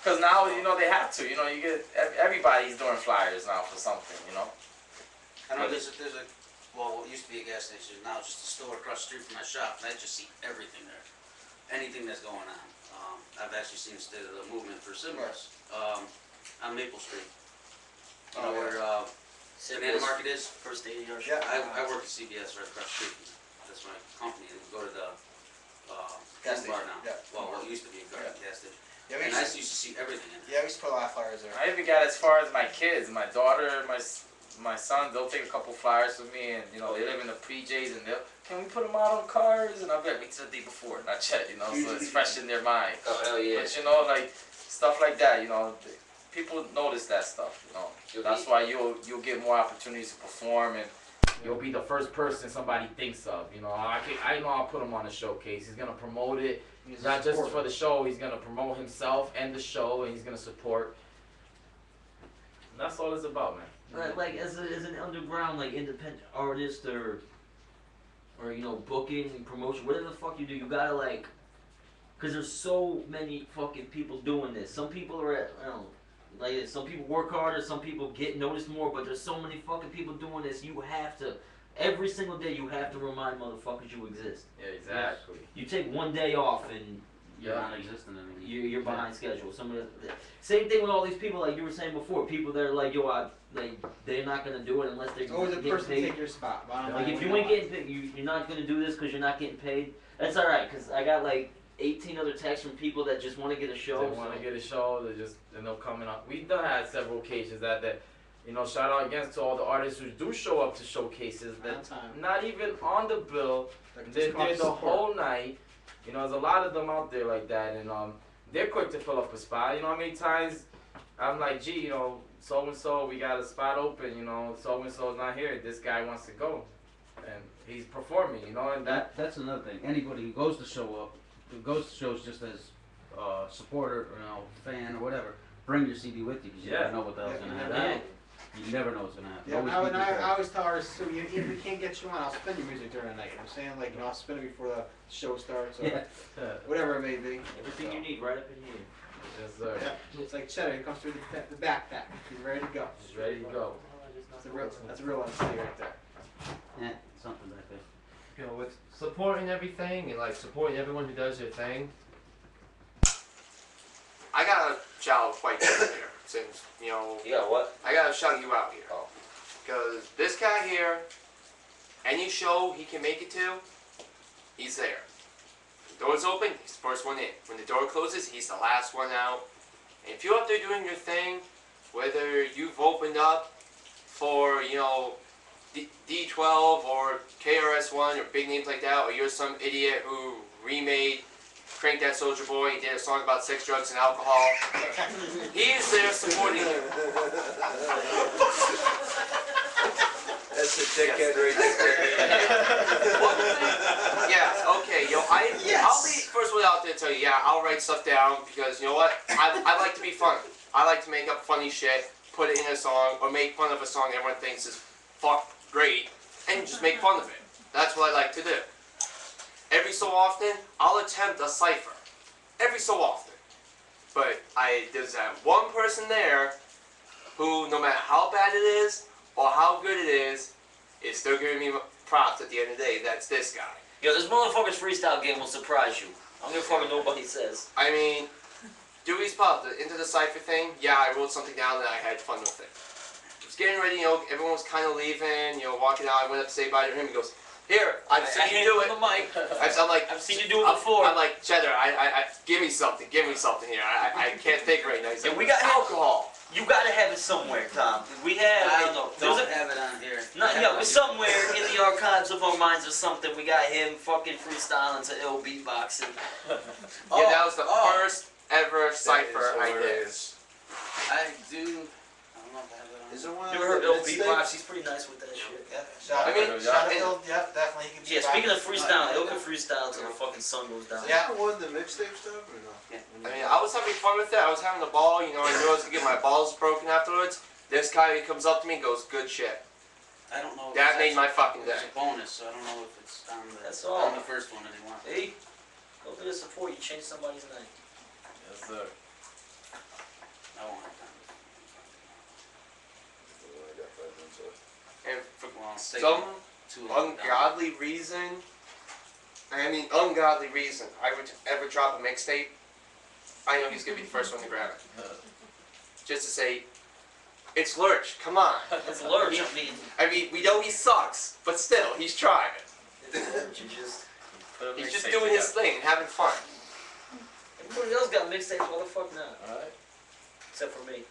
Because now, you know, they have to. You know, you get everybody's doing flyers now for something. You know. I know there's a well, what used to be a gas station, now it's just a store across the street from my shop, and I just see everything there. Anything that's going on. I've actually seen the movement for cigarettes on Maple Street. You know where Banana Market is? First 80 yards. Yeah. I work at CBS right across the street. That's my company. And we go to the Gas Toolbar station, now. yeah. Well, what used to be a gas station. Yeah, we And used I used to see everything in there. Yeah, we used to put a lot of flyers there. I even got as far as my kids, my daughter, my son. They'll take a couple flyers with me, and you know they live in the PJs, and they'll, can we put them out on cars? And I'll be like, wait till the day before, not yet, you know, so it's fresh in their mind. Oh hell yeah! But you know, like stuff like that, you know, people notice that stuff, you know. That's why you'll get more opportunities to perform, and you'll be the first person somebody thinks of. You know, I know I'll put him on a showcase. He's gonna promote it. He's Not just for the show, he's gonna promote himself and the show, and he's gonna support. And that's all it's about, man. Like as an underground, like independent artist or you know, booking, promotion, whatever the fuck you do, you gotta like, cause there's so many fucking people doing this. Some people are at, I don't know, like some people work harder, some people get noticed more, but there's so many fucking people doing this. You have to. Every single day you have to remind motherfuckers you exist. Yeah, exactly. You take one day off and you're non-existent anymore. You're behind schedule. Some of the same thing with all these people, like you were saying before. People that are like, yo, like they're not gonna do it unless they're Always the getting person paid. take your spot. Like if you ain't getting paid, you're not gonna do this because you're not getting paid. That's all right, because I got like 18 other texts from people that just want to get a show. They want to get a show. And they'll come in. We've done had several occasions that. You know, shout out again to all the artists who do show up to showcases that not even on the bill, they're there the whole night. You know, there's a lot of them out there like that, and they're quick to fill up a spot. You know how many times I'm like, gee, you know, so and so, we got a spot open. You know, so and so's not here. This guy wants to go, and he's performing. You know, and that's another thing. Anybody who goes to goes to shows just as supporter, you know, fan or whatever, bring your CD with you because you never know what the hell's gonna happen. You never know what's gonna happen. Yeah, I always tell artists too, if we can't get you on, I'll spin your music during the night. You know what I'm saying? Like, you know, I'll spin it before the show starts or whatever it may be. Everything you need right up in here. Yes, sir. Yeah. It's like Cheddar, he comes through the backpack. He's ready to go. He's ready to go. That's a real honesty right there. Yeah, something like that. You know, with supporting everything and like supporting everyone who does their thing. I gotta shout out White Cheddar here. Since, you know, what? I gotta shout you out here. Because this guy here, any show he can make it to, he's there. The door's open, he's the first one in. When the door closes, he's the last one out. And if you're out there doing your thing, whether you've opened up for, you know, D12 or KRS-One or big names like that, or you're some idiot who remade Crank That Soldier Boy, he did a song about sex, drugs, and alcohol. He is there supporting you. That's a dickhead right there. Yeah, okay, yo, I'll be the first one out there to tell you, yeah, I'll write stuff down because, you know what, I like to be funny. I like to make up funny shit, put it in a song, or make fun of a song everyone thinks is great, and just make fun of it. That's what I like to do. Every so often, I'll attempt a cipher. Every so often. But there's that one person there who, no matter how bad it is, or how good it is still giving me props at the end of the day. That's this guy. Yo, this motherfucker's freestyle game will surprise you. I don't give a fuck what nobody says. I mean, Dewey's Pub, into the cipher thing, yeah, I wrote something down and I had fun with it. I was getting ready, you know, everyone was kind of leaving, you know, walking out. I went up to say bye to him. He goes, "Here, I've seen you do it." The mic. I've seen you do it before. I'm like, Cheddar, give me something here. I can't think right now. He's like, we got alcohol. You gotta have it somewhere, Tom. We have. I don't have it on here. We're somewhere in the archives of our minds or something. We got him fucking freestyling to ill beatboxing. Yeah, that was the first ever cipher I did. I do. I don't know if I have it on. Is there one? You ever heard ill beatbox? He's pretty nice with that shit. Yeah, definitely. He can Yeah, speaking of freestyle, Ill can freestyle till the fucking sun goes down. Yeah, one the mixtape stuff or no? Yeah. I mean, I was having fun with it. I was having a ball. You know, I knew I was gonna get my balls broken afterwards. This guy, he comes up to me and goes, "Good shit." I don't know. If That it's made my actually- fucking day. It's a bonus, so I don't know if it's on the, That's all. on the first one anymore. Hey, go to the support. You change somebody's name. Yes, sir. I won't have time. And for Well, save some it too long down. ungodly reason, ungodly reason, I would ever drop a mixtape, I know he's gonna be the first one to grab it. Just to say, it's Lurch, come on. It's Lurch, I mean, we know he sucks, but still, he's trying. Put a He's just mixtape doing his together. thing and having fun. Everybody else got mixtapes, why the fuck not? Alright. Except for me.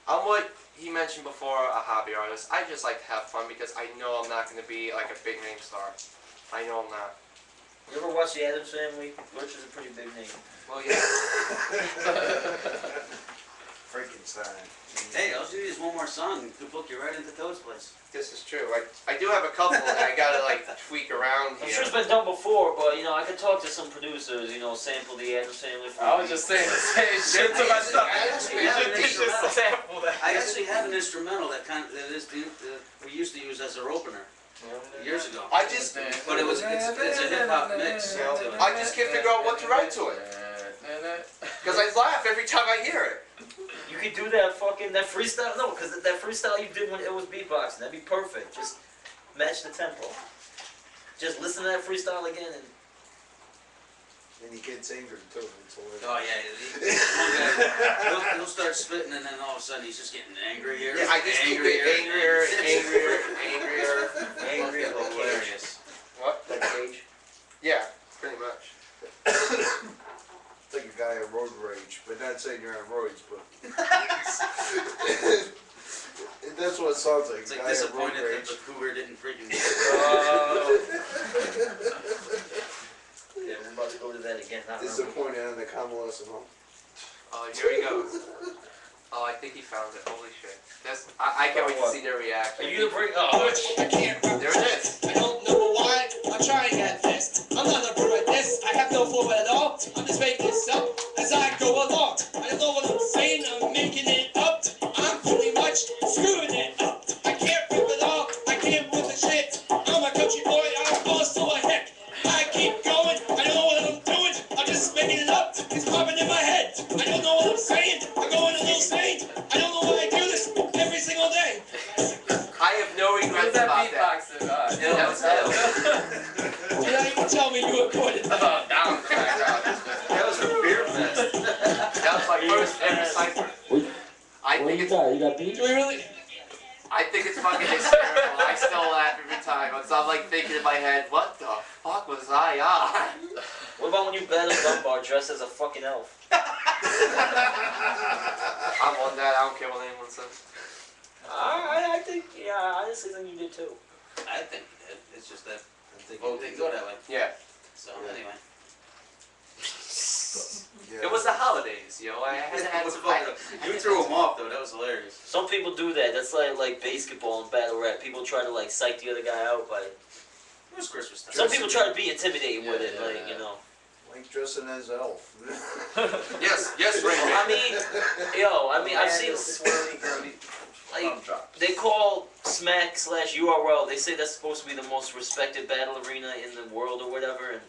I'm what he mentioned before, a hobby artist. I just like to have fun because I know I'm not going to be like a big name star. I know I'm not. You ever watch The Addams Family? Lurch is a pretty big name. Well, yeah. Frankenstein. Hey, I'll do you one more song. Could book you right into Toad's place. This is true. I do have a couple that I gotta like tweak around I'm here. sure it's been done before, but you know, I could talk to some producers, you know, sample The Addams Family. I was just saying the same shit to myself. I actually have an instrumental that we used to use as our opener years ago. I just, but it's a hip hop mix. I just can't figure out what to write to it. Because I laugh every time I hear it. You could do that freestyle, no, because that freestyle you did when it was beatboxing, that'd be perfect. Just match the tempo. Just listen to that freestyle again and... And he gets angry too. It's hilarious. Oh yeah, he'll start spitting and then all of a sudden he's just getting angrier. Yeah, I just keep it angrier. Hilarious. What? Like Cage? Yeah, pretty much. It's like a guy on road rage, but not saying you're on roids, but that's what it sounds like. It's a like guy on road disappointed that rage. the cougar didn't freaking. Yeah, we're about to go to that again. Disappointed on the convalescent home. Oh, here he goes. Oh, I think he found it. Holy shit. I can't wait to see their reaction. Are you gonna bring... Oh, I can't there it is. I don't know why. I'm trying at this. I'm not a pro at this. I have no flow at all. I'm just making this up as I go along. I don't know what I'm saying. I'm making it up. I'm pretty much screwing it up. I can't rip it all. I can't rip the shit. I'm a country boy. I'm boss to a heck. I keep going. I don't know what I'm doing. I'm just making it up. It's popping in my head. I don't know what I'm saying. I'm going a little sane. I don't know why I do this every single day. I have no regrets about that. That was hell. You don't even tell me you recorded that. That was a beer fest. That was my first ever cipher. I think it's. You got beat? Do we really? I think it's fucking hysterical. I still laugh every time. So I'm like thinking in my head, what the fuck was I on? What about when you battle Dunbar dressed as a fucking elf? I'm on that. I don't care what anyone says. I think, yeah, I honestly think you did too. I think it's just that they go that way. Yeah. So anyway. It was the holidays, yo. I had to have some fun. You threw him off though. That was hilarious. Some people do that. That's like basketball and battle rap. People try to like psych the other guy out by. It was Christmas time. Some people try to be intimidating with it, like you know. Like dressing as elf. Yes, Ray. I mean, I've seen like they call Smack / URL. They say that's supposed to be the most respected battle arena in the world or whatever, and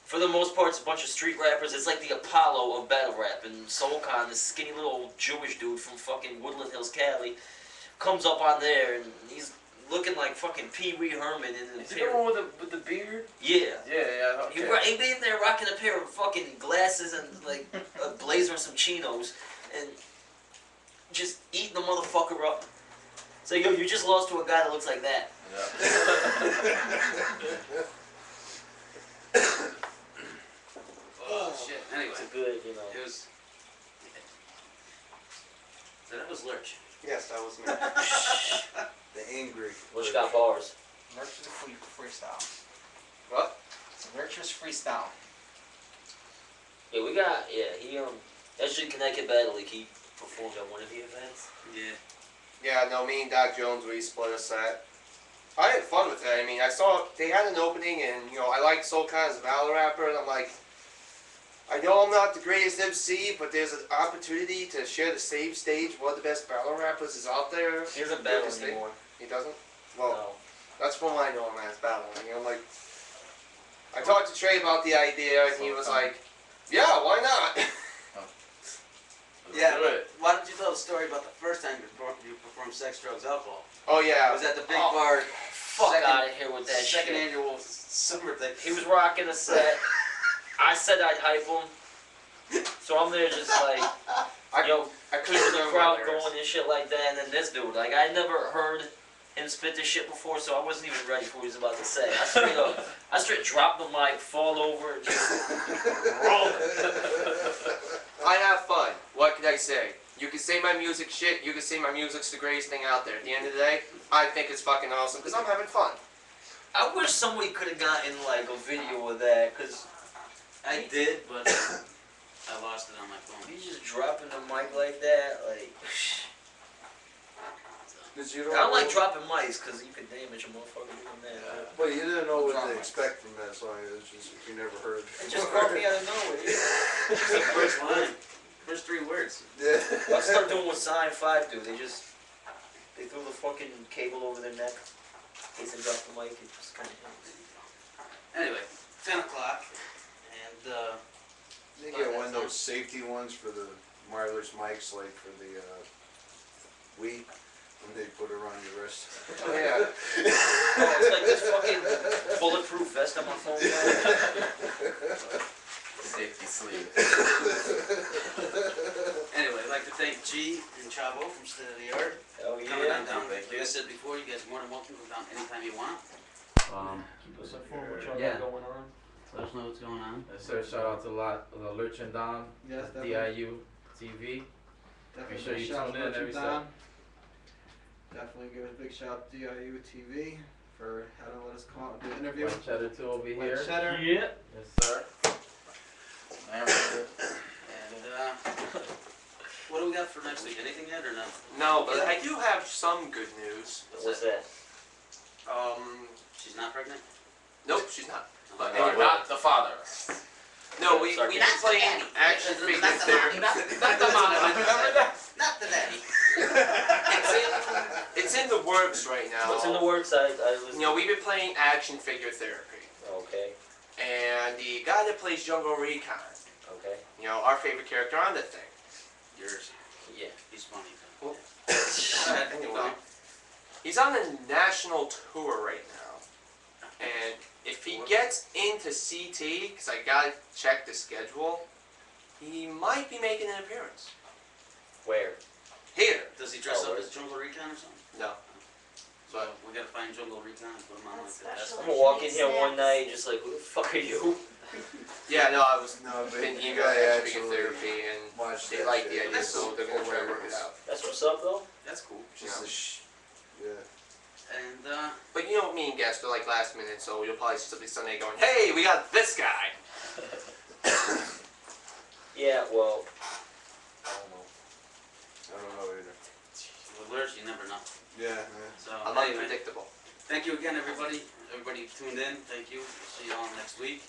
for the most part, it's a bunch of street rappers. It's like the Apollo of battle rap. And Soulcon, this skinny little Jewish dude from fucking Woodland Hills, Cali, comes up on there and he's looking like fucking Pee Wee Herman in Is he the one with the beard? Yeah. Yeah, okay. He been there rocking a pair of fucking glasses and like a blazer and some chinos and just eating the motherfucker up. So yo, you just lost to a guy that looks like that. Oh shit. Anyway. It's a good, you know. It was. So that was Lurch. Yes, that was me. The angry. Lurch got bars. Lurch is a freestyle. What? It's a Lurch's freestyle. Yeah, we got, he, actually Connecticut Battle League, he performed at one of the events. Yeah. Yeah, no, me and Doc Jones, we split a set. I had fun with it. I mean, I saw they had an opening, and you know, I liked Soulcon's battle rapper, and I'm like, I know I'm not the greatest MC, but there's an opportunity to share the same stage with one of the best battle rappers is out there. He doesn't battle anymore. He doesn't? Well, No. that's from what I know him as battling. You know, like, I talked to Trey about the idea, and he was like, yeah, why not? Yeah, but why don't you tell the story about the first time you performed Sex, Drugs, Alcohol? Oh, yeah. It was at the Big Bar. Fuck out of here with that shit. Second annual summer thing. He was rocking a set. I said I'd hype him. So I'm there just like, keeping the crowd going and shit like that. And then this dude, like, I never heard him spit this shit before, so I wasn't even ready for what he was about to say. I straight dropped the mic, fall over, and just roll. I have fun. What can I say? You can say my music shit, you can say my music's the greatest thing out there. At the end of the day, I think it's fucking awesome because I'm having fun. I wish somebody could have gotten like a video of that, cause I did, but I lost it on my phone. He's just dropping the mic like that, like. I don't like dropping mics because you can damage a motherfucker doing that. Yeah. But you didn't know what to expect from that song. It was just you never heard. It just caught me out of nowhere. The first line, first 3 words. Yeah. I start doing what Sign 5 do. They threw the fucking cable over their neck. In case they drop the mic. It just kind of. Anyway, 10 o'clock, and They get one of those safety ones for the wireless mics, like for the Wii. When they put it around your wrist. Oh, yeah. It's like this fucking bulletproof vest on my phone. Safety sleeve. anyway, I'd like to thank G and Chavo from State of the Art. Oh, yeah. Coming on down. Like I said before, you guys are more than welcome to come down anytime you want. Keep us informed what y'all Yeah. got going on. Let us know what's going on. Yes, sir. Shout out to Lurch and Don. Yes, definitely. DIU TV. Definitely Make sure you shout tune out in to every Don. Definitely give a big shout out to DIU TV for having let us come out and do an interview. White Cheddar too over White here. Cheddar. Yeah. Yes, sir. And what do we got for next week? Anything yet or no? No, but I do have some good news. What's that? She's not pregnant? Nope, she's not. But You are not the father. No, we've been playing action figure therapy. Not the mama. Remember that? Not the daddy. It's in the works right now. What's in the works? I was. You know, we've been playing action figure therapy. Okay. And the guy that plays Jungle Recon, Okay. you know, our favorite character on the thing. Yours. Yeah. He's funny. Well, anyway, he's on a national tour right now. And if he gets into CT, because I gotta check the schedule, he might be making an appearance. Where? Here. Does he dress up as Jungle Recon or something? No. So we gotta find Jungle Recon and put him on like that. I'm gonna walk in here one night just like, who the fuck are you? Yeah, no, I was No, but been you emailed gotta action figure actually therapy and watch they that like the shit. idea, so they're gonna try to work it out. That's what's up though. That's cool. Just a yeah. And But you know what me and guests are like last minute, so you'll probably see something Sunday going, hey, we got this guy. Yeah, well, I don't know. I don't know either. with Lurch, you never know. Yeah. So I'm anyway, unpredictable. thank you again, everybody. Everybody tuned in. Thank you. See you all next week.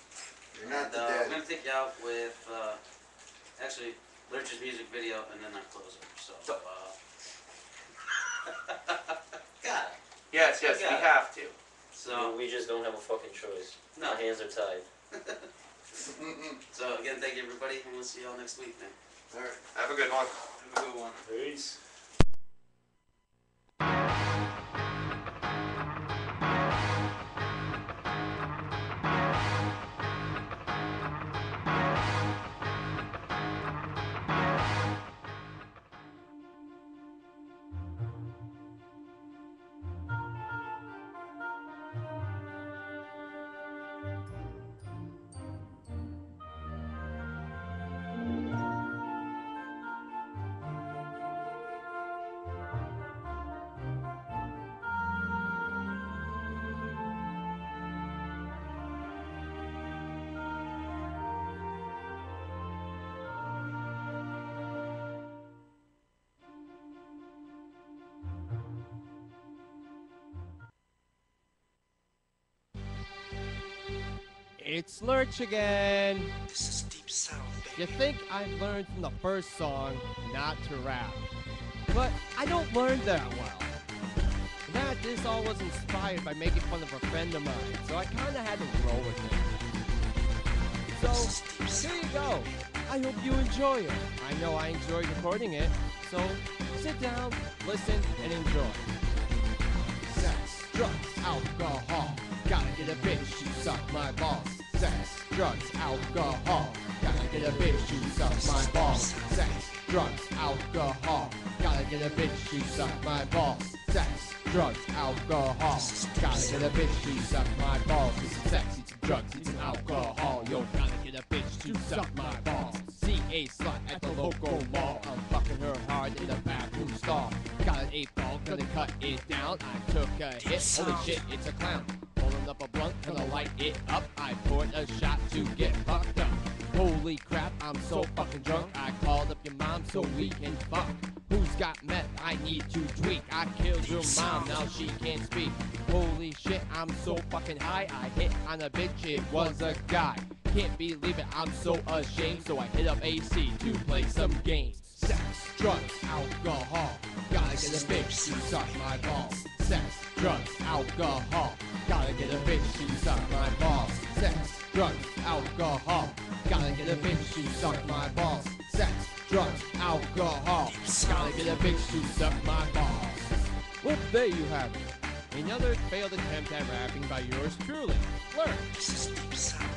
You're not And the we're daddy. gonna take you out with actually Lurch's music video and then our closer. So God. Yes, we have to. So we just don't have a fucking choice. No. My hands are tied. So again, thank you everybody, and we'll see you all next week then. Alright, have a good one. Have a good one. Peace. It's Lurch again. This is deep sound, baby. You think I've learned from the first song not to rap, but I don't learn that well. That this all was inspired by making fun of a friend of mine, so I kinda had to roll with it. So, here you go. I hope you enjoy it. I know I enjoyed recording it, so sit down, listen, and enjoy. Sex, drugs, alcohol. Gotta get a bitch to suck my balls. Sex, drugs, alcohol. Gotta get a bitch to suck my balls. Sex, drugs, alcohol. Gotta get a bitch to suck my balls. Sex, drugs, alcohol. Gotta get a bitch to suck my balls. It's sex, it's drugs, it's alcohol. Yo, gotta get a bitch to suck my balls. See a slut at the local mall. I'm fucking her hard in the bathroom stall. Got an 8-ball, gonna cut it down. I took a hit, holy shit, it's a clown. Pulling up a blunt, gonna light it up. I poured a shot to get fucked up. Holy crap, I'm so fucking drunk. I called up your mom so we can fuck. Who's got meth? I need to tweak. I killed your mom, now she can't speak. Holy shit, I'm so fucking high. I hit on a bitch, it was a guy. Can't believe it, I'm so ashamed. So I hit up AC to play some games. Sex, drugs, alcohol. Gotta get a bitch to suck my balls. Sex, drugs, alcohol. Gotta get a bitch to suck my balls. Sex, drugs, alcohol. Gotta get a bitch to suck my balls. Sex, drugs, alcohol. Gotta get a bitch to suck my balls. Well, there you have it. Another failed attempt at rapping by yours truly, Lurch.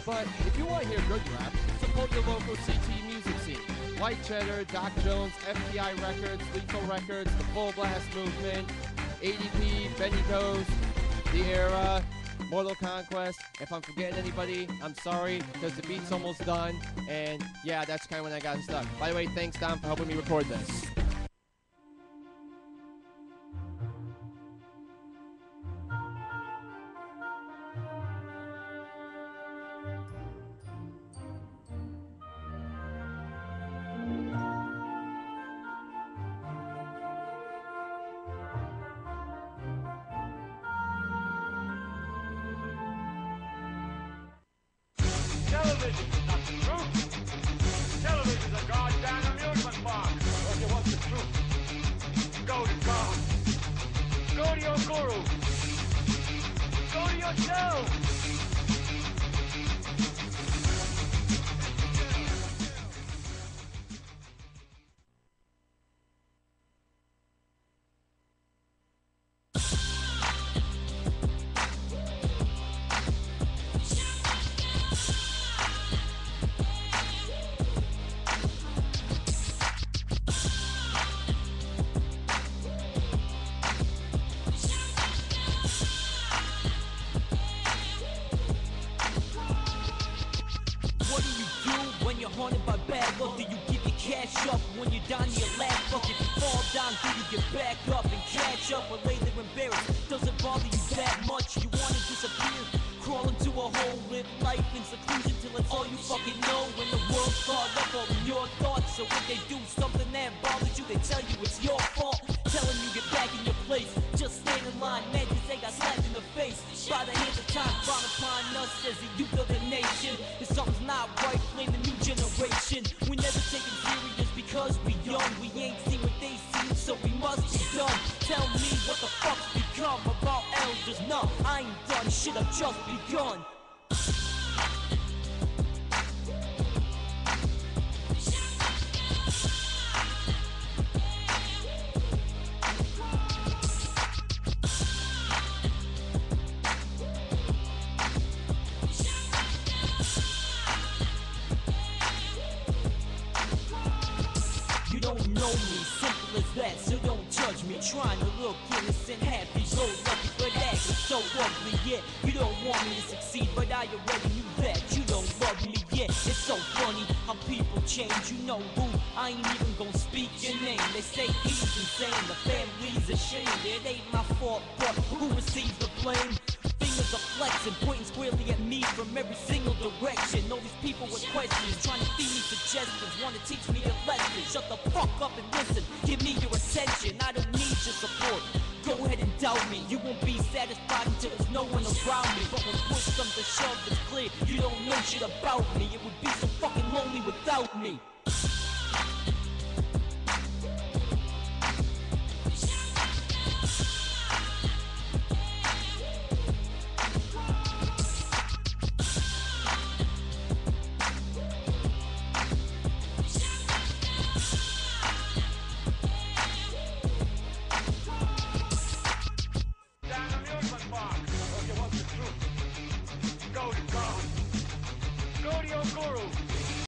But if you want to hear good rap, support your local CT music scene. Like Cheddar, Doc Jones, FTI Records, Lethal Records, The Full Blast Movement, ADP, Benny Goes, The Era, Mortal Conquest. If I'm forgetting anybody, I'm sorry, because the beat's almost done, and yeah, that's kind of when I got stuck. By the way, thanks, Dom, for helping me record this. Television is not the truth. Television is a goddamn amusement park. Or if you want the truth, go to God. Go to your guru. Go to yourself. Haunted by bad luck, do you give your cash up when you're down to your last buck? If you fall down, do you get back up and catch up? Or later embarrassed, doesn't bother you that much? You wanna disappear, crawl into a hole, live life in seclusion till it's all you fucking know. When the world's caught up on your thoughts, so when they do something that bothers you, they tell you it's your fault, telling you get back in your place. Just stand in line, man, they got slapped in the face by the hands of time, brought upon us as the youth of the nation. If something's not right, blame the new generation. We never take it serious because we young. We ain't seen what they seen, so we must be dumb. Tell me what the fuck's become of our elders. No, I ain't done shit, I've just begun. Know me, simple as that, so don't judge me. Trying to look innocent, happy, go lucky, but acting so ugly. Yeah, you don't want me to succeed, but I already knew that you don't love me. Yeah, it's so funny how people change. You know who? I ain't even gonna speak your name. They say he's insane, the family's ashamed. It ain't my fault, but who receives the blame? Fingers are flexing, pointing squarely at me from every single direction. All these people with questions, trying to feed me suggestions, want to teach me a lesson. Shut the fuck up and listen, give me your attention. I don't need your support, go ahead and doubt me. You won't be satisfied until there's no one around me. But when push comes to shove, it's clear clear, you don't know shit about me. It would be so fucking lonely without me.